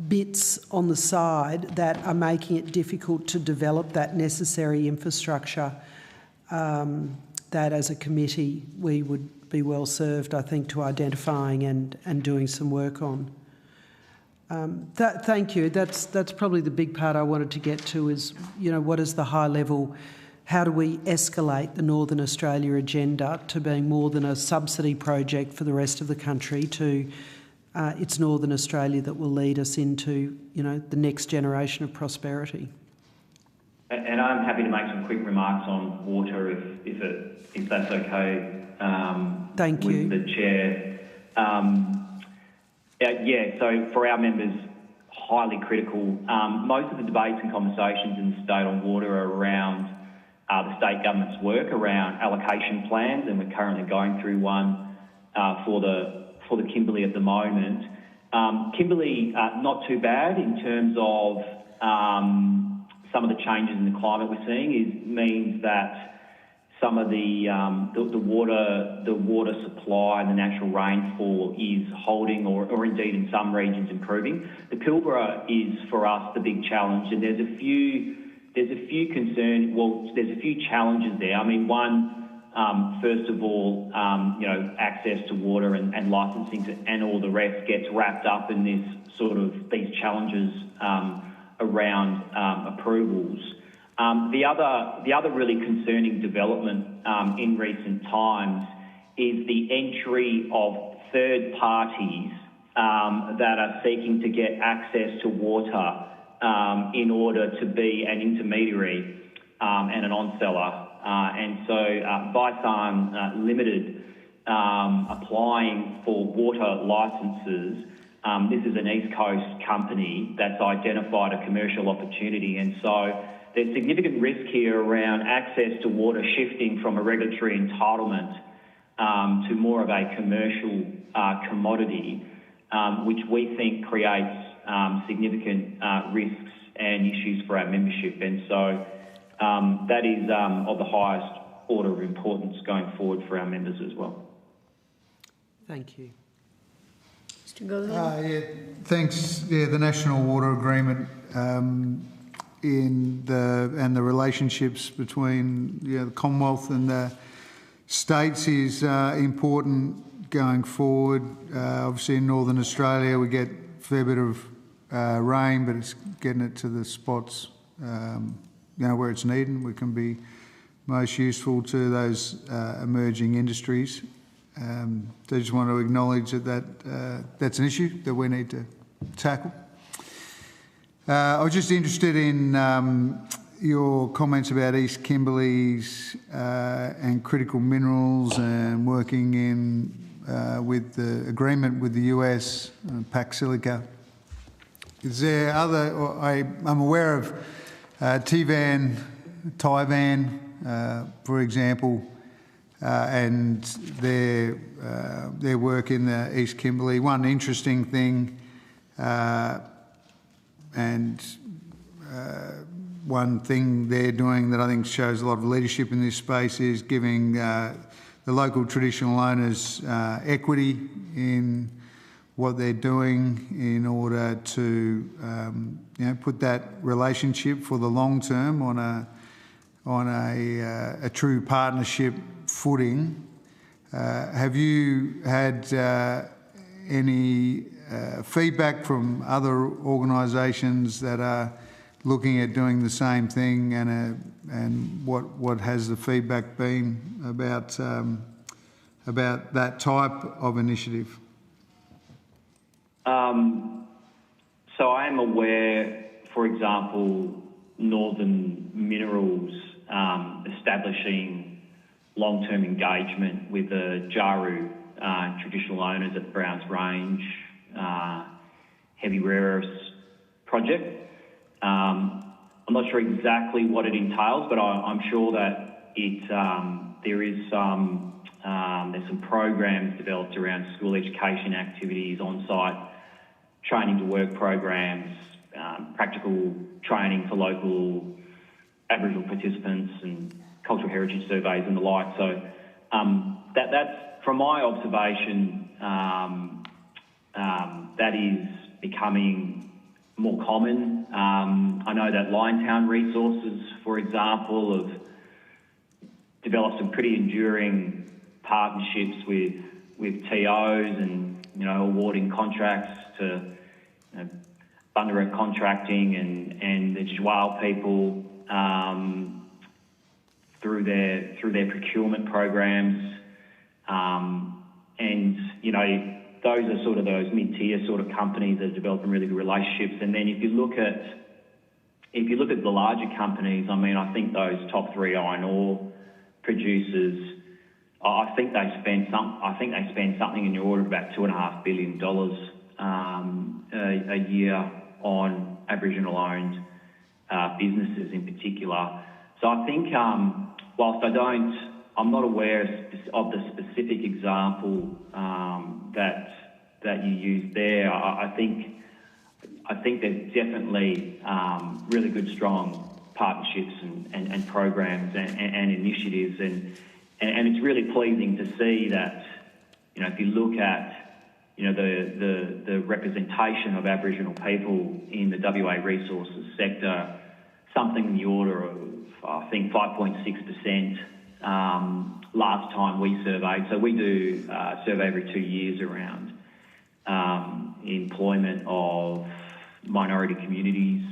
S6: bits on the side that are making it difficult to develop that necessary infrastructure that as a committee we would be well served, I think, to identifying and doing some work on. Thank you. That's probably the big part I wanted to get to is, what is the high level, how do we escalate the Northern Australia agenda to being more than a subsidy project for the rest of the country to it's Northern Australia that will lead us into, the next generation of prosperity.
S11: And I'm happy to make some quick remarks on water, if that's okay.
S6: Thank you.
S11: With the chair. So for our members, highly critical. Most of the debates and conversations in the state on water are around the state government's work around allocation plans, and we're currently going through one for the Kimberley at the moment. Kimberley, not too bad in terms of some of the changes in the climate we're seeing means that some of the water supply and the natural rainfall is holding or indeed in some regions improving. The Pilbara is for us the big challenge, and there's a few challenges there. I mean, one, first of all, access to water and licensing and all the rest gets wrapped up in these challenges around approvals. The other really concerning development in recent times is the entry of third parties that are seeking to get access to water in order to be an intermediary and an on-seller. And so Bison Limited applying for water licences. This is an East Coast company that's identified a commercial opportunity, and so there's significant risk here around access to water shifting from a regulatory entitlement to more of a commercial commodity, which we think creates significant risks and issues for our membership. And so that is of the highest order of importance going forward for our members as well.
S6: Thank you.
S1: Mr. Gosling?
S5: Thanks. The National Water Agreement and the relationships between the Commonwealth and the states is important going forward. Obviously, in Northern Australia, we get a fair bit of rain, but it's getting it to the spots where it's needed. We can be most useful to those emerging industries. So I just want to acknowledge that's an issue that we need to tackle. I was just interested in your comments about East Kimberley's and critical minerals and working with the agreement with the US, Pac Silica. Is there I'm aware of Taiwan, for example, and their work in the East Kimberley. One interesting thing, one thing they're doing that I think shows a lot of leadership in this space is giving the local traditional owners equity in what they're doing in order to put that relationship for the long term on a true partnership footing. Have you had any feedback from other organisations that are looking at doing the same thing, and what has the feedback been about that type of initiative?
S11: So I am aware, for example, Northern Minerals establishing long-term engagement with the Jaru traditional owners at the Browns Range heavy rare earths project. I'm not sure exactly what it entails, but I'm sure that there's some programs developed around school education activities, on-site training to work programs, practical training for local Aboriginal participants and cultural heritage surveys and the like. So that's from my observation, that is becoming more common. I know that Liontown Resources, for example, have developed some pretty enduring partnerships with TOs and awarding contracts to Bundaret Contracting and the Jwal people through their procurement programs. And those are sort of those mid-tier sort of companies that are developing really good relationships. And then if you look at the larger companies, I mean, I think those top 3 iron ore producers, I think they spend something in the order of about $2.5 billion a year on Aboriginal-owned businesses in particular. So I think, whilst I'm not aware of the specific example that you used there. I think there's definitely really good, strong partnerships and programs and initiatives, and it's really pleasing to see that, you know, if you look at, you know, the representation of Aboriginal people in the WA resources sector, something in the order of, I think, 5.6%. Last time we surveyed, so we do survey every 2 years around employment of minority communities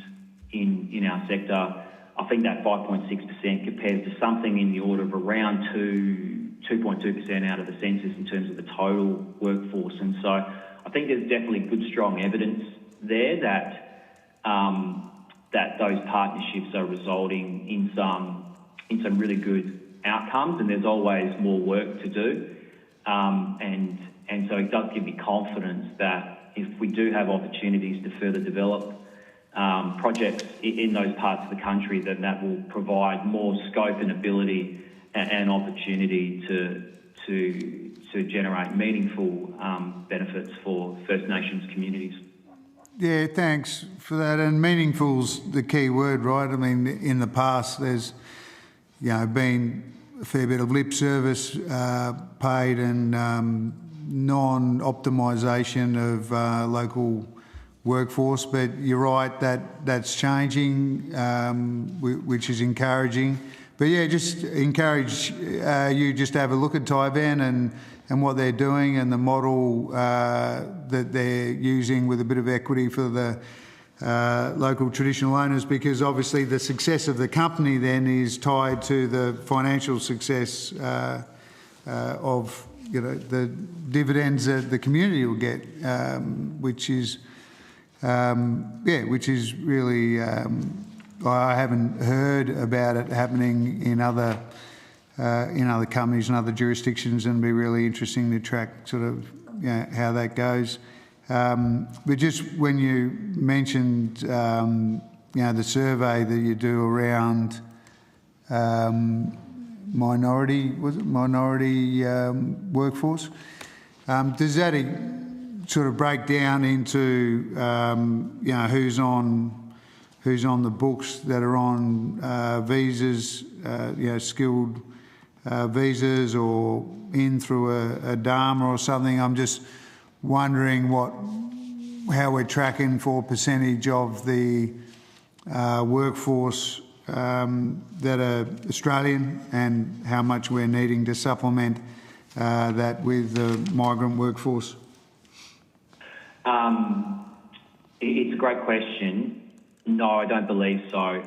S11: in our sector. I think that 5.6% compares to something in the order of around 2.2% out of the census in terms of the total workforce. And so I think there's definitely good, strong evidence there that those partnerships are resulting in some really good outcomes, and there's always more work to do. And so it does give me confidence that if we do have opportunities to further develop projects in those parts of the country, then that will provide more scope and ability and opportunity to generate meaningful benefits for First Nations communities.
S5: Yeah, thanks for that. And meaningful's the key word, right? I mean, in the past, there's, you know, been a fair bit of lip service paid and non-optimisation of local workforce. But you're right, that's changing, which is encouraging. But yeah, just encourage you just to have a look at Taiwan and what they're doing and the model that they're using with a bit of equity for the local traditional owners, because obviously the success of the company then is tied to the financial success of, you know, the dividends that the community will get, which is really I haven't heard about it happening in other companies and other jurisdictions, and it'd be really interesting to track sort of, you know, how that goes. But just when you mentioned, you know, the survey that you do around minority workforce, does that sort of break down into, you know, who's on the books that are on visas, you know, skilled visas, or in through a DARMA or something? I'm just wondering how we're tracking for percentage of the workforce that are Australian, and how much we're needing to supplement that with the migrant workforce.
S11: It's a great question. No, I don't believe so.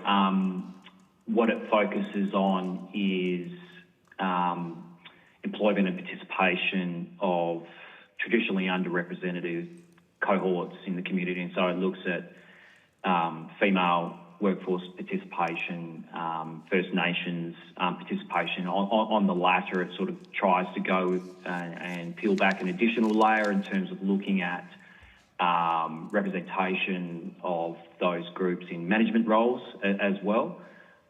S11: What it focuses on is employment and participation of traditionally underrepresented cohorts in the community. And so it looks at female workforce participation, First Nations participation. On the latter, it sort of tries to go and peel back an additional layer in terms of looking at representation of those groups in management roles as well.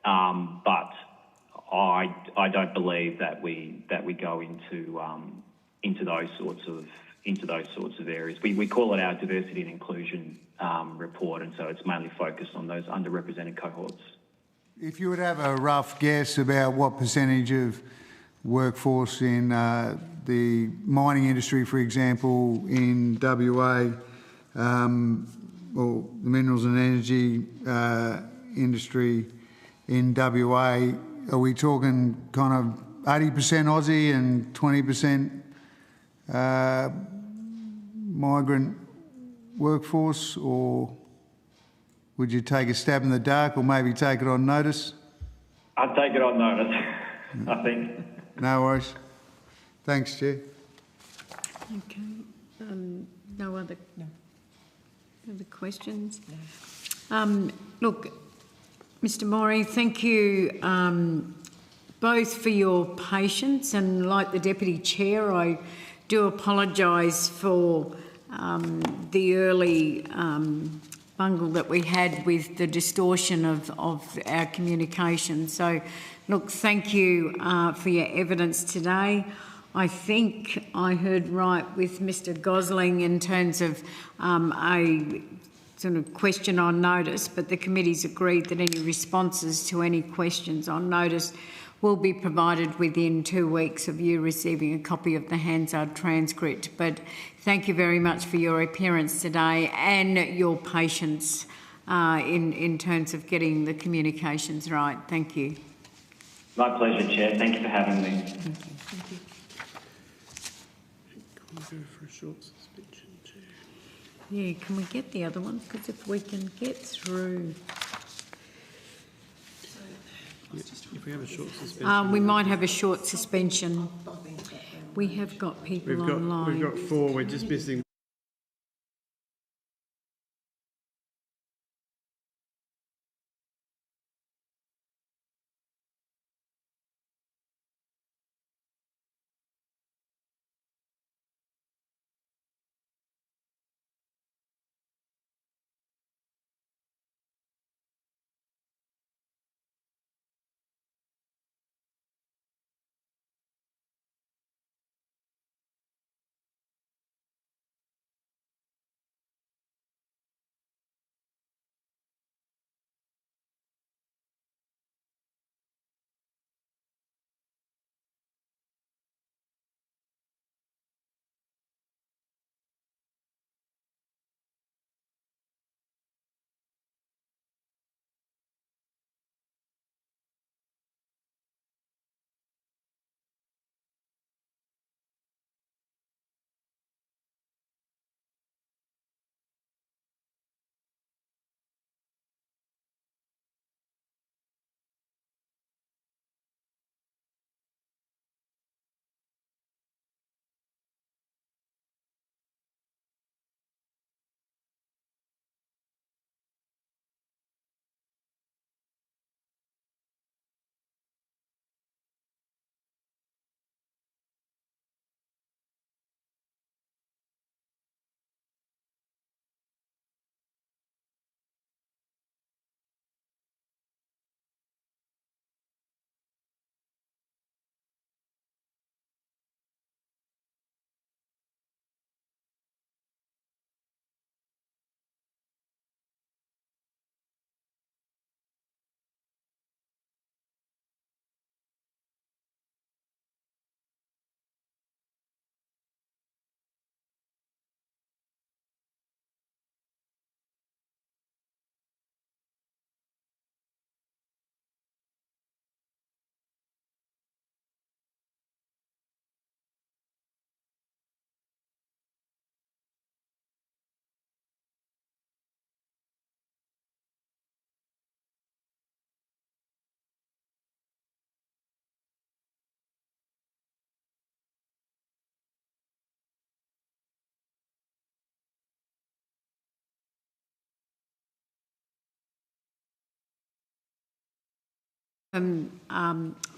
S11: But I don't believe that we go into those sorts of areas. We call it our diversity and inclusion report, and so it's mainly focused on those underrepresented cohorts.
S5: If you would have a rough guess about what percentage of workforce in the mining industry, for example, in WA, or the minerals and energy industry in WA, are we talking kind of 80% Aussie and 20% migrant workforce, or would you take a stab in the dark, or maybe take it on notice?
S11: I'd take it on notice, I think.
S5: No worries. Thanks, Chair.
S1: Okay. No other questions?
S4: No.
S1: Look, Mr. Morey, thank you both for your patience, and like the Deputy Chair, I do apologise for the early bungle that we had with the distortion of our communication. So, look, thank you for your evidence today. I think I heard right with Mr. Gosling in terms of a sort of question on notice, but the committee's agreed that any responses to any questions on notice will be provided within 2 weeks of you receiving a copy of the Hansard transcript. But thank you very much for your appearance today and your patience in terms of getting the communications right. Thank you.
S11: My pleasure, Chair. Thank you for having me.
S1: Thank you. Thank you.
S10: Can we go for a short suspension too?
S1: Yeah, can we get the other ones? Because if we can get through...
S10: If we have a short suspension...
S1: we might have a short suspension. We have got people online.
S10: We've got 4. We're just missing...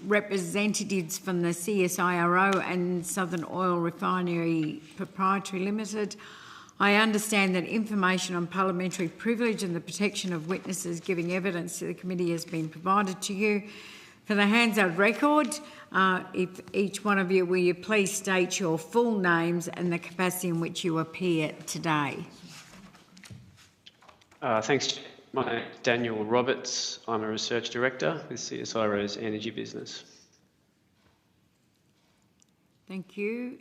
S1: Representatives from the CSIRO and Southern Oil Refinery Proprietary Limited. I understand that information on parliamentary privilege and the protection of witnesses giving evidence to the committee has been provided to you. For the Hansard record, if each one of you, will you please state your full names and the capacity in which you appear today?
S13: Thanks. My name is Daniel Roberts. I'm a Research Director with CSIRO's Energy Business.
S1: Thank you.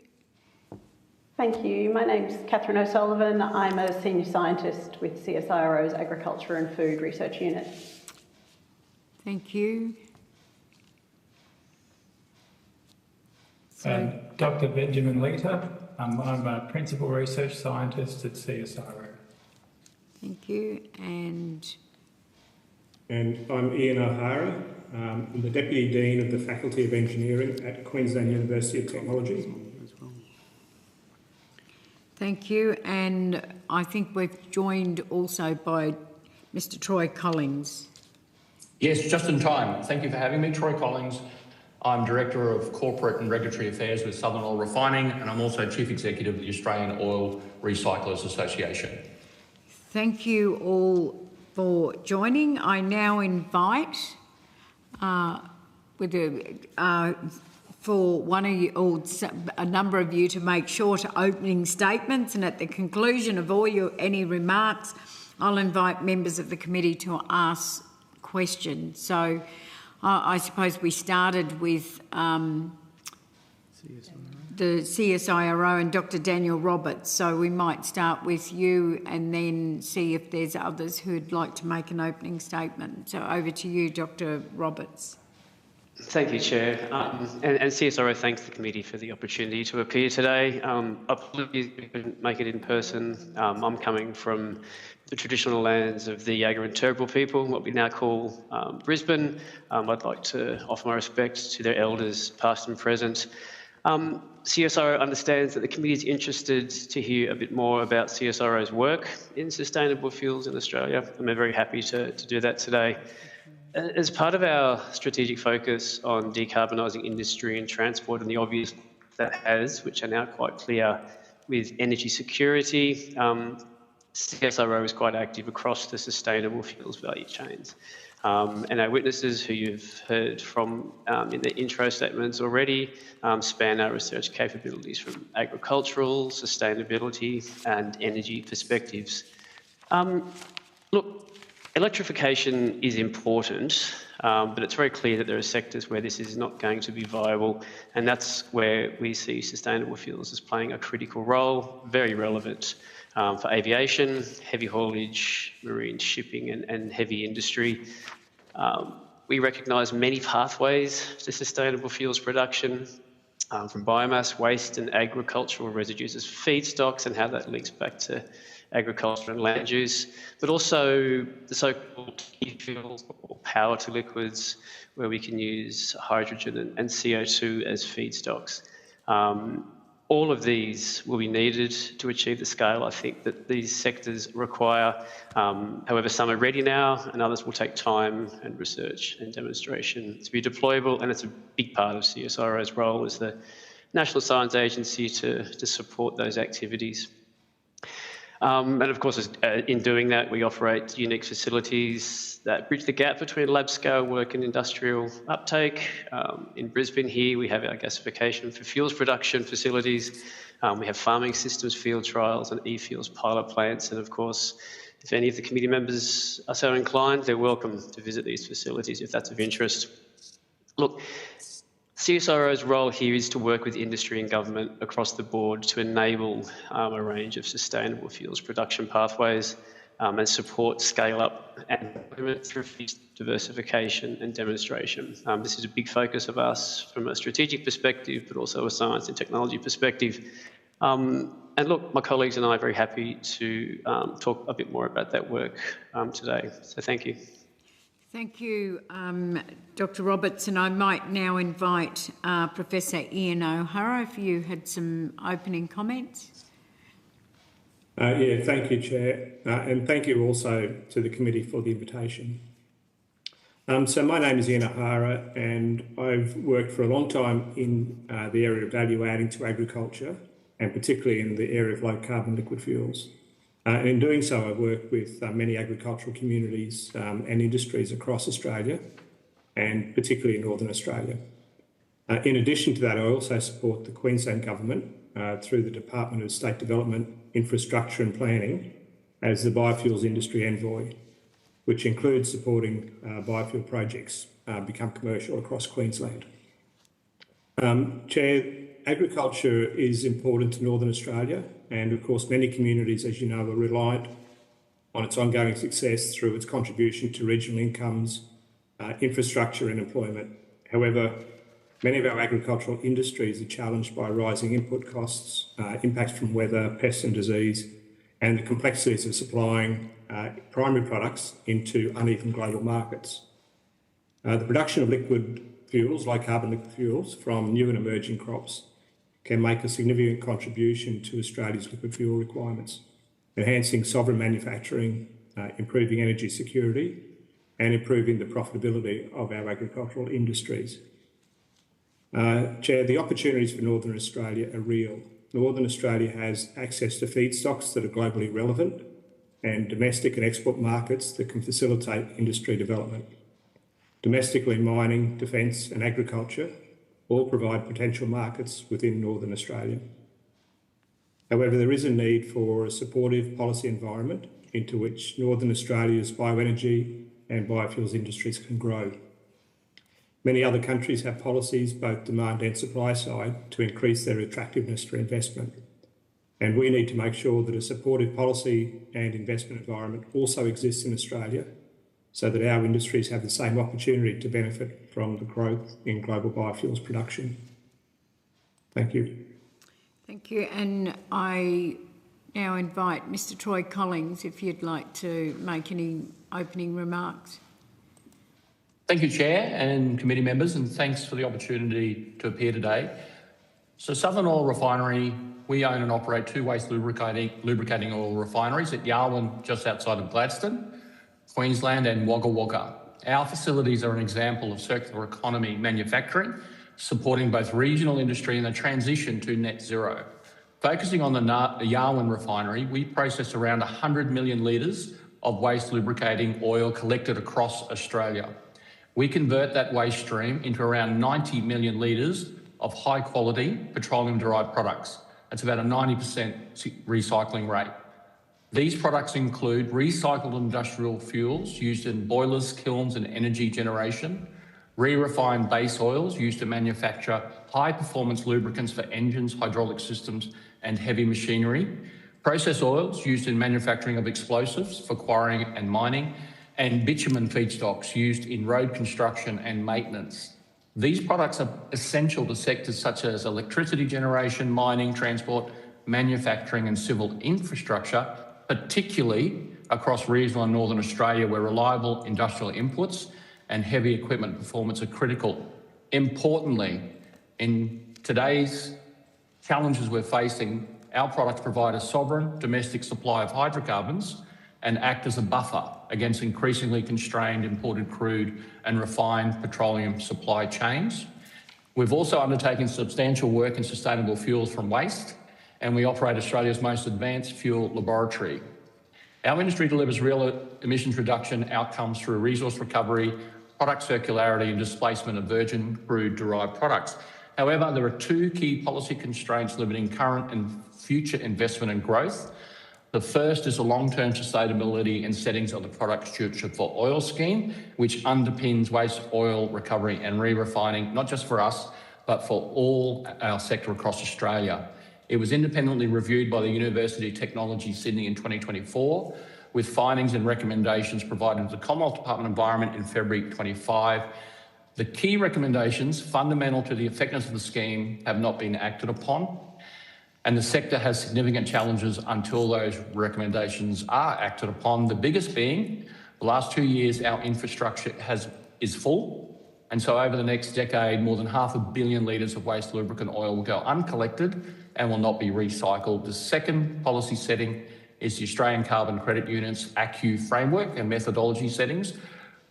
S14: Thank you. My name's Catherine O'Sullivan. I'm a Senior Scientist with CSIRO's Agriculture and Food Research Unit.
S1: Thank you.
S15: Dr. Benjamin Leiter. I'm a Principal Research Scientist at CSIRO.
S1: Thank you. And
S16: I'm Ian O'Hara. I'm the Deputy Dean of the Faculty of Engineering at Queensland University of Technology.
S1: Thank you. And I think we've joined also by Mr. Troy Collins.
S17: Yes, just in time. Thank you for having me. Troy Collins. I'm Director of Corporate and Regulatory Affairs with Southern Oil Refining, and I'm also Chief Executive of the Australian Oil Recyclers Association.
S1: Thank you all for joining. I now invite for one of you or a number of you to make short opening statements, and at the conclusion of any remarks, I'll invite members of the committee to ask questions. So I suppose we started with the CSIRO and Dr. Daniel Roberts, so we might start with you and then see if there's others who'd like to make an opening statement. So over to you, Dr. Roberts.
S13: Thank you, Chair. And CSIRO thanks the committee for the opportunity to appear today. Apologies we couldn't make it in person. I'm coming from the traditional lands of the Yagra and Turrbal people, what we now call Brisbane. I'd like to offer my respects to their elders, past and present. CSIRO understands that the committee is interested to hear a bit more about CSIRO's work in sustainable fuels in Australia, and we're very happy to do that today. As part of our strategic focus on decarbonising industry and transport and the obvious that has, which are now quite clear with energy security, CSIRO is quite active across the sustainable fuels value chains. And our witnesses, who you've heard from in the intro statements already, span our research capabilities from agricultural, sustainability and energy perspectives. Look, electrification is important, but it's very clear that there are sectors where this is not going to be viable, and that's where we see sustainable fuels as playing a critical role, very relevant for aviation, heavy haulage, marine shipping and heavy industry. We recognise many pathways to sustainable fuels production, from biomass, waste and agricultural residues as feedstocks and how that links back to agriculture and land use, but also the so-called e-fuels or power to liquids, where we can use hydrogen and CO2 as feedstocks. All of these will be needed to achieve the scale I think that these sectors require. However, some are ready now and others will take time and research and demonstration to be deployable, and it's a big part of CSIRO's role as the National Science Agency to support those activities. And of course, in doing that, we operate unique facilities that bridge the gap between lab scale work and industrial uptake. In Brisbane here, we have our gasification for fuels production facilities. We have farming systems field trials and e-fuels pilot plants. And of course, if any of the committee members are so inclined, they're welcome to visit these facilities if that's of interest. Look, CSIRO's role here is to work with industry and government across the board to enable a range of sustainable fuels production pathways and support scale-up and implement through diversification and demonstration. This is a big focus of us from a strategic perspective, but also a science and technology perspective. And look, my colleagues and I are very happy to talk a bit more about that work today. So thank you.
S1: Thank you, Dr. Roberts, and I might now invite Professor Ian O'Hara if you had some opening comments.
S16: Yeah, thank you, Chair, and thank you also to the committee for the invitation. So my name is Ian O'Hara, and I've worked for a long time in the area of value adding to agriculture, and particularly in the area of low carbon liquid fuels. And in doing so, I've worked with many agricultural communities and industries across Australia, and particularly in Northern Australia. In addition to that, I also support the Queensland Government through the Department of State Development, Infrastructure and Planning as the Biofuels Industry Envoy, which includes supporting biofuel projects become commercial across Queensland. Chair, agriculture is important to Northern Australia, and of course many communities, as you know, are reliant on its ongoing success through its contribution to regional incomes, infrastructure and employment. However, many of our agricultural industries are challenged by rising input costs, impacts from weather, pests and disease, and the complexities of supplying primary products into uneven global markets. The production of liquid fuels, low carbon liquid fuels, from new and emerging crops can make a significant contribution to Australia's liquid fuel requirements, enhancing sovereign manufacturing, improving energy security, and improving the profitability of our agricultural industries. Chair, the opportunities for Northern Australia are real. Northern Australia has access to feedstocks that are globally relevant and domestic and export markets that can facilitate industry development. Domestically, mining, defence and agriculture all provide potential markets within Northern Australia. However, there is a need for a supportive policy environment into which Northern Australia's bioenergy and biofuels industries can grow. Many other countries have policies, both demand and supply side, to increase their attractiveness for investment. And we need to make sure that a supportive policy and investment environment also exists in Australia so that our industries have the same opportunity to benefit from the growth in global biofuels production. Thank you.
S1: Thank you. And I now invite Mr. Troy Collins, if you'd like to make any opening remarks.
S17: Thank you, Chair and committee members, and thanks for the opportunity to appear today. So Southern Oil Refinery, we own and operate 2 waste lubricating oil refineries at Yarwun, just outside of Gladstone, Queensland, and Wagga Wagga. Our facilities are an example of circular economy manufacturing, supporting both regional industry and the transition to net zero. Focusing on the Yarwun refinery, we process around 100 million litres of waste lubricating oil collected across Australia. We convert that waste stream into around 90 million litres of high-quality petroleum-derived products. That's about a 90% recycling rate. These products include recycled industrial fuels used in boilers, kilns and energy generation, re-refined base oils used to manufacture high-performance lubricants for engines, hydraulic systems and heavy machinery, process oils used in manufacturing of explosives for quarrying and mining, and bitumen feedstocks used in road construction and maintenance. These products are essential to sectors such as electricity generation, mining, transport, manufacturing and civil infrastructure, particularly across regional and Northern Australia, where reliable industrial inputs and heavy equipment performance are critical. Importantly, in today's challenges we're facing, our products provide a sovereign domestic supply of hydrocarbons and act as a buffer against increasingly constrained imported crude and refined petroleum supply chains. We've also undertaken substantial work in sustainable fuels from waste, and we operate Australia's most advanced fuel laboratory. Our industry delivers real emissions reduction outcomes through resource recovery, product circularity and displacement of virgin crude-derived products. However, there are 2 key policy constraints limiting current and future investment and growth. The first is the long-term sustainability and settings of the Product Stewardship for Oil scheme, which underpins waste oil recovery and re-refining, not just for us, but for all our sector across Australia. It was independently reviewed by the University of Technology Sydney in 2024, with findings and recommendations provided to the Commonwealth Department of Environment in February 25. The key recommendations fundamental to the effectiveness of the scheme have not been acted upon, and the sector has significant challenges until those recommendations are acted upon. The biggest being, the last 2 years, our infrastructure is full, and so over the next decade, more than 500 million litres of waste lubricant oil will go uncollected and will not be recycled. The second policy setting is the Australian Carbon Credit Unit's ACCU framework and methodology settings,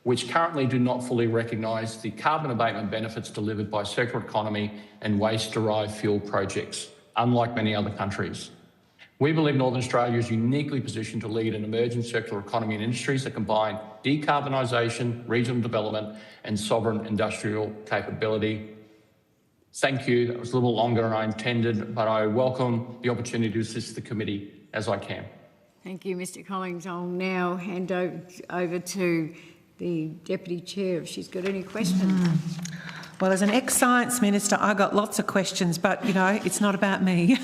S17: which currently do not fully recognise the carbon abatement benefits delivered by circular economy and waste-derived fuel projects, unlike many other countries. We believe Northern Australia is uniquely positioned to lead an emerging circular economy and industries that combine decarbonisation, regional development and sovereign industrial capability. Thank you. That was a little longer than I intended, but I welcome the opportunity to assist the committee as I can.
S1: Thank you, Mr. Collins. I'll now hand over to the Deputy Chair if she's got any questions.
S4: Well, as an ex-science minister, I got lots of questions, but, you know, it's not about me.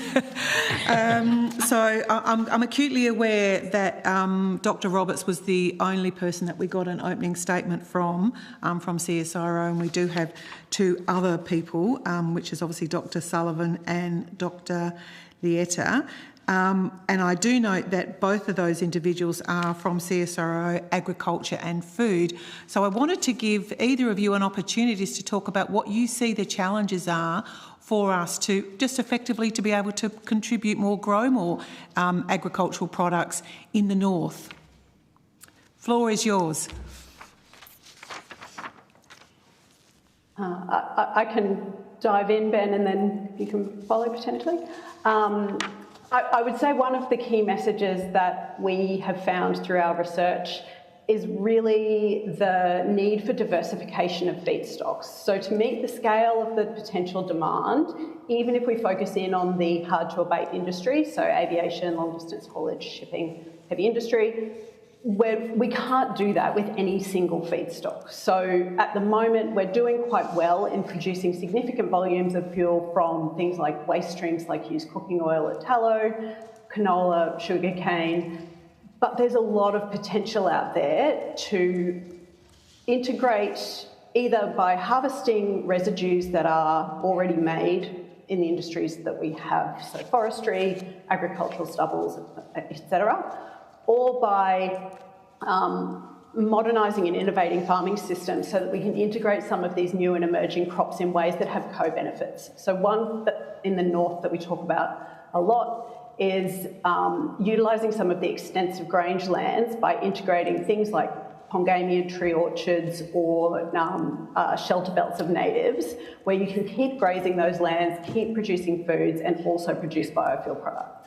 S4: So I'm acutely aware that Dr Roberts was the only person that we got an opening statement from CSIRO, and we do have 2 other people, which is obviously Dr Sullivan and Dr Lieta. And I do note that both of those individuals are from CSIRO, Agriculture and Food. So I wanted to give either of you an opportunity to talk about what you see the challenges are for us to just effectively to be able to contribute more, grow more agricultural products in the north. Floor is yours.
S14: I can dive in, Ben, and then you can follow potentially. I would say one of the key messages that we have found through our research is really the need for diversification of feedstocks. So to meet the scale of the potential demand, even if we focus in on the hard-to-abate industry, so aviation, long-distance haulage, shipping, heavy industry, we can't do that with any single feedstock. So at the moment, we're doing quite well in producing significant volumes of fuel from things like waste streams like used cooking oil at tallow, canola, sugarcane, but there's a lot of potential out there to integrate either by harvesting residues that are already made in the industries that we have, so forestry, agricultural stubbles, etc., or by modernising and innovating farming systems so that we can integrate some of these new and emerging crops in ways that have co-benefits. So one that in the north that we talk about a lot is utilising some of the extensive grange lands by integrating things like Pongamia tree orchards or shelter belts of natives, where you can keep grazing those lands, keep producing foods and also produce biofuel products.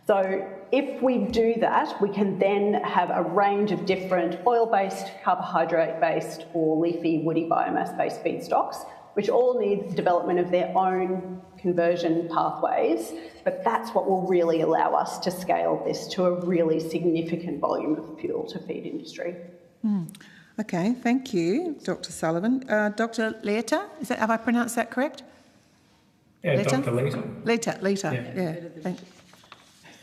S14: So if we do that, we can then have a range of different oil-based, carbohydrate-based or leafy, woody biomass-based feedstocks, which all need development of their own conversion pathways, but that's what will really allow us to scale this to a really significant volume of fuel to feed industry.
S4: Okay, thank you, Dr. Sullivan. Dr. Leta, have I pronounced that correct?
S15: Yeah,
S4: Leta?
S15: Dr. Leta.
S4: Leta, yeah. Thank you.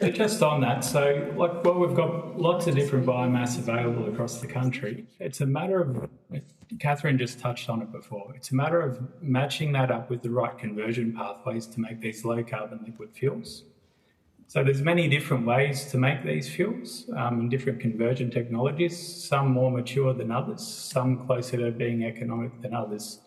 S15: So just on that, so we've got lots of different biomass available across the country. It's a matter of, Catherine just touched on it before, it's a matter of matching that up with the right conversion pathways to make these low carbon liquid fuels. So there's many different ways to make these fuels and different conversion technologies, some more mature than others, some closer to being economic than others.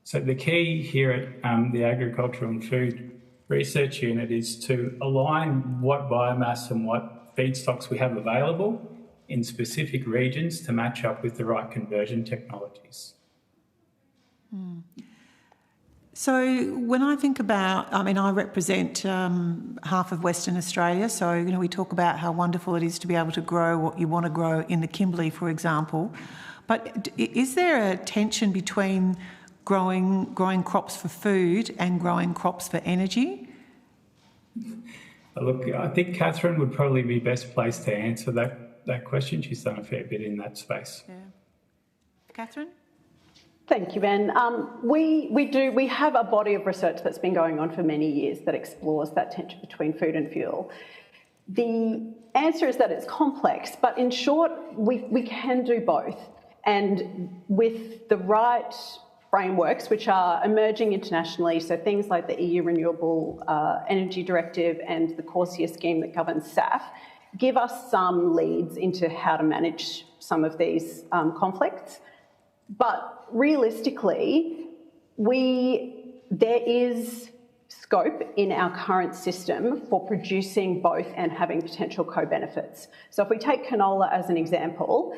S15: So the key here at the Agriculture and Food Research Unit is to align what biomass and what feedstocks we have available in specific regions to match up with the right conversion technologies.
S4: So when I think about, I represent half of Western Australia, so we talk about how wonderful it is to be able to grow what you want to grow in the Kimberley, for example. But is there a tension between growing crops for food and growing crops for energy?
S15: Look, I think Catherine would probably be best placed to answer that question. She's done a fair bit in that space.
S4: Yeah. Catherine?
S14: Thank you, Ben. We have a body of research that's been going on for many years that explores that tension between food and fuel. The answer is that it's complex, but in short, we can do both. And with the right frameworks, which are emerging internationally, so things like the EU Renewable Energy Directive and the CORSIA scheme that governs SAF, give us some leads into how to manage some of these conflicts. But realistically, there is scope in our current system for producing both and having potential co-benefits. So if we take canola as an example,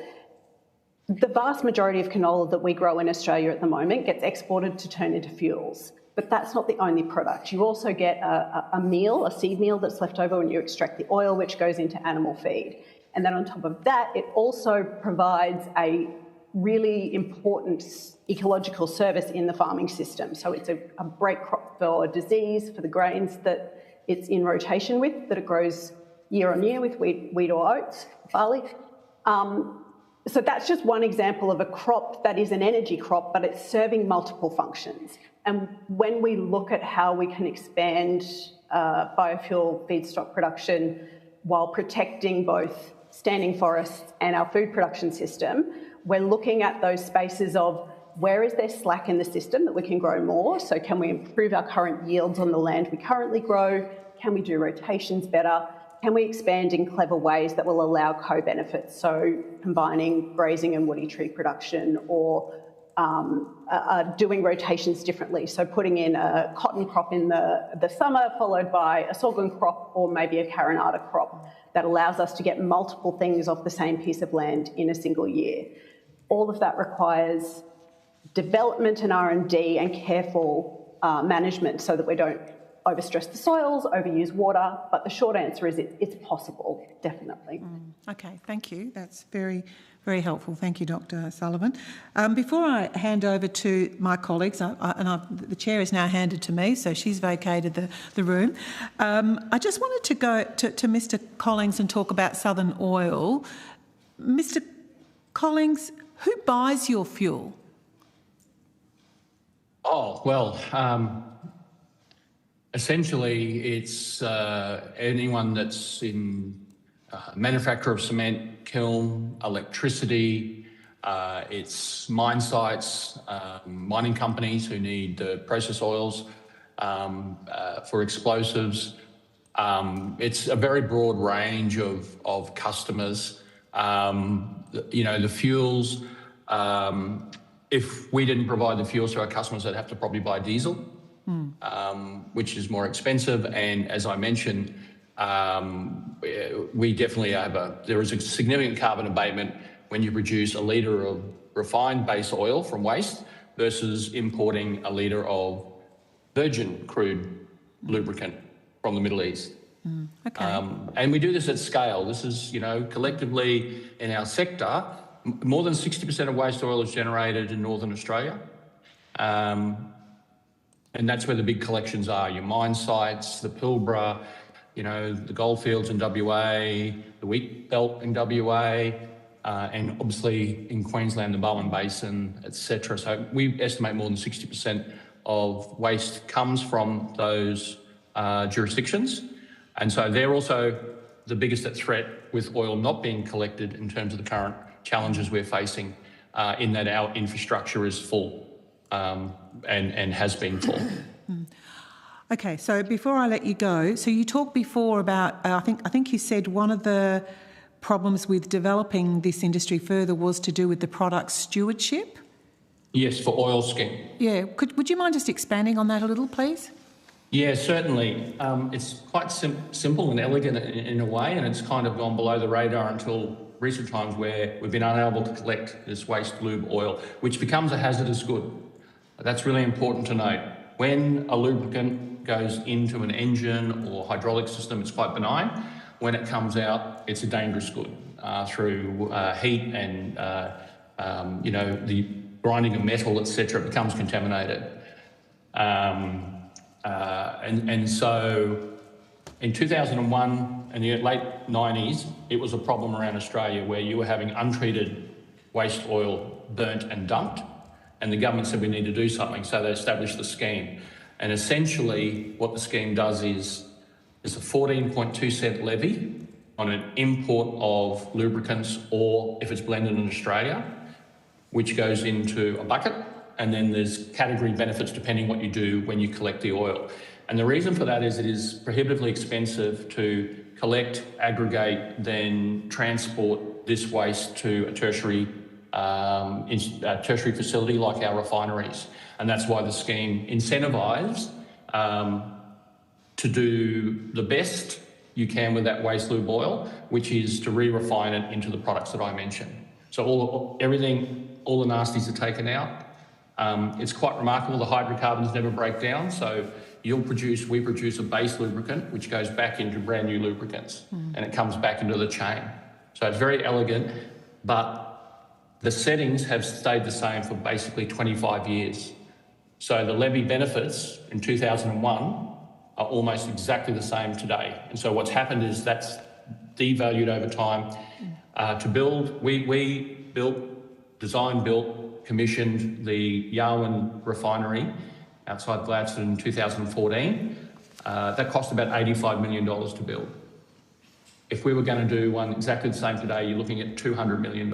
S14: the vast majority of canola that we grow in Australia at the moment gets exported to turn into fuels. But that's not the only product. You also get a seed meal that's left over when you extract the oil, which goes into animal feed. And then on top of that, it also provides a really important ecological service in the farming system. So it's a break crop for disease, for the grains that it's in rotation with, that it grows year on year with wheat or oats, barley. So that's just one example of a crop that is an energy crop, but it's serving multiple functions. And when we look at how we can expand biofuel feedstock production while protecting both standing forests and our food production system, we're looking at those spaces of where is there slack in the system that we can grow more? So can we improve our current yields on the land we currently grow? Can we do rotations better? can we expand in clever ways that will allow co-benefits? So combining grazing and woody tree production, or doing rotations differently. So putting in a cotton crop in the summer followed by a sorghum crop or maybe a carinata crop that allows us to get multiple things off the same piece of land in a single year. All of that requires development and R&D and careful management so that we don't overstress the soils, overuse water, but the short answer is it's possible, definitely.
S4: Okay, thank you. That's very, very helpful. Thank you, Dr. Sullivan. Before I hand over to my colleagues, the chair is now handed to me, so she's vacated the room. I just wanted to go to Mr. Collings and talk about Southern Oil. Mr. Collings, who buys your fuel?
S17: Oh, well, essentially it's anyone that's in manufacture of cement, kiln, electricity, it's mine sites, mining companies who need process oils for explosives. It's a very broad range of customers. The fuels, if we didn't provide the fuels to our customers, they'd have to probably buy diesel, which is more expensive. And as I mentioned, we definitely there is a significant carbon abatement when you produce a litre of refined base oil from waste versus importing a litre of virgin crude lubricant from the Middle East.
S4: Okay.
S17: And we do this at scale. This is, collectively in our sector, more than 60% of waste oil is generated in Northern Australia. And that's where the big collections are, your mine sites, the Pilbara, the goldfields in WA, the wheat belt in WA, and obviously in Queensland, the Bowen Basin, etc. So we estimate more than 60% of waste comes from those jurisdictions. And so they're also the biggest threat with oil not being collected in terms of the current challenges we're facing, in that our infrastructure is full and has been full.
S4: Okay, so before I let you go, so you talked before about, I think you said one of the problems with developing this industry further was to do with the product stewardship?
S17: Yes, for oil scheme.
S4: Yeah, would you mind just expanding on that a little, please?
S17: Yeah, certainly. It's quite simple and elegant in a way, and it's kind of gone below the radar until recent times where we've been unable to collect this waste lube oil, which becomes a hazardous good. That's really important to note. When a lubricant goes into an engine or hydraulic system, it's quite benign. When it comes out, it's a dangerous good through heat and, the grinding of metal, etc. It becomes contaminated. And so in 2001 and the late 90s, it was a problem around Australia where you were having untreated waste oil burnt and dumped, and the government said we need to do something, so they established the scheme. And essentially what the scheme does is there's a 14.2 cent levy on an import of lubricants, or if it's blended in Australia, which goes into a bucket, and then there's category benefits depending what you do when you collect the oil. And the reason for that is it is prohibitively expensive to collect, aggregate, then transport this waste to a tertiary facility like our refineries. And that's why the scheme incentivises to do the best you can with that waste lube oil, which is to re-refine it into the products that I mentioned. So all the nasties are taken out. It's quite remarkable, the hydrocarbons never break down, so we produce a base lubricant which goes back into brand new lubricants, and it comes back into the chain. So it's very elegant, but the settings have stayed the same for basically 25 years. So the levy benefits in 2001 are almost exactly the same today. And so what's happened is that's devalued over time. To build, we commissioned the Yarwun refinery outside Gladstone in 2014. That cost about $85 million to build. If we were going to do one exactly the same today, you're looking at $200 million.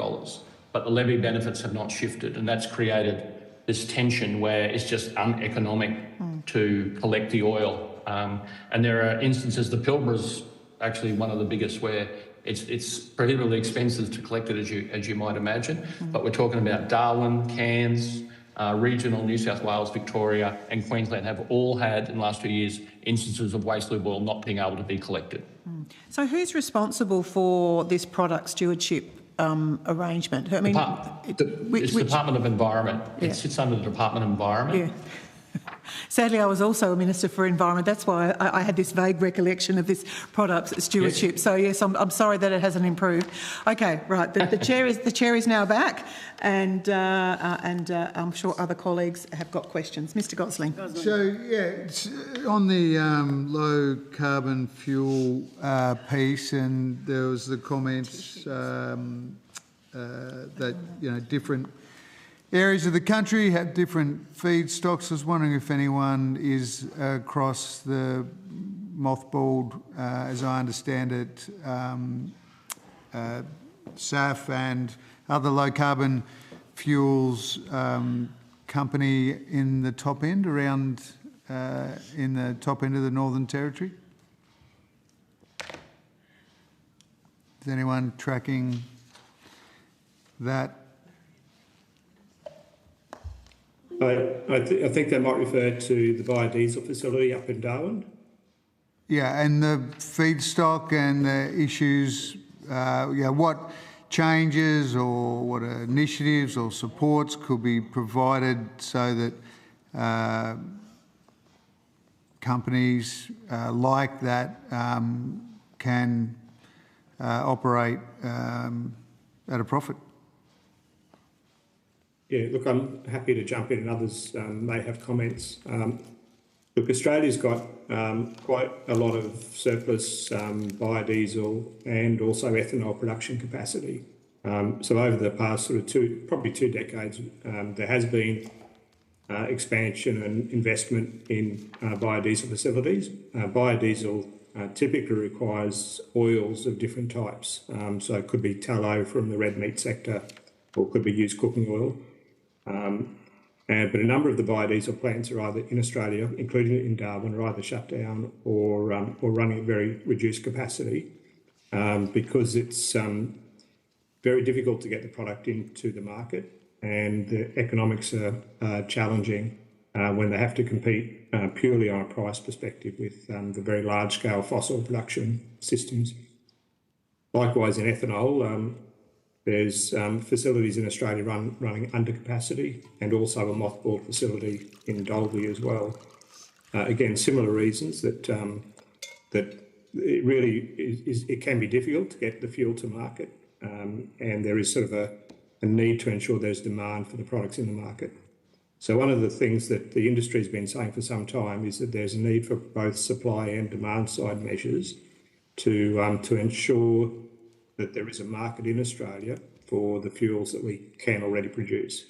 S17: But the levy benefits have not shifted, and that's created this tension where it's just uneconomic to collect the oil. And there are instances, the Pilbara's actually one of the biggest where it's prohibitively expensive to collect it, as you might imagine. But we're talking about Darwin, Cairns, regional New South Wales, Victoria and Queensland have all had, in the last 2 years, instances of waste lube oil not being able to be collected.
S4: So who's responsible for this product stewardship arrangement? I mean,
S17: It's the Department of Environment.
S4: Yeah.
S17: It sits under the Department of Environment.
S4: Yeah. Sadly, I was also a Minister for Environment. That's why I had this vague recollection of this product stewardship. Yes. So yes, I'm sorry that it hasn't improved. Okay, right. The chair is now back, and I'm sure other colleagues have got questions. Mr. Gosling.
S5: So yeah, on the low carbon fuel piece, and there was the comments that different areas of the country have different feedstocks. I was wondering if anyone is across the mothballed, as I understand it, SAF and other low carbon fuels company in the top end of the Northern Territory. Is anyone tracking that?
S16: I think they might refer to the biodiesel facility up in Darwin.
S5: Yeah, and the feedstock and the issues, what changes or what initiatives or supports could be provided so that companies like that can operate at a profit?
S16: Yeah, look, I'm happy to jump in and others may have comments. Look, Australia's got quite a lot of surplus biodiesel and also ethanol production capacity. So over the past sort of probably two decades, there has been expansion and investment in biodiesel facilities. Biodiesel typically requires oils of different types. So it could be tallow from the red meat sector, or it could be used cooking oil. But a number of the biodiesel plants are either in Australia, including in Darwin, are either shut down or running at very reduced capacity because it's very difficult to get the product into the market, and the economics are challenging when they have to compete purely on a price perspective with the very large-scale fossil production systems. Likewise, in ethanol, there's facilities in Australia running under capacity, and also a mothballed facility in Dalby as well. Again, similar reasons that it really it can be difficult to get the fuel to market, and there is sort of a need to ensure there's demand for the products in the market. So one of the things that the industry has been saying for some time is that there's a need for both supply and demand side measures to ensure that there is a market in Australia for the fuels that we can already produce.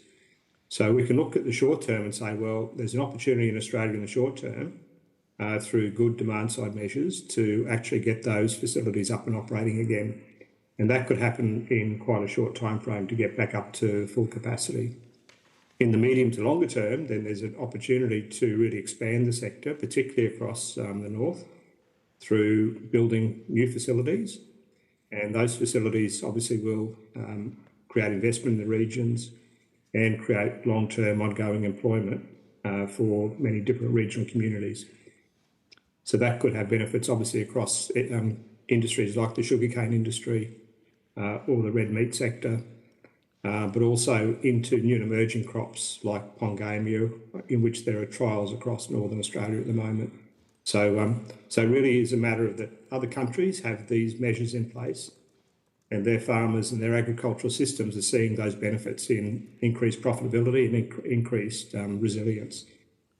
S16: So we can look at the short term and say, well, there's an opportunity in Australia in the short term through good demand side measures to actually get those facilities up and operating again. And that could happen in quite a short time frame to get back up to full capacity. In the medium to longer term, then there's an opportunity to really expand the sector, particularly across the north, through building new facilities. And those facilities obviously will create investment in the regions and create long-term ongoing employment for many different regional communities. So that could have benefits obviously across industries like the sugarcane industry or the red meat sector, but also into new and emerging crops like pongamia, in which there are trials across northern Australia at the moment. So it really is a matter of that other countries have these measures in place, and their farmers and their agricultural systems are seeing those benefits in increased profitability and increased resilience.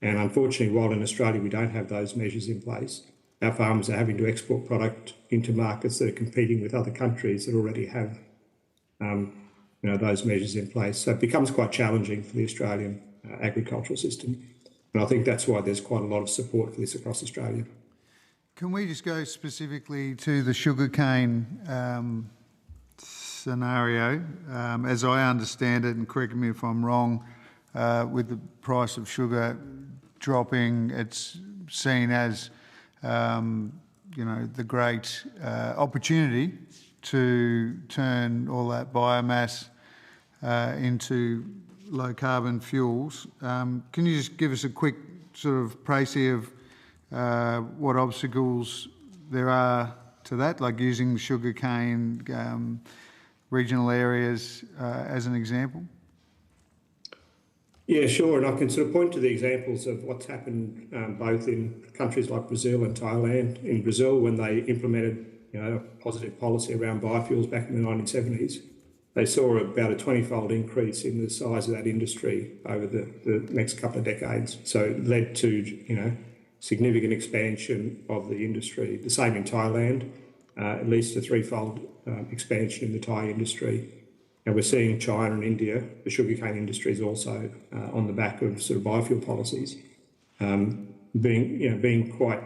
S16: And unfortunately, while in Australia we don't have those measures in place, our farmers are having to export product into markets that are competing with other countries that already have those measures in place. So it becomes quite challenging for the Australian agricultural system. And I think that's why there's quite a lot of support for this across Australia.
S5: Can we just go specifically to the sugarcane scenario? As I understand it, and correct me if I'm wrong, with the price of sugar dropping, it's seen as the great opportunity to turn all that biomass into low carbon fuels. Can you just give us a quick sort of précis of what obstacles there are to that, like using sugarcane regional areas as an example?
S16: Yeah, sure, and I can sort of point to the examples of what's happened both in countries like Brazil and Thailand. In Brazil, when they implemented a positive policy around biofuels back in the 1970s, they saw about a 20-fold increase in the size of that industry over the next couple of decades. So it led to significant expansion of the industry. The same in Thailand, at least a 3-fold expansion in the Thai industry. And we're seeing China and India, the sugarcane industries also on the back of sort of biofuel policies, being quite,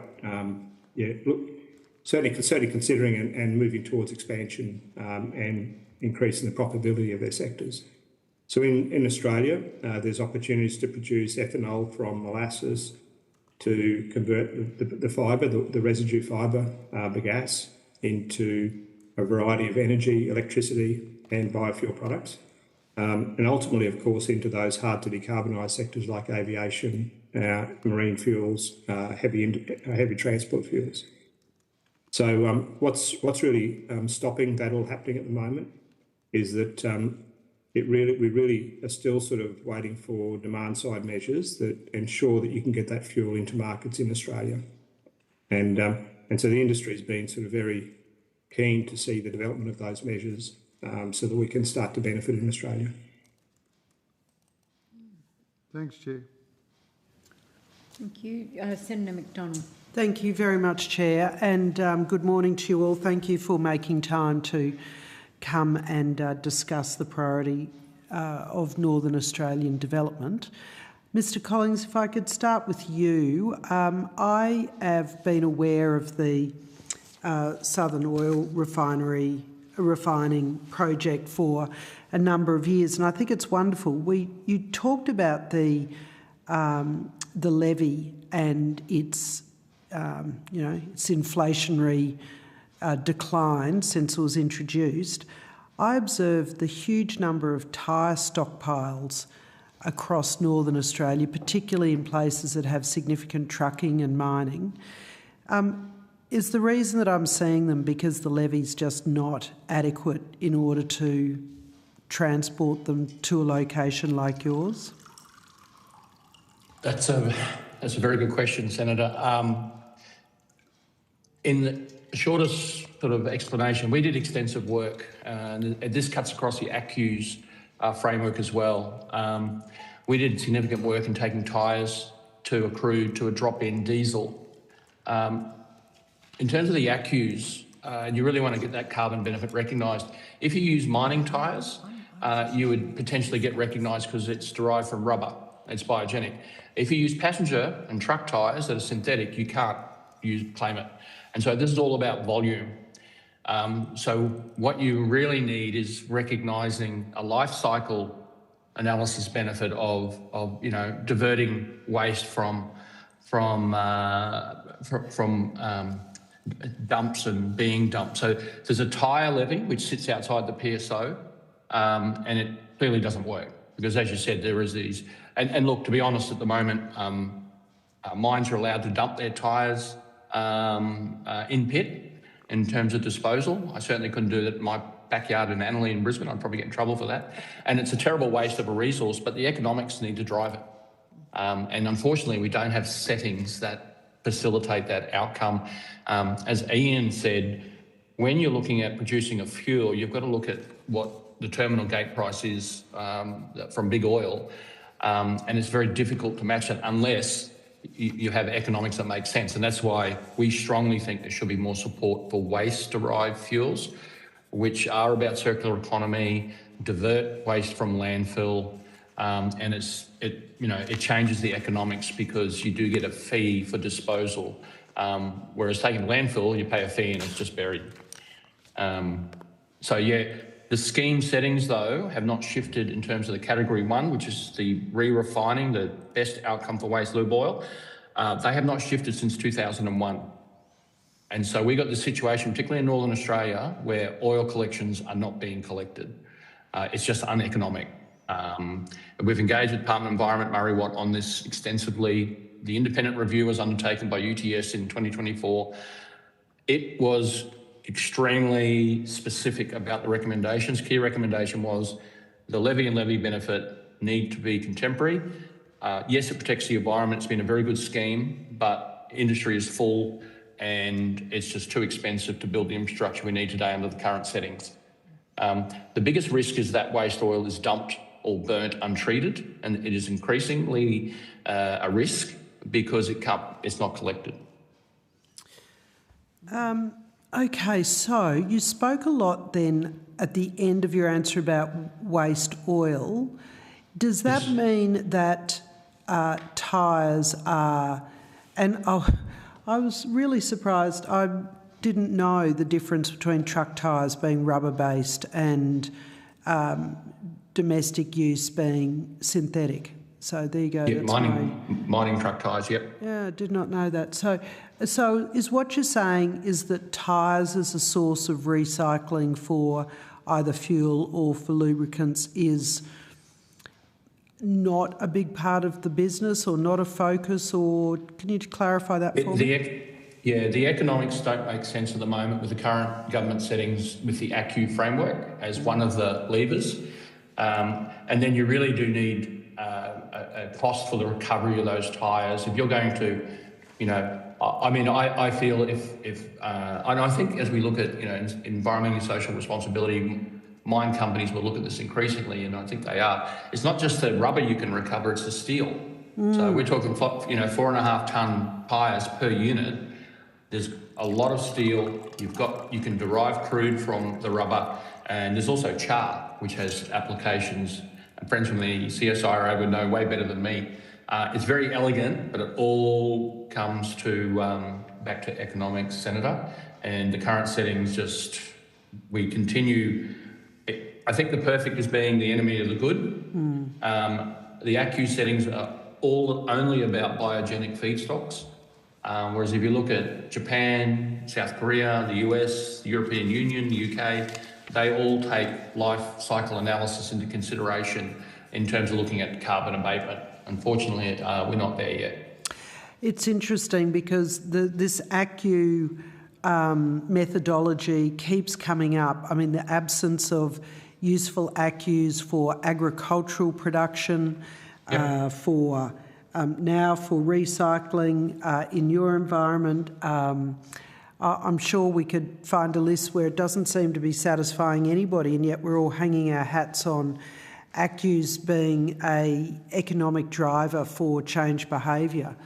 S16: certainly considering and moving towards expansion and increasing the profitability of their sectors. So in Australia, there's opportunities to produce ethanol from molasses to convert the fibre, the residue fibre, bagasse, into a variety of energy, electricity and biofuel products. And ultimately, of course, into those hard to decarbonise sectors like aviation, marine fuels, heavy transport fuels. So what's really stopping that all happening at the moment is that we really are still sort of waiting for demand side measures that ensure that you can get that fuel into markets in Australia. And so the industry has been sort of very keen to see the development of those measures so that we can start to benefit in Australia.
S5: Thanks, Chair.
S1: Thank you. Senator McDonald.
S6: Thank you very much, Chair, and good morning to you all. Thank you for making time to come and discuss the priority of Northern Australian development. Mr Collins, if I could start with you. I have been aware of the Southern Oil refining project for a number of years, and I think it's wonderful. You talked about the levy and its its inflationary decline since it was introduced. I observed the huge number of tyre stockpiles across Northern Australia, particularly in places that have significant trucking and mining. Is the reason that I'm seeing them because the levy's just not adequate in order to transport them to a location like yours?
S17: That's a very good question, Senator. In the shortest sort of explanation, we did extensive work, and this cuts across the ACCUs framework as well. We did significant work in taking tyres to a crude to a drop-in diesel. In terms of the ACCUs, you really want to get that carbon benefit recognised. If you use mining tyres, you would potentially get recognised because it's derived from rubber. It's biogenic. If you use passenger and truck tyres that are synthetic, you can't claim it. And so this is all about volume. So what you really need is recognising a life cycle analysis benefit of diverting waste from dumps and being dumped. So there's a tyre levy which sits outside the PSO, and it clearly doesn't work because, as you said, there is these. And look, to be honest, at the moment, mines are allowed to dump their tyres in pit in terms of disposal. I certainly couldn't do that in my backyard in Annerley in Brisbane. I'd probably get in trouble for that. And it's a terrible waste of a resource, but the economics need to drive it. And unfortunately, we don't have settings that facilitate that outcome. As Ian said, when you're looking at producing a fuel, you've got to look at what the terminal gate price is from big oil. And it's very difficult to match that unless you have economics that make sense. And that's why we strongly think there should be more support for waste-derived fuels, which are about circular economy, divert waste from landfill, and it changes the economics because you do get a fee for disposal. Whereas taking landfill, you pay a fee and it's just buried. So yeah, the scheme settings though have not shifted in terms of the category 1, which is the re-refining, the best outcome for waste lube oil. They have not shifted since 2001. And so we got the situation, particularly in Northern Australia, where oil collections are not being collected. It's just uneconomic. We've engaged with Department of Environment, Murray Watt, on this extensively. The independent review was undertaken by UTS in 2024. It was extremely specific about the recommendations. Key recommendation was the levy and levy benefit need to be contemporary. Yes, it protects the environment. It's been a very good scheme, but industry is full and it's just too expensive to build the infrastructure we need today under the current settings. The biggest risk is that waste oil is dumped or burnt untreated, and it is increasingly a risk because it's not collected.
S6: Okay, so you spoke a lot then at the end of your answer about waste oil. Does that mean that tyres are, and I was really surprised, I didn't know the difference between truck tyres being rubber-based and domestic use being synthetic. So there you go.
S17: Yeah, mining truck tyres, yep.
S6: Yeah, I did not know that. So is what you're saying is that tyres as a source of recycling for either fuel or for lubricants is not a big part of the business or not a focus, or can you clarify that for me?
S17: The economics don't make sense at the moment with the current government settings with the ACCU framework as one of the levers. And then you really do need a cost for the recovery of those tyres. If you're going to, I feel and I think as we look at, environmentally social responsibility, mine companies will look at this increasingly, and I think they are. It's not just the rubber you can recover, it's the steel. So we're talking, 4.5 tonne tyres per unit. There's a lot of steel. You can derive crude from the rubber, and there's also char, which has applications. And friends from the CSIRO would know way better than me. It's very elegant, but it all comes to back to economics, Senator. And the current settings we continue. I think the perfect is being the enemy of the good. The ACCU settings are only about biogenic feedstocks. Whereas if you look at Japan, South Korea, the US, the European Union, the UK, they all take life cycle analysis into consideration in terms of looking at carbon abatement. Unfortunately, we're not there yet.
S6: It's interesting because this ACCU methodology keeps coming up. I mean, the absence of useful ACCUs for agricultural production, for recycling in your environment. I'm sure we could find a list where it doesn't seem to be satisfying anybody, and yet we're all hanging our hats on ACCUs being an economic driver for change behaviour.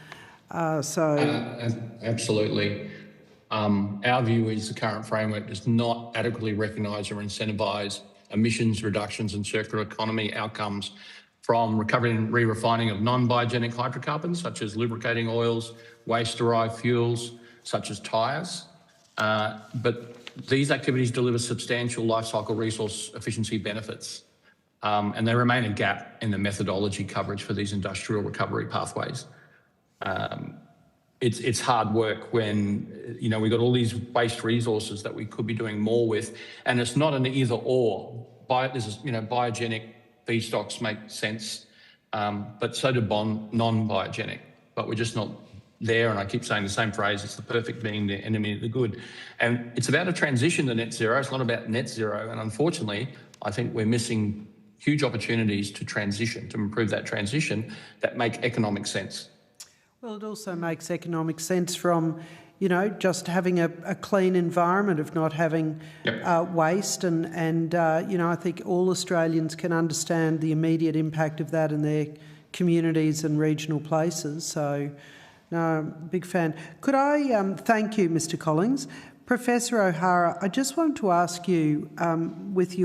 S17: Absolutely. Our view is the current framework does not adequately recognise or incentivise emissions reductions and circular economy outcomes from recovery and re-refining of non-biogenic hydrocarbons, such as lubricating oils, waste-derived fuels, such as tyres. But these activities deliver substantial life cycle resource efficiency benefits, and they remain a gap in the methodology coverage for these industrial recovery pathways. It's hard work when, we've got all these waste resources that we could be doing more with, and it's not an either or. Biogenic feedstocks make sense, but so do non-biogenic, but we're just not there. And I keep saying the same phrase, it's the perfect being the enemy of the good. And it's about a transition to net zero. It's not about net zero. And unfortunately, I think we're missing huge opportunities to transition, to improve that transition that make economic sense.
S6: Well, it also makes economic sense from, just having a clean environment, of not having waste. And I think all Australians can understand the immediate impact of that in their communities and regional places. So, no, big fan. Could I thank you, Mr. Collings. Professor O'Hara, I just wanted to ask you, with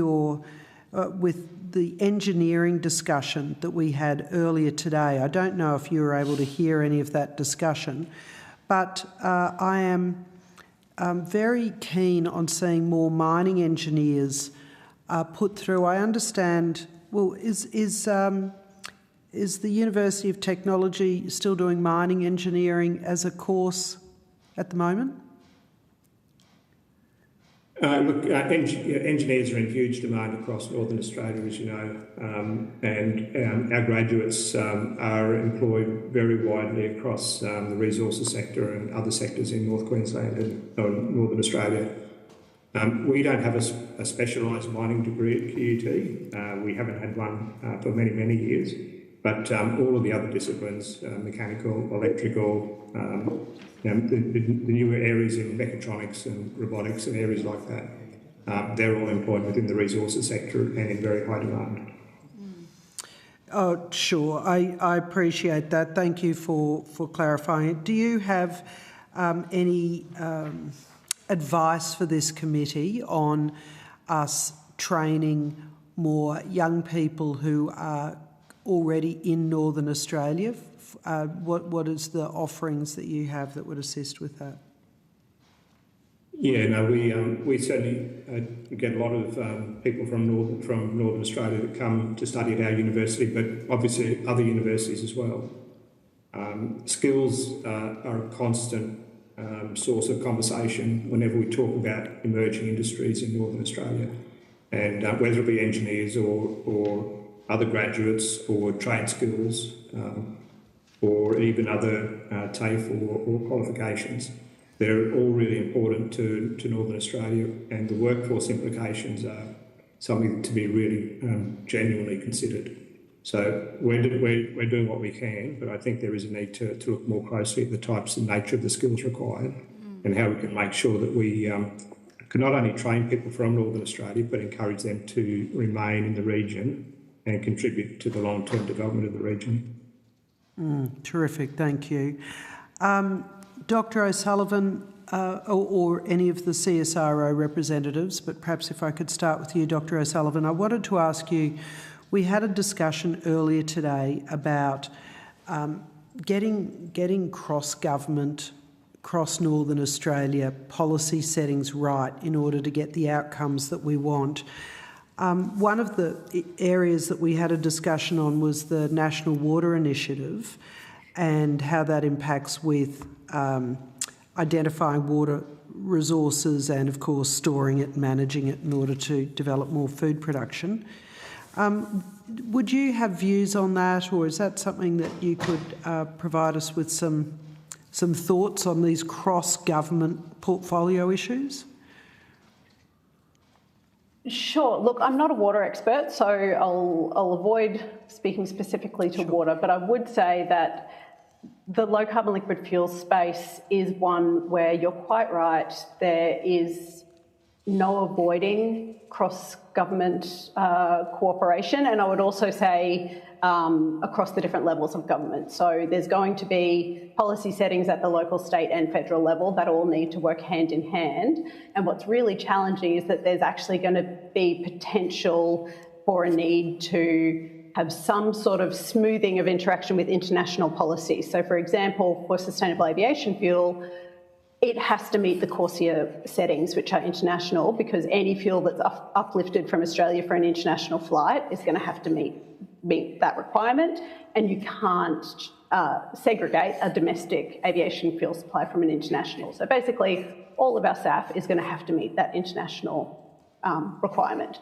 S6: the engineering discussion that we had earlier today, I don't know if you were able to hear any of that discussion, but I am very keen on seeing more mining engineers put through. I understand, is the University of Technology still doing mining engineering as a course at the moment?
S16: Engineers are in huge demand across Northern Australia, as you know, and our graduates are employed very widely across the resources sector and other sectors in North Queensland and Northern Australia. We don't have a specialised mining degree at QUT. We haven't had one for many, many years, but all of the other disciplines, mechanical, electrical, the newer areas in mechatronics and robotics and areas like that, they're all employed within the resources sector and in very high demand.
S6: Oh, sure. I appreciate that. Thank you for clarifying it. Do you have any advice for this committee on us training more young people who are already in Northern Australia? What is the offerings that you have that would assist with that?
S16: Yeah, no, we certainly get a lot of people from Northern Australia that come to study at our university, but obviously other universities as well. Skills are a constant source of conversation whenever we talk about emerging industries in Northern Australia, and whether it be engineers or other graduates or trade skills or even other TAFE or qualifications. They're all really important to Northern Australia, and the workforce implications are something to be really genuinely considered. So we're doing what we can, but I think there is a need to look more closely at the types and nature of the skills required and how we can make sure that we can not only train people from Northern Australia, but encourage them to remain in the region and contribute to the long-term development of the region.
S6: Terrific, thank you. Dr O'Sullivan, or any of the CSIRO representatives, but perhaps if I could start with you, Dr O'Sullivan, I wanted to ask you, we had a discussion earlier today about getting cross-government, cross-Northern Australia policy settings right in order to get the outcomes that we want. One of the areas that we had a discussion on was the National Water Initiative and how that impacts with identifying water resources and, of course, storing it and managing it in order to develop more food production. Would you have views on that, or is that something that you could provide us with some thoughts on these cross-government portfolio issues?
S14: Sure. Look, I'm not a water expert, so I'll avoid speaking specifically to water, but I would say that the low carbon liquid fuel space is one where you're quite right. There is no avoiding cross-government cooperation, and I would also say across the different levels of government. So there's going to be policy settings at the local, state and federal level that all need to work hand in hand. And what's really challenging is that there's actually going to be potential for a need to have some sort of smoothing of interaction with international policies. So, for example, for sustainable aviation fuel, it has to meet the CORSIA settings, which are international, because any fuel that's uplifted from Australia for an international flight is going to have to meet that requirement, and you can't segregate a domestic aviation fuel supply from an international. So basically, all of our SAF is going to have to meet that international requirement.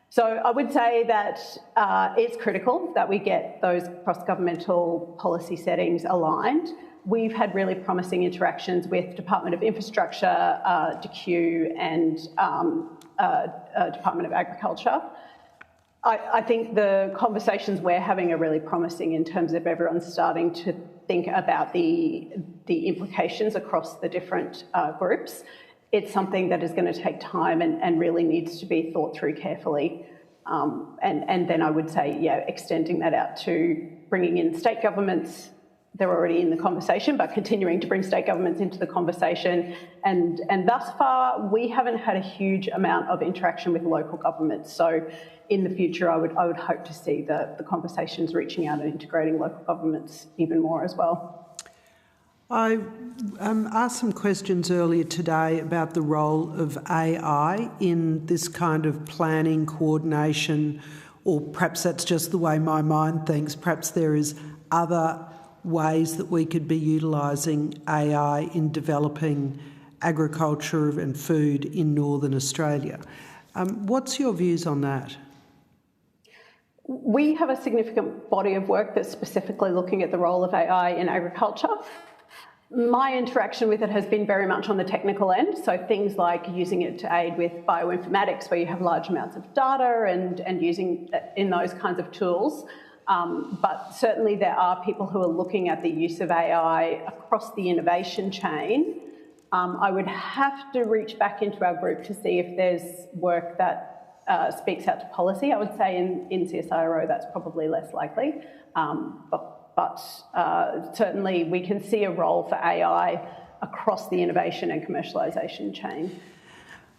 S14: So I would say that it's critical that we get those cross-governmental policy settings aligned. We've had really promising interactions with Department of Infrastructure, DQ and Department of Agriculture. I think the conversations we're having are really promising in terms of everyone starting to think about the implications across the different groups. It's something that is going to take time and really needs to be thought through carefully. And then I would say, yeah, extending that out to bringing in state governments. They're already in the conversation, but continuing to bring state governments into the conversation. And thus far, we haven't had a huge amount of interaction with local governments. So in the future, I would hope to see the conversations reaching out and integrating local governments even more as well.
S6: I asked some questions earlier today about the role of AI in this kind of planning, coordination, or perhaps that's just the way my mind thinks. Perhaps there is other ways that we could be utilising AI in developing agriculture and food in Northern Australia. What's your views on that?
S14: We have a significant body of work that's specifically looking at the role of AI in agriculture. My interaction with it has been very much on the technical end, so things like using it to aid with bioinformatics, where you have large amounts of data and using it in those kinds of tools. But certainly there are people who are looking at the use of AI across the innovation chain. I would have to reach back into our group to see if there's work that speaks out to policy. I would say in CSIRO that's probably less likely, but certainly we can see a role for AI across the innovation and commercialisation chain.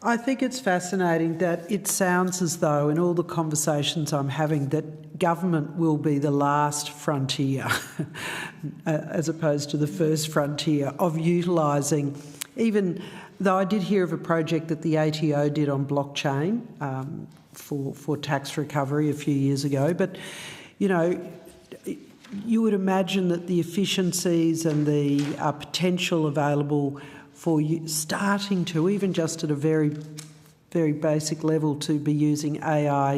S6: I think it's fascinating that it sounds as though in all the conversations I'm having that government will be the last frontier as opposed to the first frontier of utilising, even though I did hear of a project that the ATO did on blockchain for tax recovery a few years ago, but you know, you would imagine that the efficiencies and the potential available for you starting to, even just at a very, very basic level, to be using AI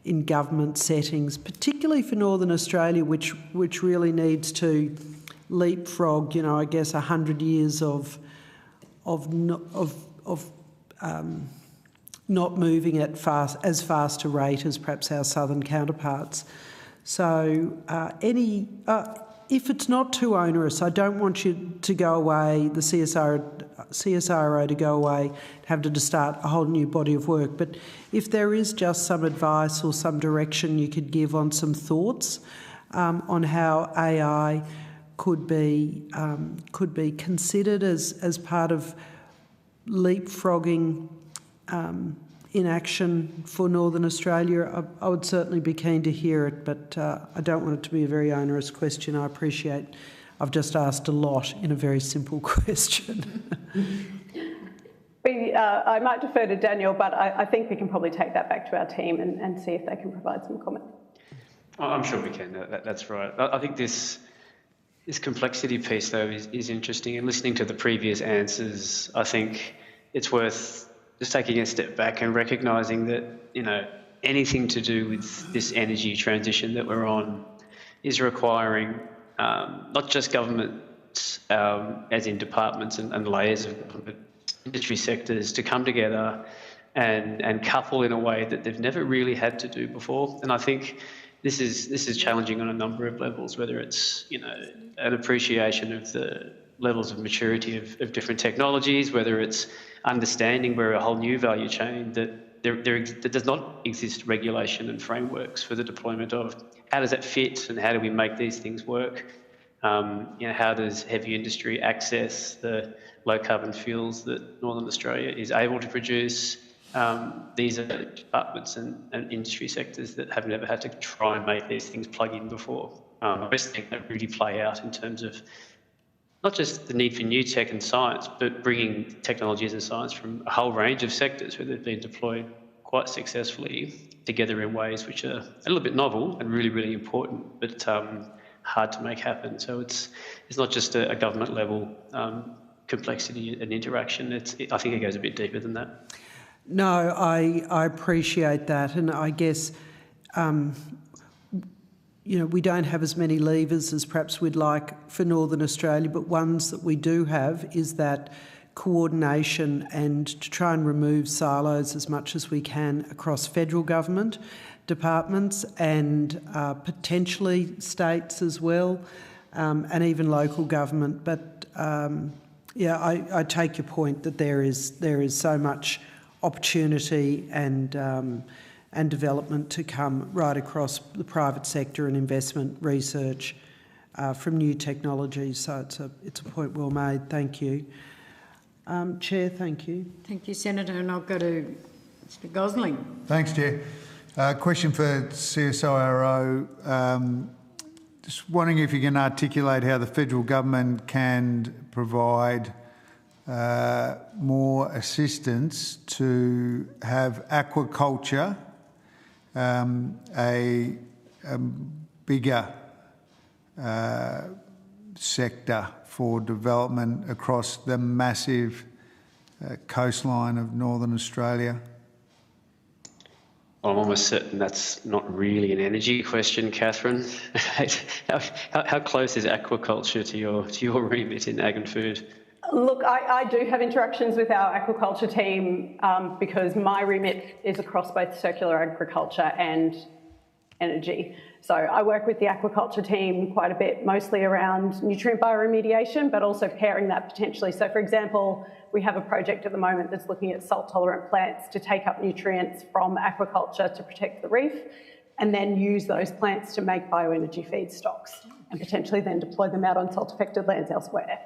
S6: in government settings, particularly for Northern Australia, which really needs to leapfrog, you know, I guess 100 years of not moving at as fast a rate as perhaps our southern counterparts. So if it's not too onerous, I don't want you to go away, the CSIRO to go away, have to start a whole new body of work. But if there is just some advice or some direction you could give on some thoughts on how AI could be considered as part of leapfrogging in action for Northern Australia, I would certainly be keen to hear it, but I don't want it to be a very onerous question. I appreciate I've just asked a lot in a very simple question.
S14: I might defer to Daniel, but I think we can probably take that back to our team and see if they can provide some comment.
S13: I'm sure we can. That's right. I think this complexity piece, though, is interesting. And listening to the previous answers, I think it's worth just taking a step back and recognising that, you know, anything to do with this energy transition that we're on is requiring not just governments, as in departments and layers of government, industry sectors to come together and couple in a way that they've never really had to do before. And I think this is challenging on a number of levels, whether it's, you know, an appreciation of the levels of maturity of different technologies, whether it's understanding we're a whole new value chain that there does not exist regulation and frameworks for the deployment of. How does that fit and how do we make these things work? You know, how does heavy industry access the low carbon fuels that Northern Australia is able to produce? These are departments and industry sectors that have never had to try and make these things plug in before. I just think that really play out in terms of not just the need for new tech and science, but bringing technologies and science from a whole range of sectors where they've been deployed quite successfully together in ways which are a little bit novel and really, really important, but hard to make happen. So it's not just a government level complexity and interaction. I think it goes a bit deeper than that.
S6: No, I appreciate that, and I guess you know, we don't have as many levers as perhaps we'd like for Northern Australia, but ones that we do have is that coordination and to try and remove silos as much as we can across federal government departments and potentially states as well, and even local government. But yeah, I take your point that there is so much opportunity and development to come right across the private sector and investment research from new technologies. So it's a point well made. Thank you. Chair, thank you.
S1: Thank you, Senator. And I'll go to Mr Gosling.
S5: Thanks, Chair. Question for CSIRO. Just wondering if you can articulate how the federal government can provide more assistance to have aquaculture a bigger sector for development across the massive coastline of Northern Australia?
S13: I'm almost certain that's not really an energy question, Catherine. How close is aquaculture to your remit in ag and food?
S14: Look, I do have interactions with our aquaculture team because my remit is across both circular agriculture and energy. So I work with the aquaculture team quite a bit, mostly around nutrient bioremediation, but also pairing that potentially. So for example, we have a project at the moment that's looking at salt-tolerant plants to take up nutrients from aquaculture to protect the reef, and then use those plants to make bioenergy feedstocks and potentially then deploy them out on salt-affected lands elsewhere.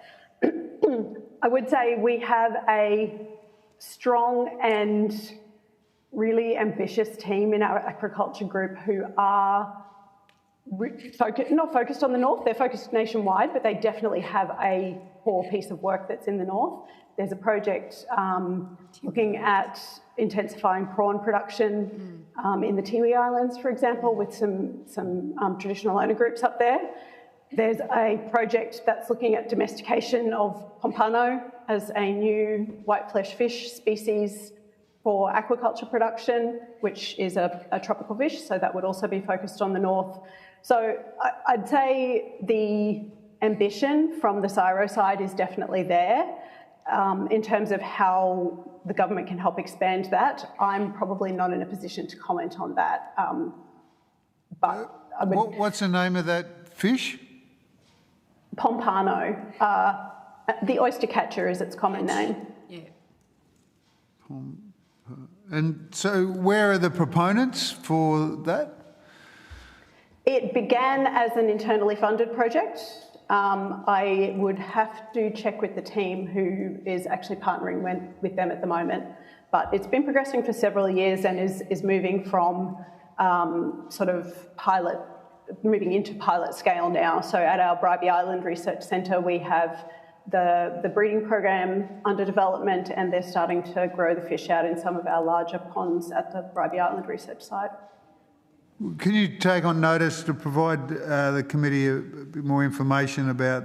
S14: I would say we have a strong and really ambitious team in our aquaculture group who are not focused on the north, they're focused nationwide, but they definitely have a core piece of work that's in the north. There's a project looking at intensifying prawn production in the Tiwi Islands, for example, with some traditional owner groups up there. There's a project that's looking at domestication of pompano as a new white flesh fish species for aquaculture production, which is a tropical fish, so that would also be focused on the north. So I'd say the ambition from the CSIRO side is definitely there. In terms of how the government can help expand that, I'm probably not in a position to comment on that. But I would,
S5: What's the name of that fish?
S14: Pompano. The oyster catcher is its common name.
S1: Yeah.
S5: And so where are the proponents for that?
S14: It began as an internally funded project. I would have to check with the team who is actually partnering with them at the moment. But it's been progressing for several years and is moving from moving into pilot scale now. So at our Bribie Island Research Centre, we have the breeding program under development, and they're starting to grow the fish out in some of our larger ponds at the Bribie Island Research site.
S5: Can you take on notice to provide the committee a bit more information about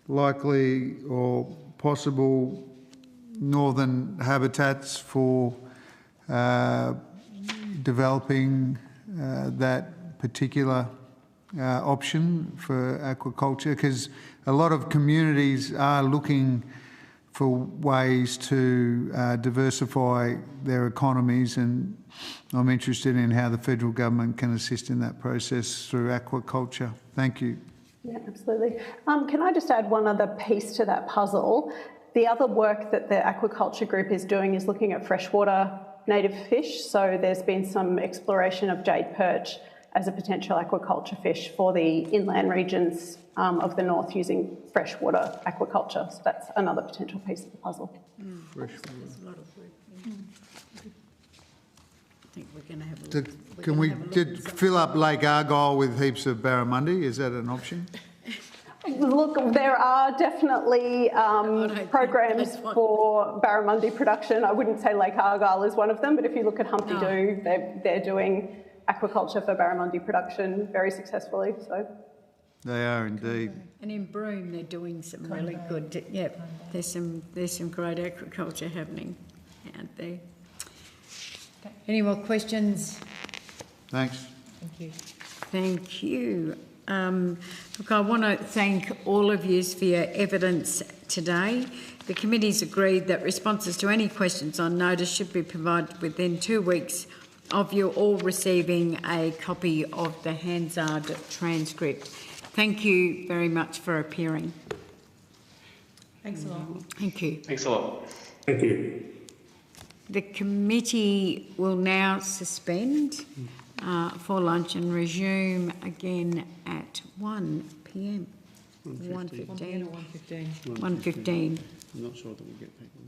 S5: likely or possible northern habitats for developing that particular option for aquaculture? Because a lot of communities are looking for ways to diversify their economies, and I'm interested in how the federal government can assist in that process through aquaculture. Thank you.
S14: Yeah, absolutely. Can I just add one other piece to that puzzle? The other work that the aquaculture group is doing is looking at freshwater native fish. So there's been some exploration of jade perch as a potential aquaculture fish for the inland regions of the north using freshwater aquaculture. So that's another potential piece of the puzzle.
S1: Freshwater. There's a lot of work. I think we're going to have a look.
S5: Can we fill up Lake Argyle with heaps of barramundi? Is that an option?
S14: Look, there are definitely programs for barramundi production. I wouldn't say Lake Argyle is one of them, but if you look at Humpty Doo, they're doing aquaculture for barramundi production very successfully. So
S5: they are indeed.
S1: And in Broome, they're doing some really good. Yeah, there's some great aquaculture happening out there. Any more questions?
S5: Thanks.
S1: Thank you. Thank you. Look, I want to thank all of you for your evidence today. The committee's agreed that responses to any questions on notice should be provided within 2 weeks of you all receiving a copy of the Hansard transcript. Thank you very much for appearing.
S18: Thanks a lot.
S1: Thank you.
S13: Thanks a lot.
S9: Thank you.
S1: The committee will now suspend for lunch and resume again at 1 p.m. 1:15. 1:15.
S10: I'm not sure that we'll get people.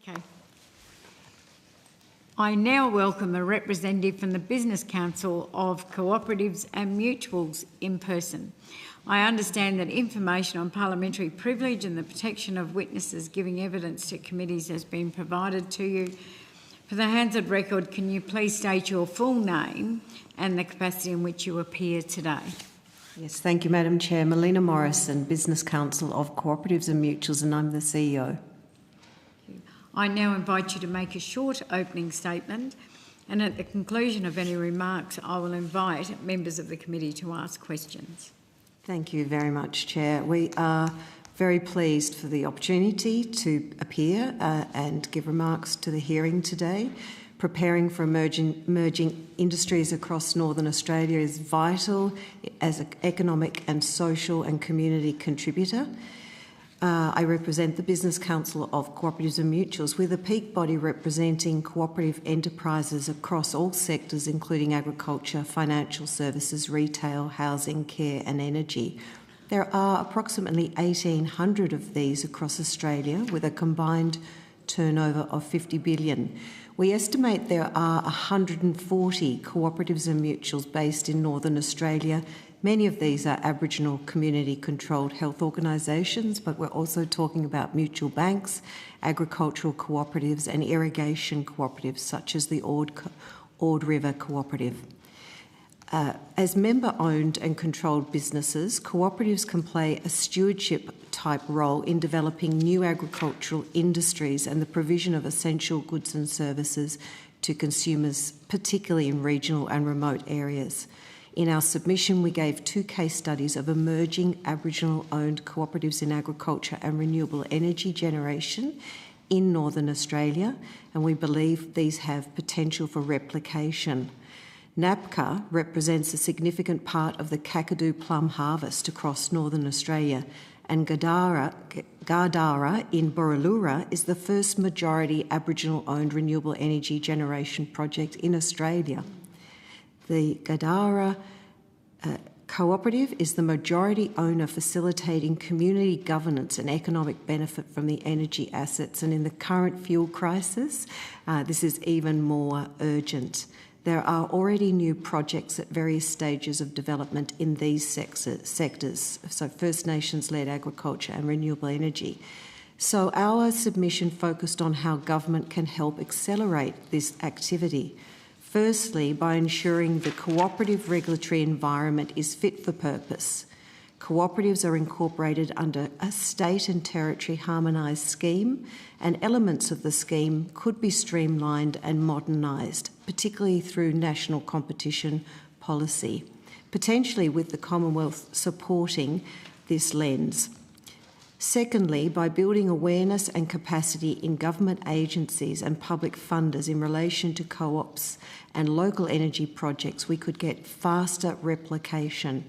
S1: Okay. I now welcome a representative from the Business Council of Cooperatives and Mutuals in person. I understand that information on parliamentary privilege and the protection of witnesses giving evidence to committees has been provided to you. For the Hansard record, can you please state your full name and the capacity in which you appear today?
S19: Yes, thank you, Madam Chair. Melina Morrison, Business Council of Cooperatives and Mutuals, and I'm the CEO.
S1: I now invite you to make a short opening statement, and at the conclusion of any remarks, I will invite members of the committee to ask questions.
S19: Thank you very much, Chair. We are very pleased for the opportunity to appear and give remarks to the hearing today. Preparing for emerging industries across Northern Australia is vital as an economic and social and community contributor. I represent the Business Council of Cooperatives and Mutuals. We're the peak body representing cooperative enterprises across all sectors, including agriculture, financial services, retail, housing, care and energy. There are approximately 1,800 of these across Australia with a combined turnover of 50 billion. We estimate there are 140 cooperatives and mutuals based in Northern Australia. Many of these are Aboriginal community-controlled health organisations, but we're also talking about mutual banks, agricultural cooperatives and irrigation cooperatives such as the Ord River Cooperative. As member-owned and controlled businesses, cooperatives can play a stewardship-type role in developing new agricultural industries and the provision of essential goods and services to consumers, particularly in regional and remote areas. In our submission, we gave 2 case studies of emerging Aboriginal-owned cooperatives in agriculture and renewable energy generation in Northern Australia, and we believe these have potential for replication. NAPCA represents a significant part of the Kakadu plum harvest across Northern Australia, and Gardara in Borroloola is the first majority Aboriginal-owned renewable energy generation project in Australia. The Gardara Cooperative is the majority owner facilitating community governance and economic benefit from the energy assets, and in the current fuel crisis, this is even more urgent. There are already new projects at various stages of development in these sectors, so First Nations-led agriculture and renewable energy. So our submission focused on how government can help accelerate this activity. Firstly, by ensuring the cooperative regulatory environment is fit for purpose. Cooperatives are incorporated under a state and territory harmonised scheme, and elements of the scheme could be streamlined and modernised, particularly through national competition policy, potentially with the Commonwealth supporting this lens. Secondly, by building awareness and capacity in government agencies and public funders in relation to co-ops and local energy projects, we could get faster replication.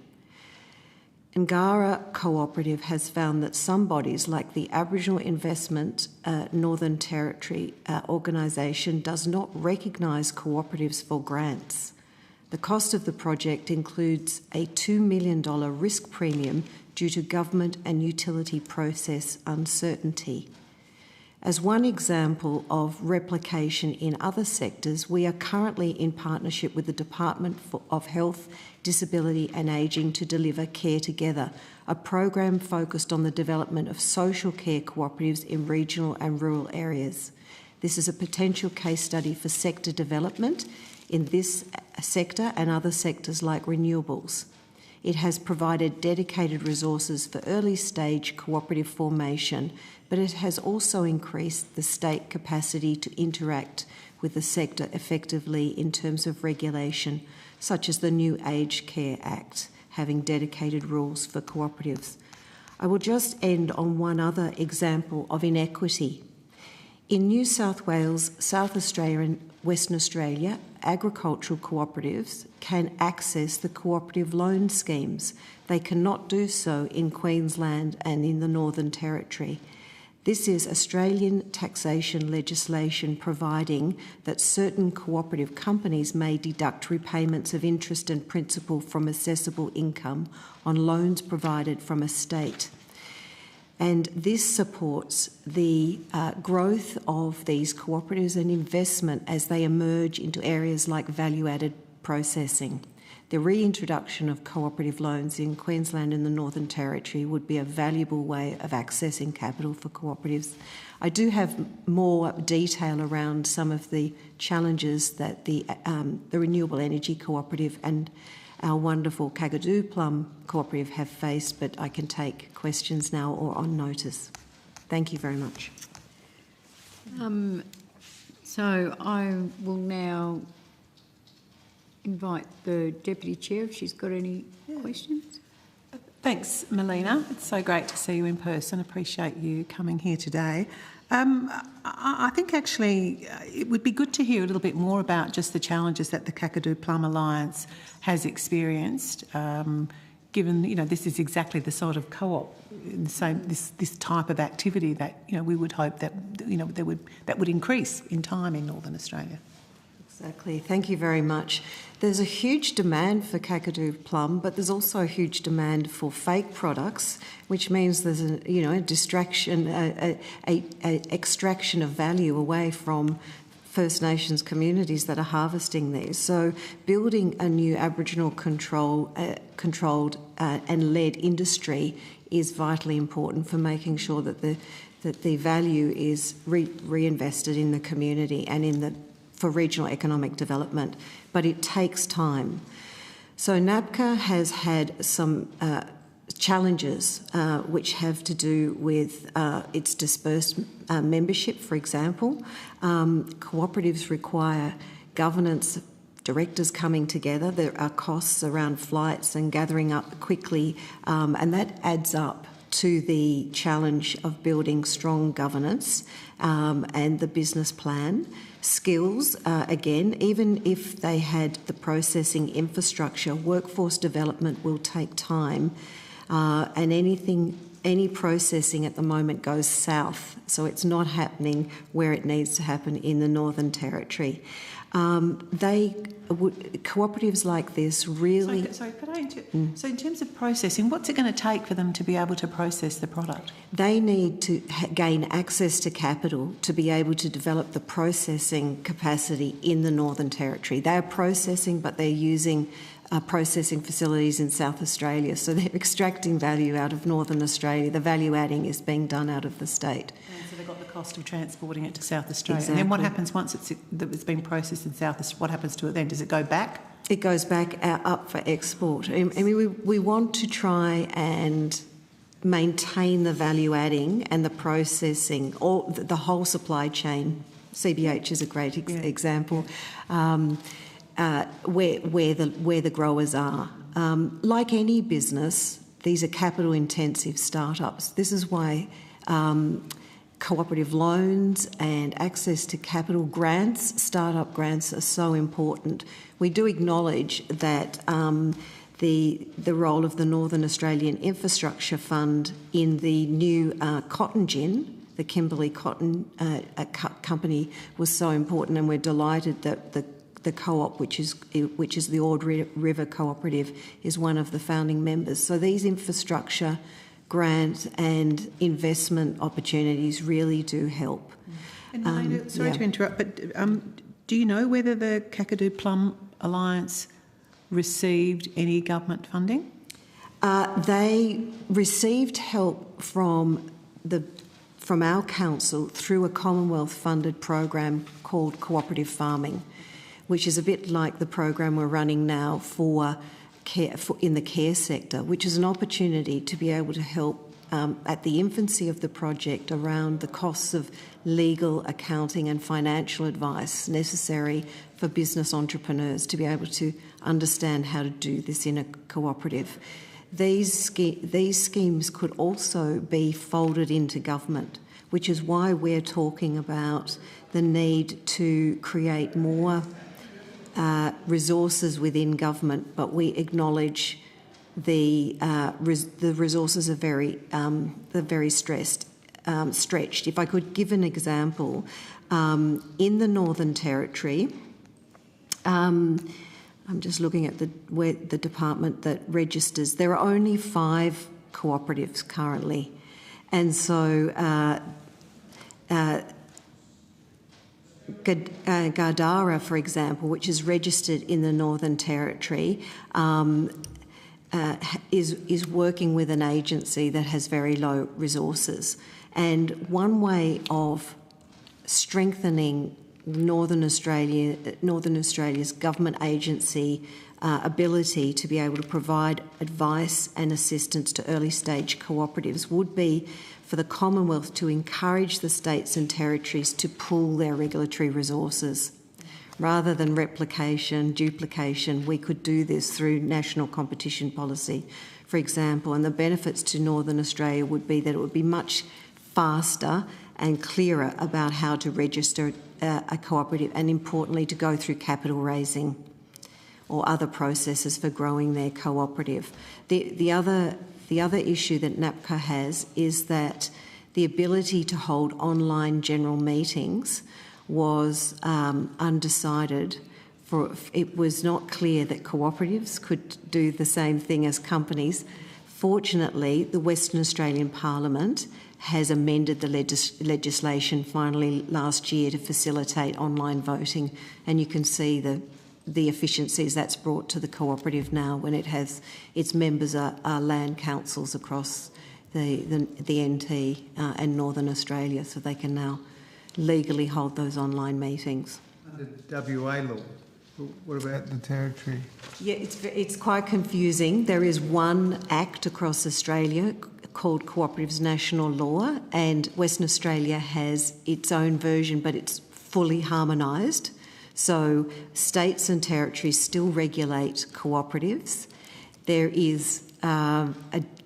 S19: Ngara Cooperative has found that some bodies, like the Aboriginal Investment Northern Territory organisation, does not recognise cooperatives for grants. The cost of the project includes a $2 million risk premium due to government and utility process uncertainty. As one example of replication in other sectors, we are currently in partnership with the Department of Health, Disability and Ageing to deliver Care Together, a program focused on the development of social care cooperatives in regional and rural areas. This is a potential case study for sector development in this sector and other sectors like renewables. It has provided dedicated resources for early-stage cooperative formation, but it has also increased the state capacity to interact with the sector effectively in terms of regulation, such as the new Aged Care Act, having dedicated rules for cooperatives. I will just end on one other example of inequity. In New South Wales, South Australia and Western Australia, agricultural cooperatives can access the cooperative loan schemes. They cannot do so in Queensland and in the Northern Territory. This is Australian taxation legislation providing that certain cooperative companies may deduct repayments of interest and principal from assessable income on loans provided from a state. And this supports the growth of these cooperatives and investment as they emerge into areas like value-added processing. The reintroduction of cooperative loans in Queensland and the Northern Territory would be a valuable way of accessing capital for cooperatives. I do have more detail around some of the challenges that the Renewable Energy Cooperative and our wonderful Kakadu Plum Cooperative have faced, but I can take questions now or on notice. Thank you very much.
S1: So I will now invite the Deputy Chair if she's got any questions.
S4: Thanks, Melina. It's so great to see you in person. Appreciate you coming here today. I think actually it would be good to hear a little bit more about just the challenges that the Kakadu Plum Alliance has experienced, given this is exactly the sort of co-op, this type of activity that we would hope that that would increase in time in Northern Australia.
S19: Exactly. Thank you very much. There's a huge demand for Kakadu plum, but there's also a huge demand for fake products, which means there's a distraction, a extraction of value away from First Nations communities that are harvesting these. So building a new Aboriginal controlled and led industry is vitally important for making sure that the value is reinvested in the community and for regional economic development, but it takes time. So NABCA has had some challenges which have to do with its dispersed membership, for example. Cooperatives require governance, directors coming together. There are costs around flights and gathering up quickly, and that adds up to the challenge of building strong governance and the business plan. Skills, again, even if they had the processing infrastructure, workforce development will take time, and any processing at the moment goes south, so it's not happening where it needs to happen in the Northern Territory. Cooperatives like this really...
S4: Sorry, could I So in terms of processing, what's it going to take for them to be able to process the product?
S19: They need to gain access to capital to be able to develop the processing capacity in the Northern Territory. They are processing, but they're using processing facilities in South Australia, so they're extracting value out of Northern Australia. The value adding is being done out of the state.
S4: And so they've got the cost of transporting it to South Australia.
S19: Exactly.
S4: And then what happens once it's been processed in South Australia? What happens to it then? Does it go back?
S19: It goes back up for export. I mean, we want to try and maintain the value adding and the processing, or the whole supply chain. CBH is a great example. Where the growers are. Like any business, these are capital intensive startups. This is why cooperative loans and access to capital grants, startup grants, are so important. We do acknowledge that the role of the Northern Australian Infrastructure Fund in the new cotton gin, the Kimberley Cotton Company, was so important, and we're delighted that the co-op, which is the Ord River Cooperative, is one of the founding members. So these infrastructure grants and investment opportunities really do help.
S4: And Melina, sorry to interrupt, but do you know whether the Kakadu Plum Alliance received any government funding?
S19: They received help from our council through a Commonwealth-funded program called Cooperative Farming, which is a bit like the program we're running now in the care sector, which is an opportunity to be able to help at the infancy of the project around the costs of legal, accounting and financial advice necessary for business entrepreneurs to be able to understand how to do this in a cooperative. These schemes could also be folded into government, which is why we're talking about the need to create more resources within government, but we acknowledge the resources are very stretched. If I could give an example, in the Northern Territory, I'm just looking at the department that registers. There are only 5 cooperatives currently, And so Gardara, for example, which is registered in the Northern Territory, is working with an agency that has very low resources. And one way of strengthening Northern Australia's government agency ability to be able to provide advice and assistance to early stage cooperatives would be for the Commonwealth to encourage the states and territories to pool their regulatory resources. Rather than replication, duplication, we could do this through national competition policy, for example, and the benefits to Northern Australia would be that it would be much faster and clearer about how to register a cooperative, and importantly to go through capital raising or other processes for growing their cooperative. The other issue that NAPCO has is that the ability to hold online general meetings was undecided. It was not clear that cooperatives could do the same thing as companies. Fortunately, the Western Australian Parliament has amended the legislation finally last year to facilitate online voting, and you can see the efficiencies that's brought to the cooperative now when it has its members are land councils across the NT and Northern Australia, so they can now legally hold those online meetings.
S5: Under WA law, what about the territory?
S19: Yeah, it's quite confusing. There is one act across Australia called Cooperatives National Law, and Western Australia has its own version, but it's fully harmonised. So states and territories still regulate cooperatives. There is a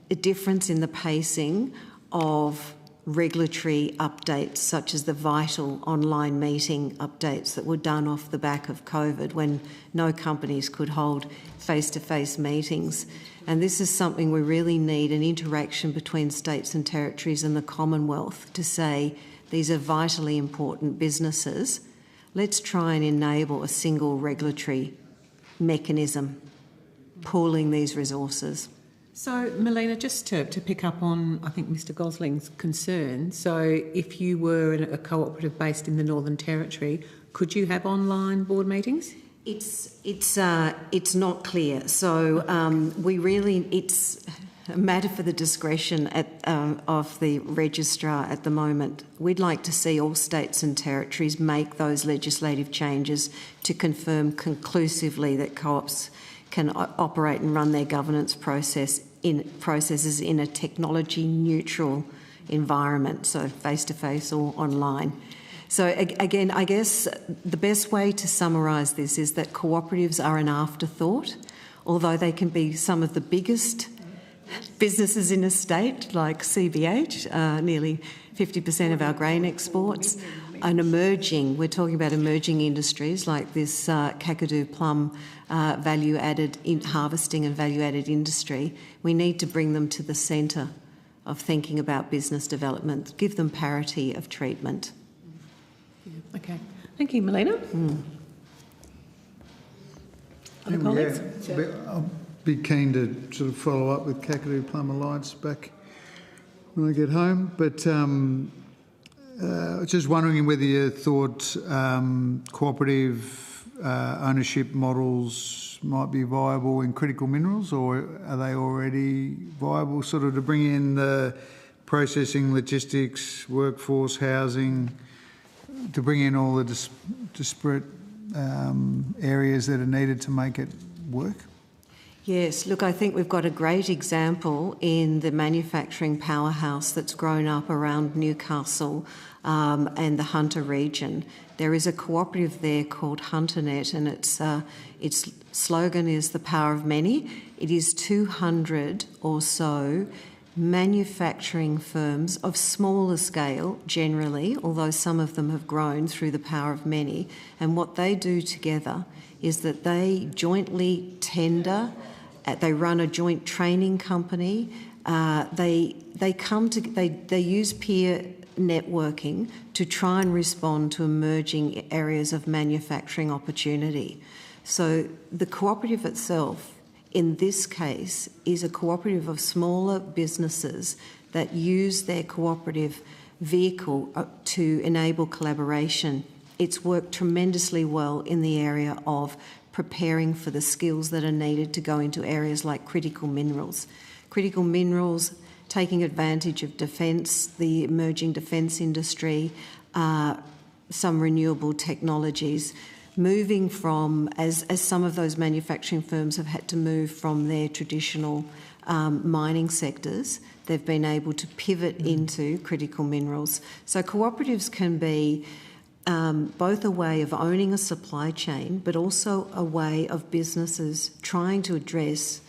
S19: difference in the pacing of regulatory updates, such as the vital online meeting updates that were done off the back of COVID when no companies could hold face-to-face meetings. And this is something we really need, an interaction between states and territories and the Commonwealth to say these are vitally important businesses. Let's try and enable a single regulatory mechanism pooling these resources.
S4: So, Melina, just to pick up on, I think, Mr Gosling's concern, so if you were a cooperative based in the Northern Territory, could you have online board meetings?
S19: It's not clear. So it's a matter for the discretion of the registrar at the moment. We'd like to see all states and territories make those legislative changes to confirm conclusively that co-ops can operate and run their governance processes in a technology-neutral environment, so face-to-face or online. So again, I guess the best way to summarise this is that cooperatives are an afterthought, although they can be some of the biggest businesses in a state, like CBH, nearly 50% of our grain exports, and we're talking about emerging industries like this Kakadu plum value-added harvesting and value-added industry. We need to bring them to the centre of thinking about business development, give them parity of treatment.
S4: Okay. Thank you, Melina. Other colleagues?
S5: I'll be keen to sort of follow up with Kakadu Plum Alliance back when I get home, but just wondering whether you thought cooperative ownership models might be viable in critical minerals, or are they already viable, sort of to bring in the processing, logistics, workforce, housing, to bring in all the disparate areas that are needed to make it work?
S19: Yes, look, I think we've got a great example in the manufacturing powerhouse that's grown up around Newcastle and the Hunter region. There is a cooperative there called HunterNet, and its slogan is the power of many. It is 200 or so manufacturing firms of smaller scale generally, although some of them have grown through the power of many. And what they do together is that they jointly tender, they run a joint training company, they use peer networking to try and respond to emerging areas of manufacturing opportunity. So the cooperative itself, in this case, is a cooperative of smaller businesses that use their cooperative vehicle to enable collaboration. It's worked tremendously well in the area of preparing for the skills that are needed to go into areas like critical minerals. Critical minerals, taking advantage of defence, the emerging defence industry, some renewable technologies, moving from, as some of those manufacturing firms have had to move from their traditional mining sectors, they've been able to pivot into critical minerals. So cooperatives can be both a way of owning a supply chain, but also a way of businesses trying to address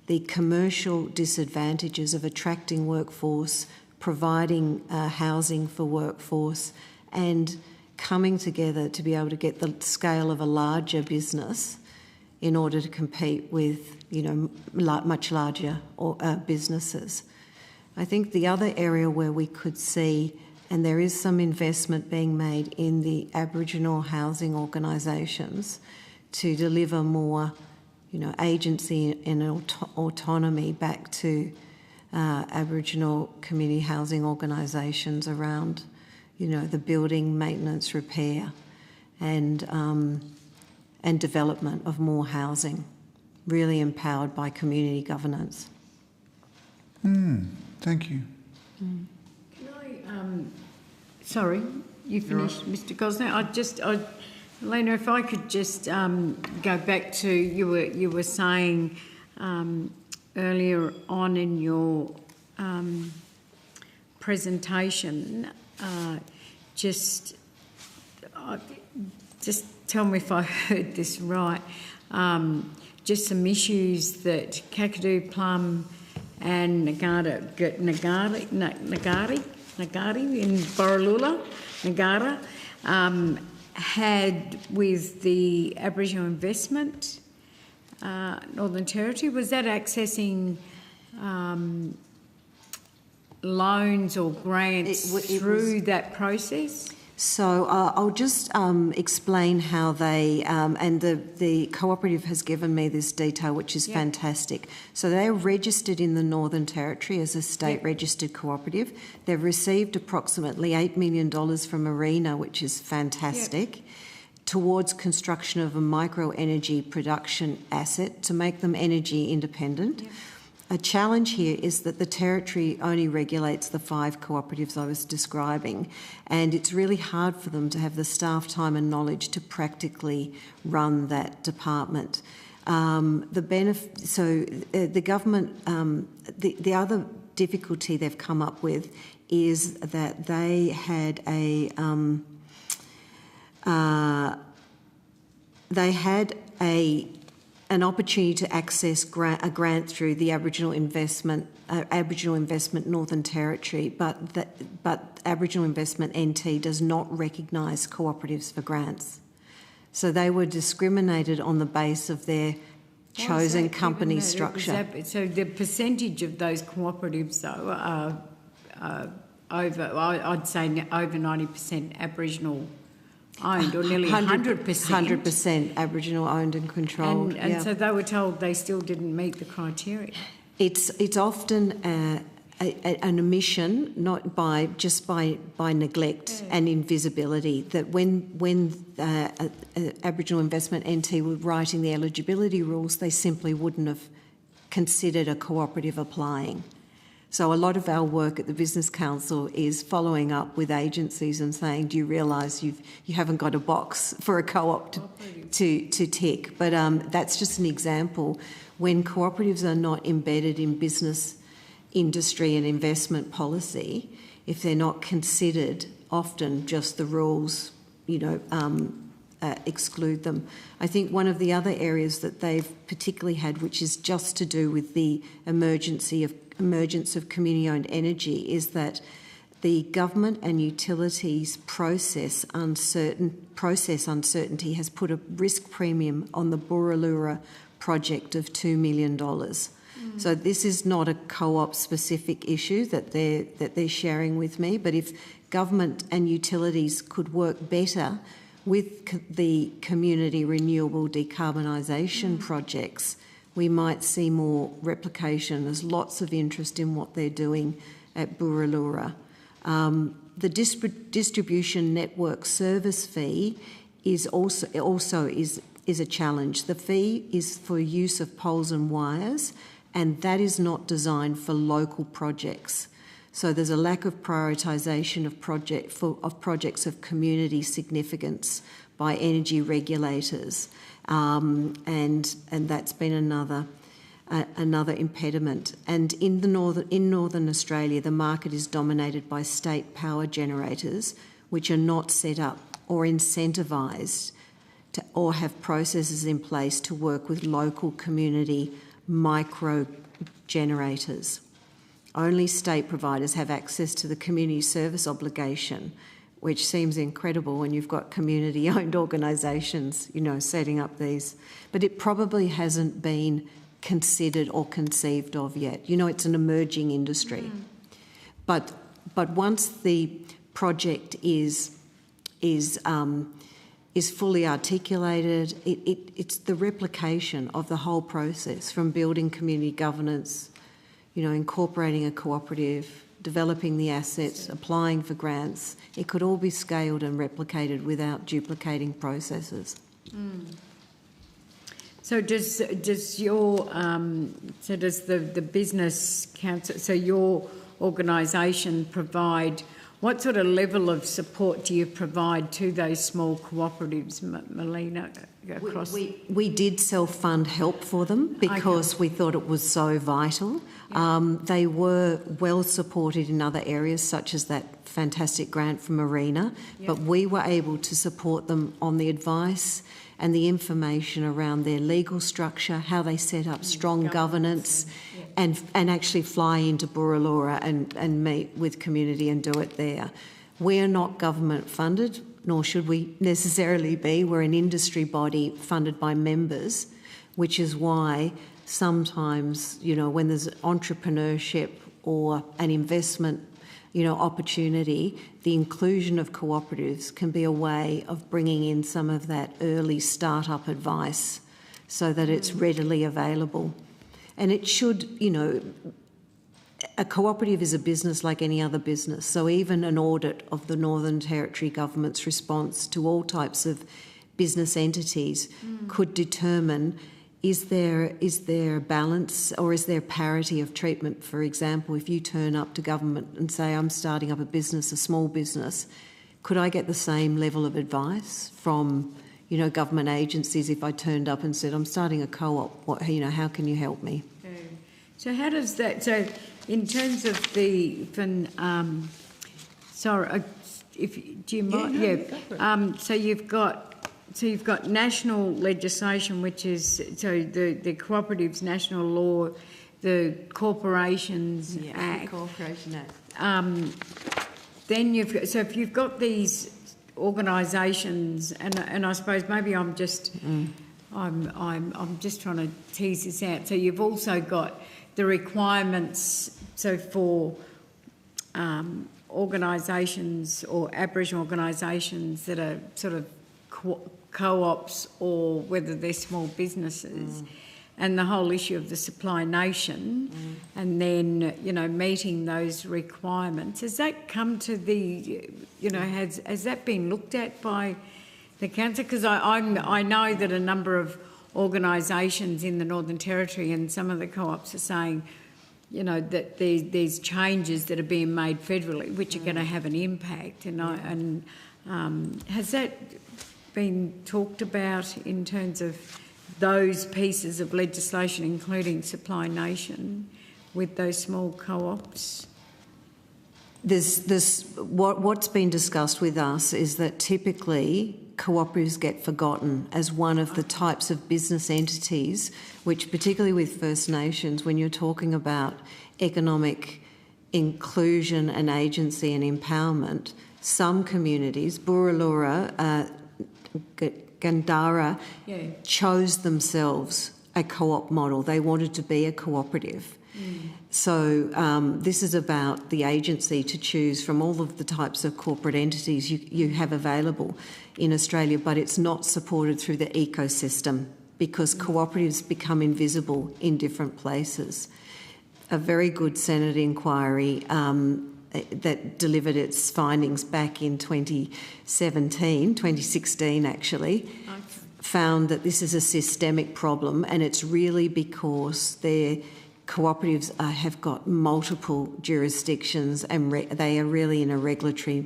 S19: the commercial disadvantages of attracting workforce, providing housing for workforce, and coming together to be able to get the scale of a larger business in order to compete with, much larger businesses. I think the other area where we could see, and there is some investment being made in the Aboriginal housing organisations to deliver more, agency and autonomy back to Aboriginal community housing organisations around, the building, maintenance, repair, and development of more housing, really empowered by community governance.
S5: Thank you.
S1: Can I, sorry, you finished, Mr. Gosnell? Lena, if I could just go back to, you were saying earlier on in your presentation, just tell me if I heard this right, just some issues that Kakadu, Plum and Nagari in Borroloola, Nagara, had with the Aboriginal Investment Northern Territory. Was that accessing loans or grants through that process?
S19: So I'll just explain how they, and the cooperative has given me this detail, which is fantastic. So they're registered in the Northern Territory as a state-registered cooperative. They've received approximately $8 million from ARENA, which is fantastic, towards construction of a micro-energy production asset to make them energy independent. A challenge here is that the Territory only regulates the 5 cooperatives I was describing, and it's really hard for them to have the staff time and knowledge to practically run that department. The government, the other difficulty they've come up with is that they had an opportunity to access a grant through the Aboriginal Investment Northern Territory, but Aboriginal Investment NT does not recognise cooperatives for grants. So they were discriminated on the basis of their chosen company structure.
S1: So the percentage of those cooperatives, though, are I'd say over 90% Aboriginal owned, or nearly 100%.
S19: 100% Aboriginal owned and controlled.
S1: And so they were told they still didn't meet the criteria.
S19: It's often an omission, not by neglect and invisibility. That when Aboriginal Investment NT were writing the eligibility rules, they simply wouldn't have considered a cooperative applying. So a lot of our work at the Business Council is following up with agencies and saying, do you realise you haven't got a box for a co-op to tick? But that's just an example. When cooperatives are not embedded in business, industry and investment policy, if they're not considered, often just the rules, exclude them. I think one of the other areas that they've particularly had, which is just to do with the emergence of community-owned energy, is that the government and utilities process uncertainty has put a risk premium on the Borroloola project of $2 million. So this is not a co-op specific issue that they're sharing with me, but if government and utilities could work better with the community renewable decarbonisation projects, we might see more replication. There's lots of interest in what they're doing at Buralura. The distribution network service fee is also a challenge. The fee is for use of poles and wires, and that is not designed for local projects. So there's a lack of prioritisation of projects of community significance by energy regulators, and that's been another impediment. And in Northern Australia, the market is dominated by state power generators, which are not set up or incentivised or have processes in place to work with local community micro generators. Only state providers have access to the community service obligation, which seems incredible when you've got community-owned organisations, setting up these. But it probably hasn't been considered or conceived of yet. It's an emerging industry. But once the project is fully articulated, it's the replication of the whole process, from building community governance, incorporating a cooperative, developing the assets, applying for grants. It could all be scaled and replicated without duplicating processes.
S1: So does the business council, so your organisation provide, what sort of level of support do you provide to those small cooperatives, Melina?
S19: We did self-fund help for them because we thought it was so vital. They were well supported in other areas, such as that fantastic grant from Arena, but we were able to support them on the advice and the information around their legal structure, how they set up strong governance, and actually fly into Buralura and meet with community and do it there. We're not government funded, nor should we necessarily be. We're an industry body funded by members, which is why sometimes, when there's entrepreneurship or an investment, opportunity, the inclusion of cooperatives can be a way of bringing in some of that early start-up advice so that it's readily available. And it should, a cooperative is a business like any other business, so even an audit of the Northern Territory Government's response to all types of business entities could determine, is there a balance or is there parity of treatment? For example, if you turn up to government and say, I'm starting up a business, a small business, could I get the same level of advice from, government agencies if I turned up and said, I'm starting a co-op, how can you help me?
S1: So how does that, so in terms of the, do you mind? So you've got national legislation, which is the Cooperatives National Law, the Corporations Act.
S19: The Corporation Act.
S1: Then if you've got these organisations, and I suppose maybe I'm just I'm just trying to tease this out. So you've also got the requirements. So for organisations or Aboriginal organisations that are sort of co-ops or whether they're small businesses, and the whole issue of the supply nation, and then meeting those requirements. Has that come to the has that been looked at by the council? Because I know that a number of organisations in the Northern Territory and some of the co-ops are saying, that there's changes that are being made federally which are going to have an impact, and has that been talked about in terms of those pieces of legislation, including Supply Nation, with those small co-ops?
S19: What's been discussed with us is that typically cooperatives get forgotten as one of the types of business entities, which particularly with First Nations, when you're talking about economic inclusion and agency and empowerment, some communities, Buralura, Gandara, chose themselves a co-op model. They wanted to be a cooperative. So this is about the agency to choose from all of the types of corporate entities you have available in Australia, but it's not supported through the ecosystem because cooperatives become invisible in different places. a very good Senate inquiry that delivered its findings back in 2016 actually, found that this is a systemic problem, and it's really because their cooperatives have got multiple jurisdictions and they are really in a regulatory,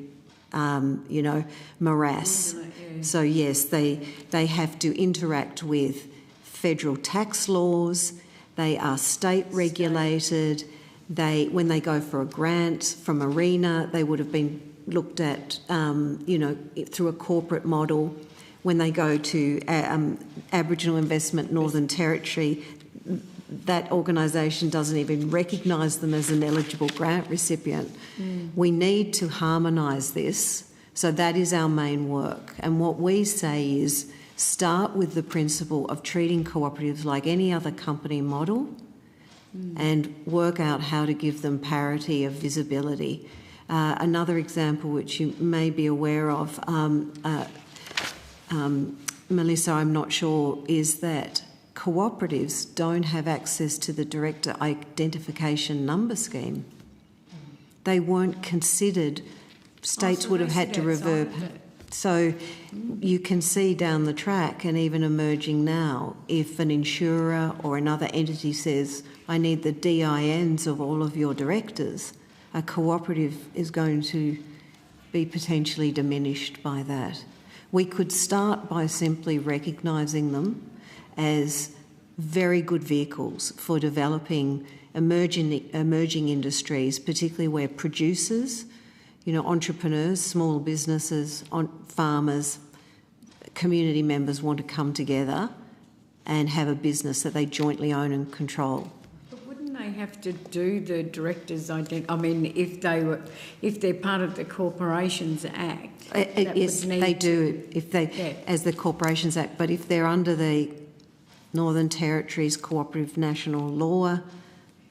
S19: morass. So yes, they have to interact with federal tax laws. They are state regulated. When they go for a grant from ARENA, they would have been looked at, through a corporate model. When they go to Aboriginal Investment Northern Territory, that organisation doesn't even recognise them as an eligible grant recipient. We need to harmonise this. So that is our main work. And what we say is start with the principle of treating cooperatives like any other company model and work out how to give them parity of visibility. Another example which you may be aware of, Melissa, I'm not sure, is that cooperatives don't have access to the Director Identification Number Scheme. They weren't considered. States would have had to revert. So you can see down the track, and even emerging now, if an insurer or another entity says, I need the DINs of all of your directors, a cooperative is going to be potentially diminished by that. We could start by simply recognising them as very good vehicles for developing emerging industries, particularly where producers, entrepreneurs, small businesses, farmers, community members want to come together and have a business that they jointly own and control.
S1: But wouldn't they have to do the directors' identity? I mean, if they're part of the Corporations Act,
S19: yes, they do. As the Corporations Act, but if they're under the Northern Territory's Cooperative National Law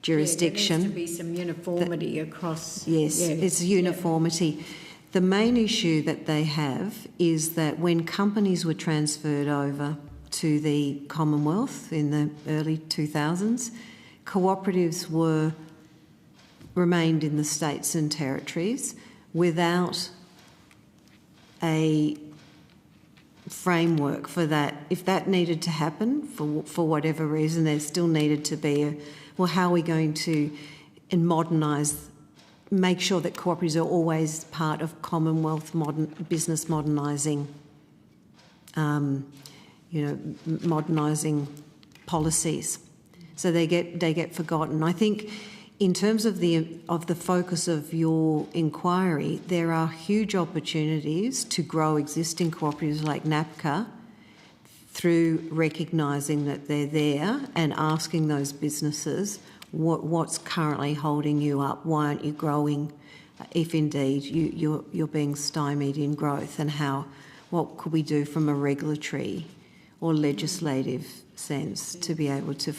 S19: jurisdiction,
S1: there needs to be some uniformity across.
S19: Yes, it's uniformity. The main issue that they have is that when companies were transferred over to the Commonwealth in the early 2000s, cooperatives remained in the states and territories without a framework for that. If that needed to happen for whatever reason, there still needed to be how are we going to modernise, make sure that cooperatives are always part of Commonwealth business modernising, modernising policies. So they get forgotten. I think in terms of the focus of your inquiry, there are huge opportunities to grow existing cooperatives like NAPCA through recognising that they're there and asking those businesses what's currently holding you up, why aren't you growing, if indeed you're being stymied in growth, and what could we do from a regulatory or legislative sense to be able to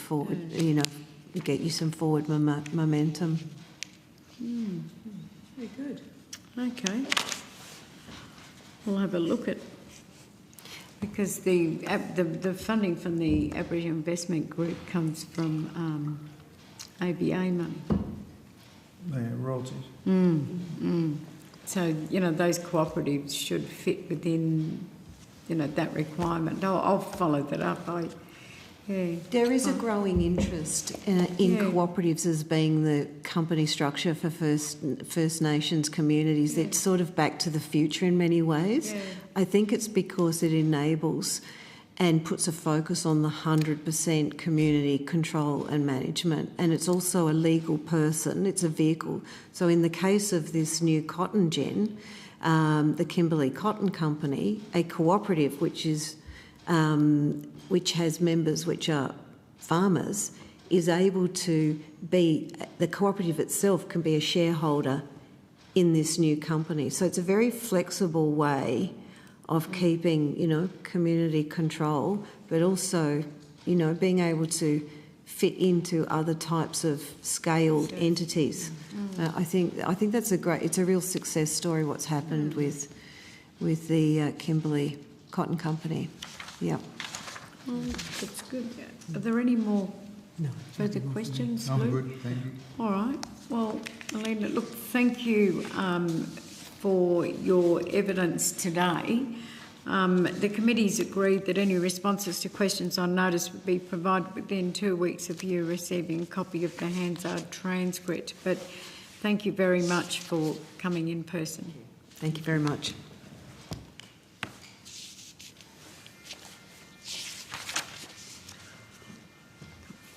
S19: get you some forward momentum.
S1: Very good. Okay. We'll have a look at, because the funding from the Aboriginal Investment Group comes from ABA money.
S12: Royalties.
S1: So, those cooperatives should fit within, that requirement. I'll follow that up.
S19: There is a growing interest in cooperatives as being the company structure for First Nations communities. It's sort of back to the future in many ways. I think it's because it enables and puts a focus on the 100% community control and management, and it's also a legal person, it's a vehicle. So in the case of this new cotton gen, the Kimberley Cotton Company, a cooperative which has members which are farmers, is able to be, the cooperative itself can be a shareholder in this new company. So it's a very flexible way of keeping, community control, but also, being able to fit into other types of scaled entities. I think that's it's a real success story what's happened with the Kimberley Cotton Company. Yeah.
S1: That's good. Are there any more
S6: No.
S1: Further questions,
S5: I'm
S1: Luke?
S5: good, thank you.
S1: All right. Well, Melina, look, thank you for your evidence today. The committee's agreed that any responses to questions on notice would be provided within 2 weeks of you receiving a copy of the Hansard transcript. But thank you very much for coming in person.
S19: Thank you very much.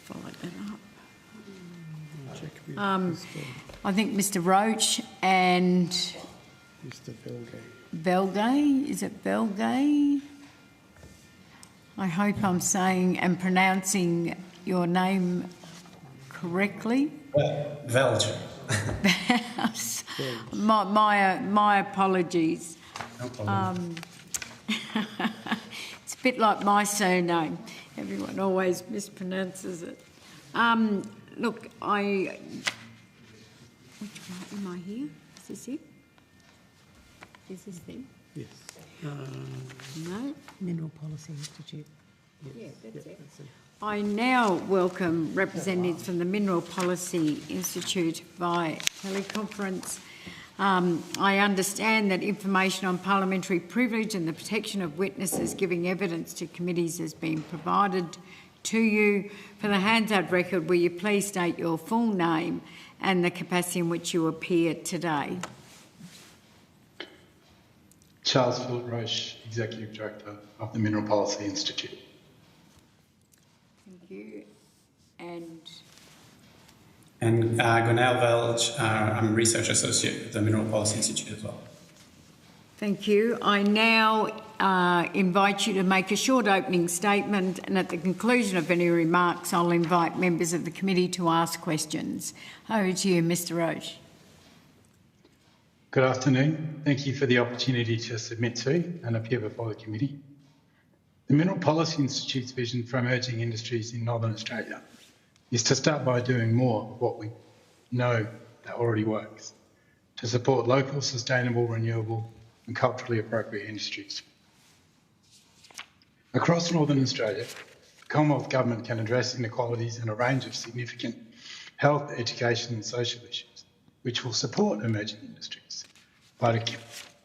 S1: Follow that up. I think Mr. Roach and
S12: Mr.
S1: Velgay, is it Velgay? I hope I'm saying and pronouncing your name correctly.
S20: Velge.
S1: my apologies.
S20: No problem.
S1: It's a bit like my surname. Everyone always mispronounces it. Look, which one am I here? Is this it? Is this thing?
S6: Yes.
S1: No?
S6: Mineral Policy Institute.
S1: Yeah, that's it. I now welcome representatives from the Mineral Policy Institute by teleconference. I understand that information on parliamentary privilege and the protection of witnesses giving evidence to committees has been provided to you. For the Hansard record, will you please state your full name and the capacity in which you appear today?
S21: Charles Philip Roche, Executive Director of the Mineral Policy Institute.
S1: Thank you. And
S20: Gonal Velge, I'm Research Associate at the Mineral Policy Institute as well.
S1: thank you. I now invite you to make a short opening statement, and at the conclusion of any remarks, I'll invite members of the committee to ask questions. Over to you, Mr. Roche.
S21: Good afternoon. Thank you for the opportunity to submit to and appear before the committee. The Mineral Policy Institute's vision for emerging industries in Northern Australia is to start by doing more of what we know that already works, to support local, sustainable, renewable and culturally appropriate industries. Across Northern Australia, the Commonwealth Government can address inequalities and a range of significant health, education and social issues, which will support emerging industries by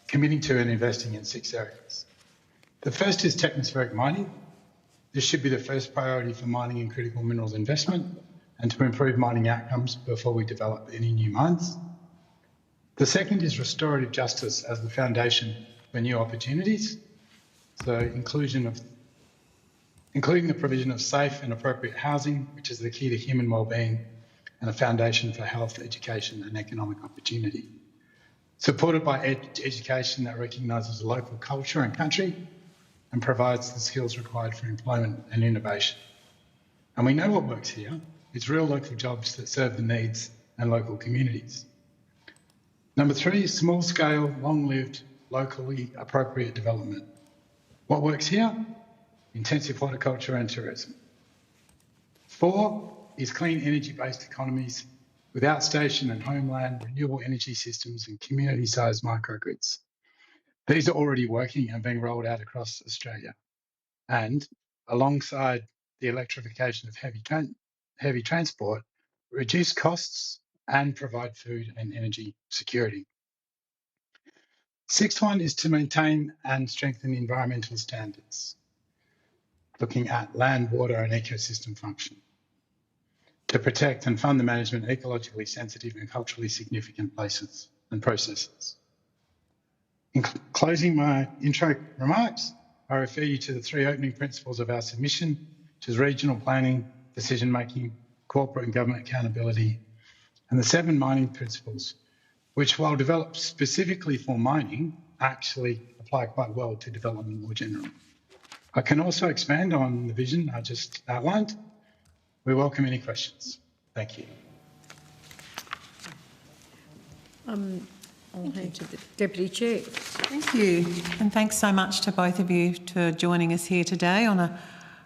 S21: committing to and investing in 6 areas. The first is technospheric mining. This should be the first priority for mining and critical minerals investment and to improve mining outcomes before we develop any new mines. The second is restorative justice as the foundation for new opportunities. So including the provision of safe and appropriate housing, which is the key to human wellbeing and a foundation for health, education and economic opportunity. Supported by education that recognises local culture and country and provides the skills required for employment and innovation. And we know what works here. It's real local jobs that serve the needs and local communities. Number 3 is small-scale, long-lived, locally appropriate development. What works here? Intensive horticulture and tourism. 4 is clean energy-based economies with outstation and homeland, renewable energy systems and community-sized microgrids. These are already working and being rolled out across Australia. And alongside the electrification of heavy transport, reduce costs and provide food and energy security. 6th one is to maintain and strengthen environmental standards, looking at land, water and ecosystem function, to protect and fund the management of ecologically sensitive and culturally significant places and processes. In closing my intro remarks, I refer you to the 3 opening principles of our submission, which is regional planning, decision-making, corporate and government accountability, and the 7 mining principles, which, while developed specifically for mining, actually apply quite well to development more generally. I can also expand on the vision I just outlined. We welcome any questions. Thank you.
S1: I'll hand to the Deputy Chair.
S4: Thank you. And thanks so much to both of you for joining us here today on a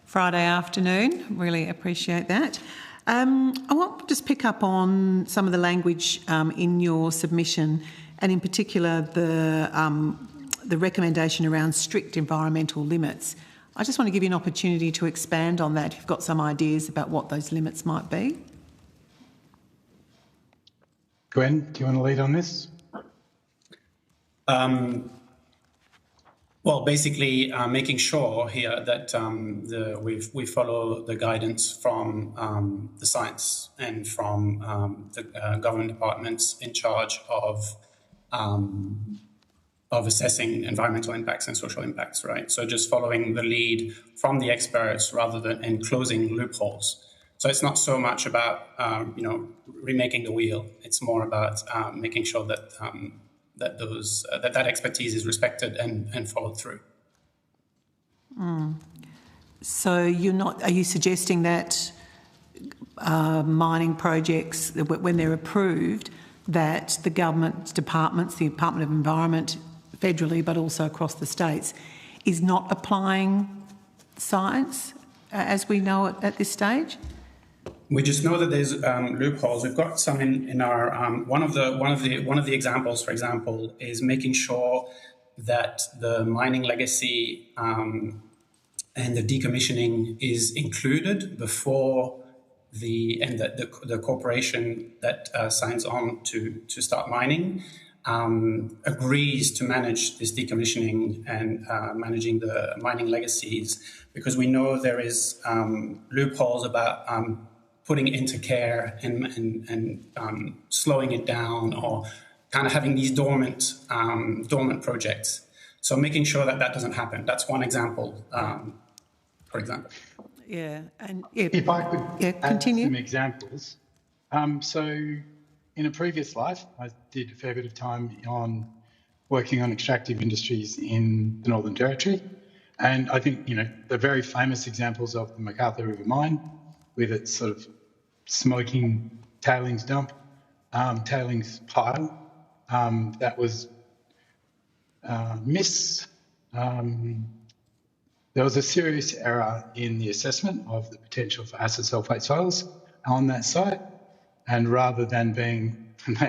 S4: Friday afternoon. Really appreciate that. I want to just pick up on some of the language in your submission, and in particular the recommendation around strict environmental limits. I just want to give you an opportunity to expand on that if you've got some ideas about what those limits might be.
S21: Gwen, do you want to lead on this?
S20: Well, basically making sure here that we follow the guidance from the science and from the government departments in charge of assessing environmental impacts and social impacts, right? So just following the lead from the experts rather than and closing loopholes. So it's not so much about remaking the wheel. It's more about making sure that that expertise is respected and followed through.
S4: So are you suggesting that mining projects, when they're approved, that the government departments, the Department of Environment, federally but also across the states, is not applying science as we know it at this stage?
S20: We just know that there's loopholes. We've got some in our one of the examples, for example, is making sure that the mining legacy and the decommissioning is included before the corporation that signs on to start mining agrees to manage this decommissioning and managing the mining legacies, because we know there is loopholes about putting it into care and slowing it down, or kind of having these dormant projects. So making sure that doesn't happen. That's one example, for example.
S4: Yeah, and
S21: if I could add
S4: continue.
S21: some examples. So in a previous life, I did a fair bit of time on working on extractive industries in the Northern Territory. And I think, the very famous examples of the MacArthur River mine with its sort of smoking tailings dump, tailings pile, that was there was a serious error in the assessment of the potential for acid sulfate soils on that site, and rather than they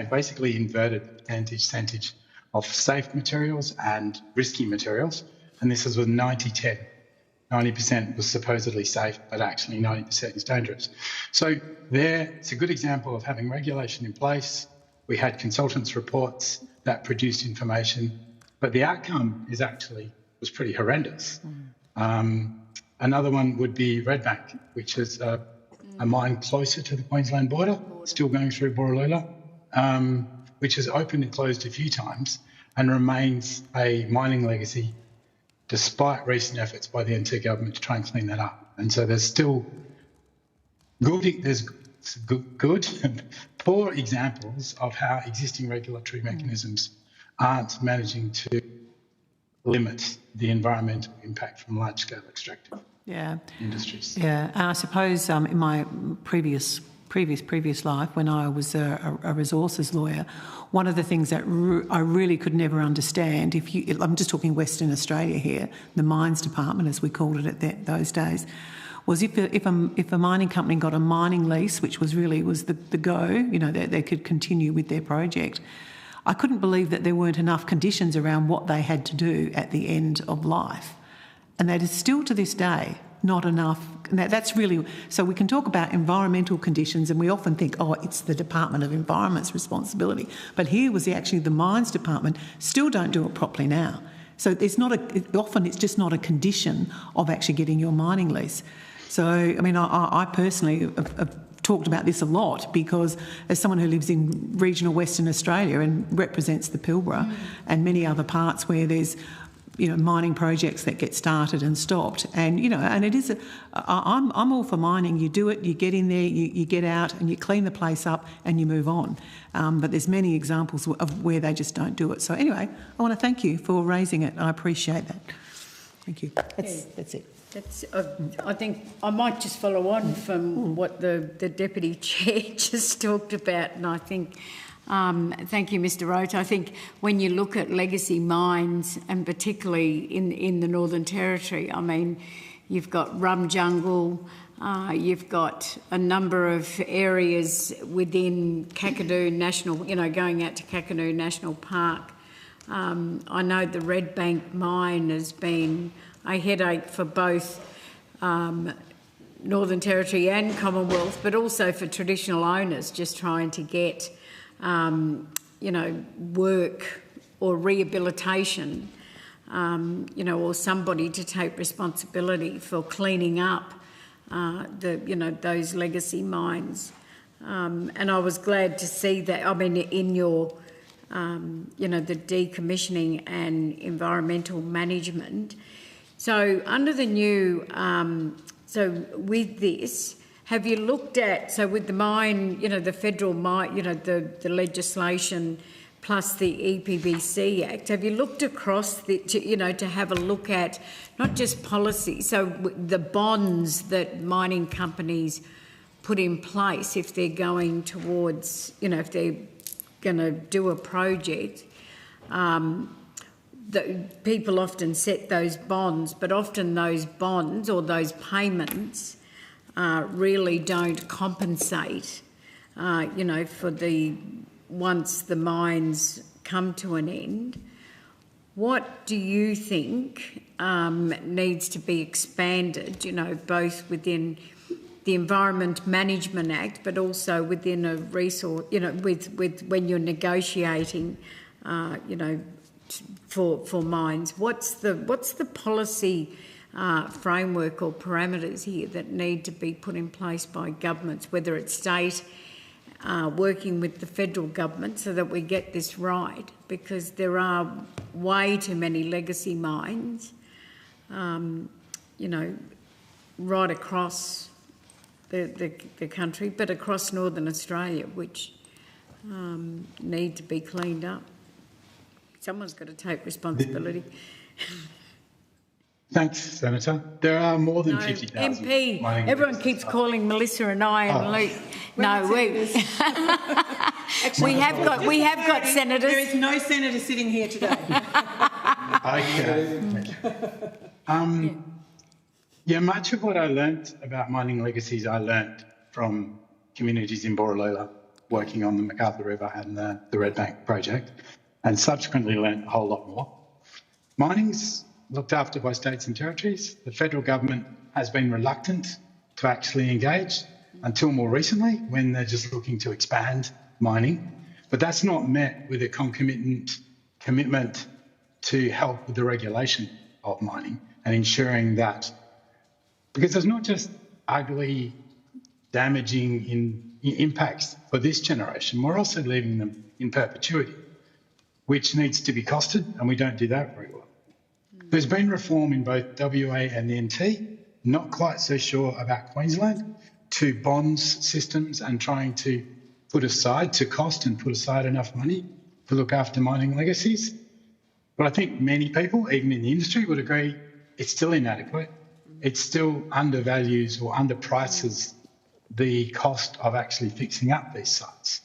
S21: basically inverted the percentage of safe materials and risky materials, and this was with 90-10. 90% was supposedly safe, but actually 90% is dangerous. So it's a good example of having regulation in place. We had consultants' reports that produced information, but the outcome was pretty horrendous. Another one would be Redbank, which is a mine closer to the Queensland border, still going through Borroloola, which has opened and closed a few times and remains a mining legacy despite recent efforts by the NT government to try and clean that up. And so there's still poor examples of how existing regulatory mechanisms aren't managing to limit the environmental impact from large-scale extractive industries.
S4: Yeah, and I suppose in my previous life, when I was a resources lawyer, one of the things that I really could never understand, I'm just talking Western Australia here, the mines department as we called it at those days, was if a mining company got a mining lease, which was the go, they could continue with their project. I couldn't believe that there weren't enough conditions around what they had to do at the end of life. And that is still to this day not enough. And that's really, so we can talk about environmental conditions and we often think, it's the Department of Environment's responsibility. But here was actually the mines department still don't do it properly now. So often it's just not a condition of actually getting your mining lease. So, I mean, I personally have talked about this a lot because as someone who lives in regional Western Australia and represents the Pilbara and many other parts where there's mining projects that get started and stopped, and and it is. I'm all for mining. You do it, you get in there, you get out, and you clean the place up, and you move on. But there's many examples of where they just don't do it. So anyway, I want to thank you for raising it. I appreciate that. Thank you. That's it.
S1: I think I might just follow on from what the Deputy Chair just talked about, and I think. Thank you, Mr. Roach. I think when you look at legacy mines, and particularly in the Northern Territory, I mean, you've got Rum Jungle, you've got a number of areas within Kakadu National, going out to Kakadu National Park. I know the Redbank mine has been a headache for both Northern Territory and Commonwealth, but also for traditional owners just trying to get, work or rehabilitation, or somebody to take responsibility for cleaning up those legacy mines. And I was glad to see that, in your, the decommissioning and environmental management. So under the new, with this, have you looked at, with the mine, the federal mine, the legislation plus the EPBC Act, have you looked across to have a look at not just policy, so the bonds that mining companies put in place if they're going towards, if they're going to do a project, people often set those bonds, but often those bonds or those payments really don't compensate, for once the mines come to an end. What do you think needs to be expanded, both within the Environment Management Act, but also within a resource, with when you're negotiating, for mines? What's the policy framework or parameters here that need to be put in place by governments, whether it's state, working with the federal government, so that we get this right? Because there are way too many legacy mines, right across the country, but across Northern Australia, which need to be cleaned up. Someone's got to take responsibility.
S21: Thanks, Senator. There are more than 50,000.
S1: MP. Everyone keeps calling Melissa and I and Luke. No, we have got senators.
S4: There is no senator sitting here today.
S21: Okay. Much of what I learnt about mining legacies, I learnt from communities in Borroloola working on the MacArthur River and the Red Bank project, and subsequently learnt a whole lot more. Mining's looked after by states and territories. The federal government has been reluctant to actually engage until more recently, when they're just looking to expand mining. But that's not met with a concomitant commitment to help with the regulation of mining and ensuring that, because there's not just ugly, damaging impacts for this generation, we're also leaving them in perpetuity, which needs to be costed, and we don't do that very well. There's been reform in both WA and the NT, not quite so sure about Queensland, to bonds systems and trying to put aside enough money to look after mining legacies. But I think many people, even in the industry, would agree it's still inadequate. It still undervalues or underprices the cost of actually fixing up these sites.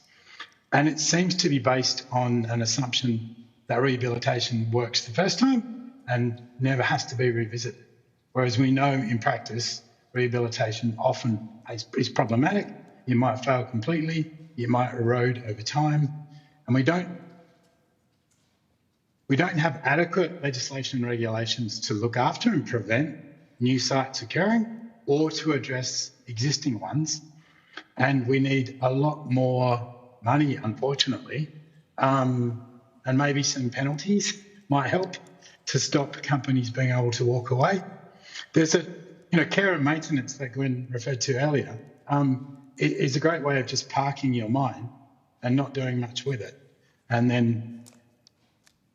S21: And it seems to be based on an assumption that rehabilitation works the first time and never has to be revisited. Whereas we know in practice, rehabilitation often is problematic. You might fail completely, you might erode over time, and we don't have adequate legislation and regulations to look after and prevent new sites occurring or to address existing ones. And we need a lot more money, unfortunately, and maybe some penalties might help to stop companies being able to walk away. There's care and maintenance that Glenn referred to earlier. It is a great way of just parking your mine and not doing much with it. And then,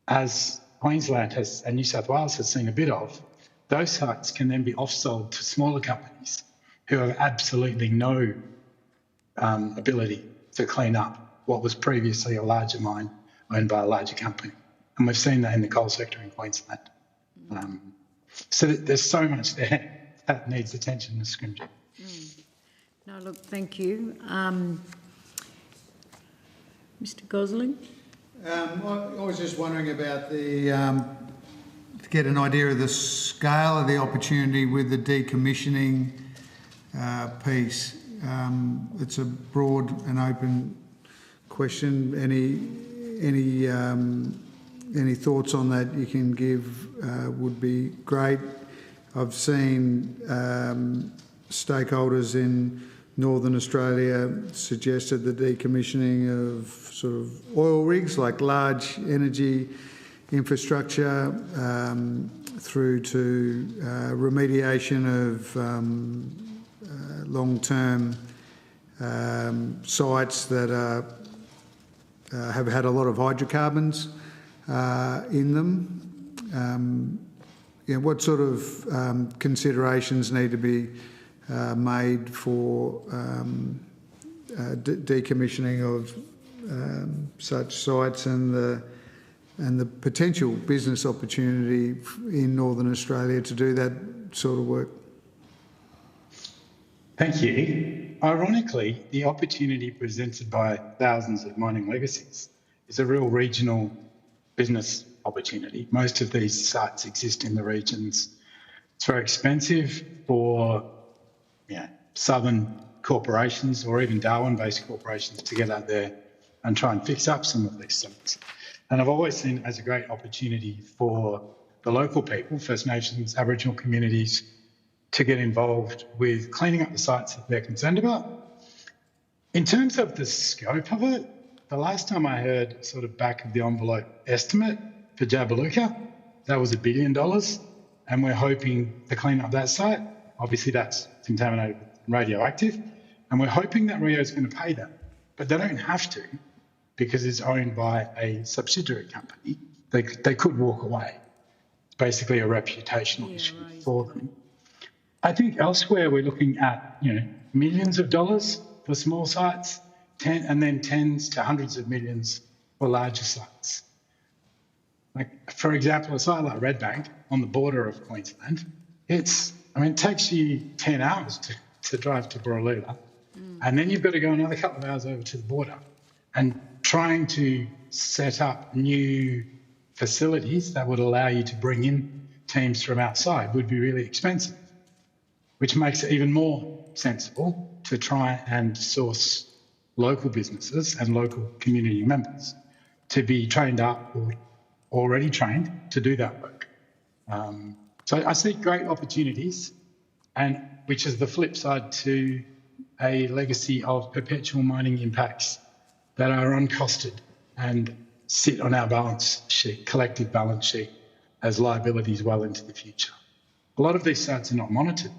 S21: as Queensland has and New South Wales has seen a bit of, those sites can then be off-sold to smaller companies who have absolutely no ability to clean up what was previously a larger mine owned by a larger company. And we've seen that in the coal sector in Queensland. So there's so much there that needs attention and scrimgeour.
S1: No, look, thank you. Mr. Gosling?
S5: I was just wondering about to get an idea of the scale of the opportunity with the decommissioning piece. It's a broad and open question. Any thoughts on that you can give would be great. I've seen stakeholders in Northern Australia suggested the decommissioning of sort of oil rigs, like large energy infrastructure, through to remediation of long-term sites that have had a lot of hydrocarbons in them. What sort of considerations need to be made for decommissioning of such sites and the potential business opportunity in Northern Australia to do that sort of work?
S21: Thank you. Ironically, the opportunity presented by thousands of mining legacies is a real regional business opportunity. Most of these sites exist in the regions. It's very expensive for southern corporations or even Darwin-based corporations to get out there and try and fix up some of these sites. And I've always seen it as a great opportunity for the local people, First Nations, Aboriginal communities, to get involved with cleaning up the sites that they're concerned about. In terms of the scope of it, the last time I heard sort of back of the envelope estimate for Jabiluka, that was $1 billion, and we're hoping to clean up that site. Obviously that's contaminated and radioactive, and we're hoping that Rio is going to pay that. But they don't have to, because it's owned by a subsidiary company. They could walk away. It's basically a reputational issue for them. I think elsewhere we're looking at millions of dollars for small sites, and then tens to hundreds of millions for larger sites. Like, for example, a site like Redbank on the border of Queensland, it takes you 10 hours to drive to Borroloola, and then you've got to go another couple of hours over to the border. And trying to set up new facilities that would allow you to bring in teams from outside would be really expensive, which makes it even more sensible to try and source local businesses and local community members to be trained up or already trained to do that work. So I see great opportunities, and which is the flip side to a legacy of perpetual mining impacts that are uncosted and sit on our balance sheet, collective balance sheet, as liabilities well into the future. A lot of these sites are not monitored,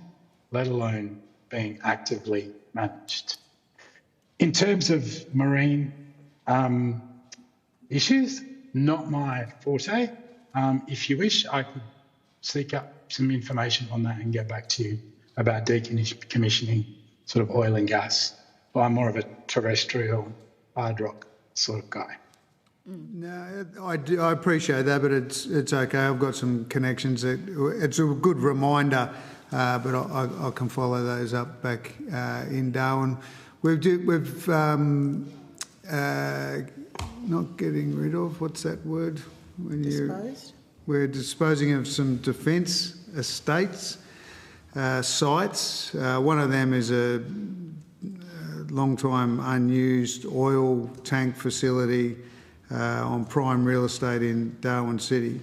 S21: let alone being actively managed. In terms of marine issues, not my forte. If you wish, I could seek up some information on that and get back to you about decommissioning sort of oil and gas. But I'm more of a terrestrial hard rock sort of guy.
S5: No, I appreciate that, but it's okay. I've got some connections. It's a good reminder, but I can follow those up back in Darwin. We've not getting rid of, what's that word? When
S19: Disposed?
S5: We're disposing of some defence estates, sites. One of them is a long-time unused oil tank facility on prime real estate in Darwin City.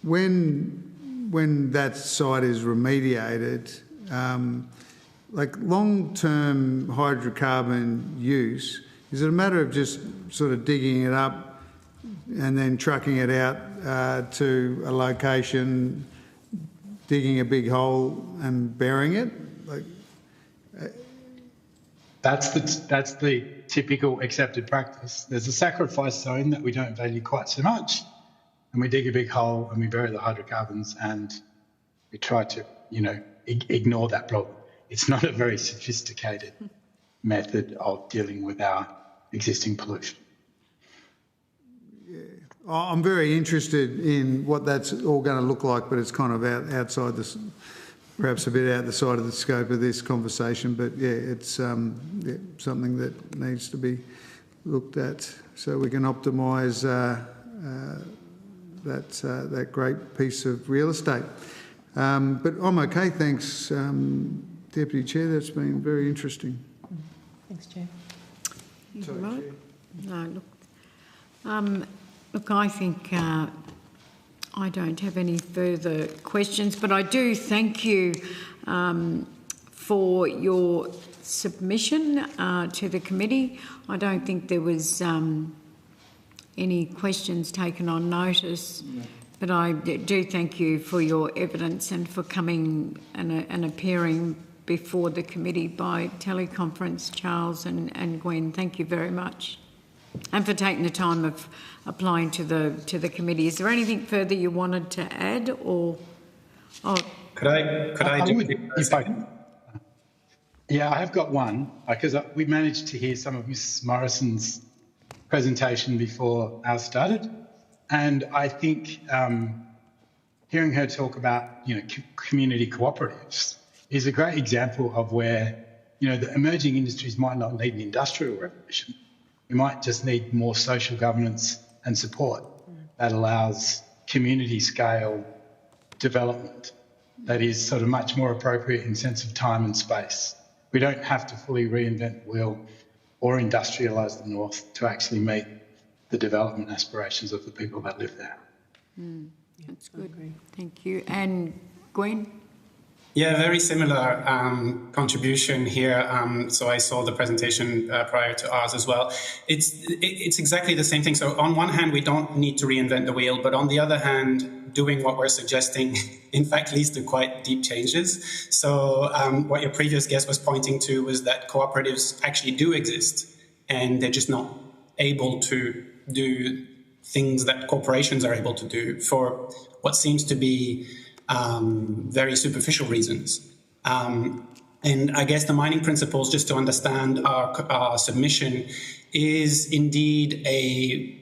S5: When that site is remediated, like long-term hydrocarbon use, is it a matter of just sort of digging it up and then trucking it out to a location, digging a big hole and burying it?
S21: That's the typical accepted practice. There's a sacrifice zone that we don't value quite so much, and we dig a big hole and we bury the hydrocarbons and we try to, ignore that problem. It's not a very sophisticated method of dealing with our existing pollution.
S5: Yeah. I'm very interested in what that's all going to look like, but it's kind of outside this, perhaps a bit out the side of the scope of this conversation. But yeah, it's something that needs to be looked at so we can optimise that great piece of real estate. But I'm okay, thanks, Deputy Chair. That's been very interesting.
S19: Thanks, Chair.
S1: Right. No, look, I think I don't have any further questions, but I do thank you for your submission to the committee. I don't think there was any questions taken on notice, but I do thank you for your evidence and for coming and appearing before the committee by teleconference, Charles and Gwen. Thank you very much. And for taking the time of applying to the committee. Is there anything further you wanted to add, or? Oh.
S20: Could I do it?
S21: Yeah, I have got one, because we managed to hear some of Ms Morrison's presentation before ours started, and I think hearing her talk about community cooperatives is a great example of where the emerging industries might not need an industrial revolution. We might just need more social governance and support that allows community scale development that is sort of much more appropriate in sense of time and space. We don't have to fully reinvent the wheel or industrialise the north to actually meet the development aspirations of the people that live there.
S1: That's good. Thank you. And Gwen?
S20: Yeah, very similar contribution here. So I saw the presentation prior to ours as well. It's exactly the same thing. So on one hand, we don't need to reinvent the wheel, but on the other hand, doing what we're suggesting, in fact, leads to quite deep changes. So what your previous guest was pointing to was that cooperatives actually do exist, and they're just not able to do things that corporations are able to do for what seems to be very superficial reasons. And I guess the mining principles, just to understand our submission, is indeed a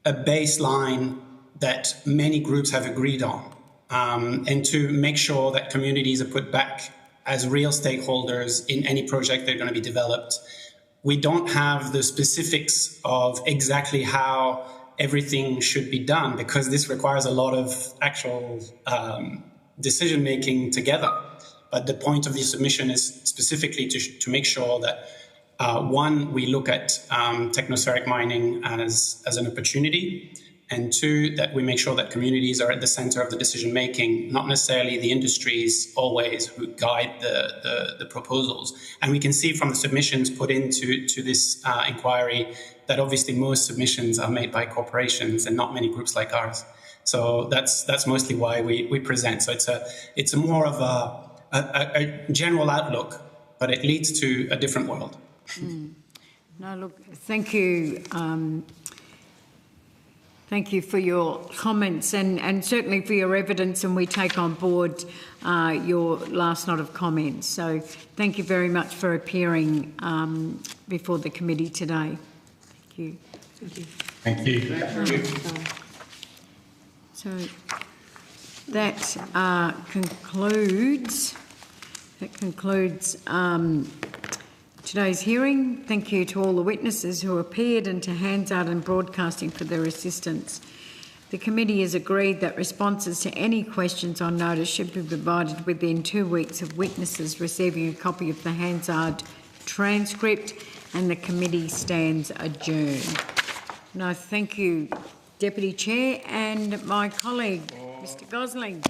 S20: baseline that many groups have agreed on, and to make sure that communities are put back as real stakeholders in any project they're going to be developed. We don't have the specifics of exactly how everything should be done, because this requires a lot of actual decision making together. But the point of the submission is specifically to make sure that one, we look at technospheric mining as an opportunity, and two, that we make sure that communities are at the center of the decision making, not necessarily the industries always who guide the proposals. And we can see from the submissions put into this inquiry that obviously most submissions are made by corporations and not many groups like ours. So that's mostly why we present. So it's a more of a general outlook, but it leads to a different world.
S1: No, look, thank you. Thank you for your comments and certainly for your evidence, and we take on board your last lot of comments. So thank you very much for appearing before the committee today. Thank you.
S21: Thank you. Thank you.
S1: So that concludes today's hearing. Thank you to all the witnesses who appeared and to Hansard and Broadcasting for their assistance. The committee has agreed that responses to any questions on notice should be provided within 2 weeks of witnesses receiving a copy of the Hansard transcript, and the committee stands adjourned. And I thank you, Deputy Chair, and my colleague, Mr. Gosling.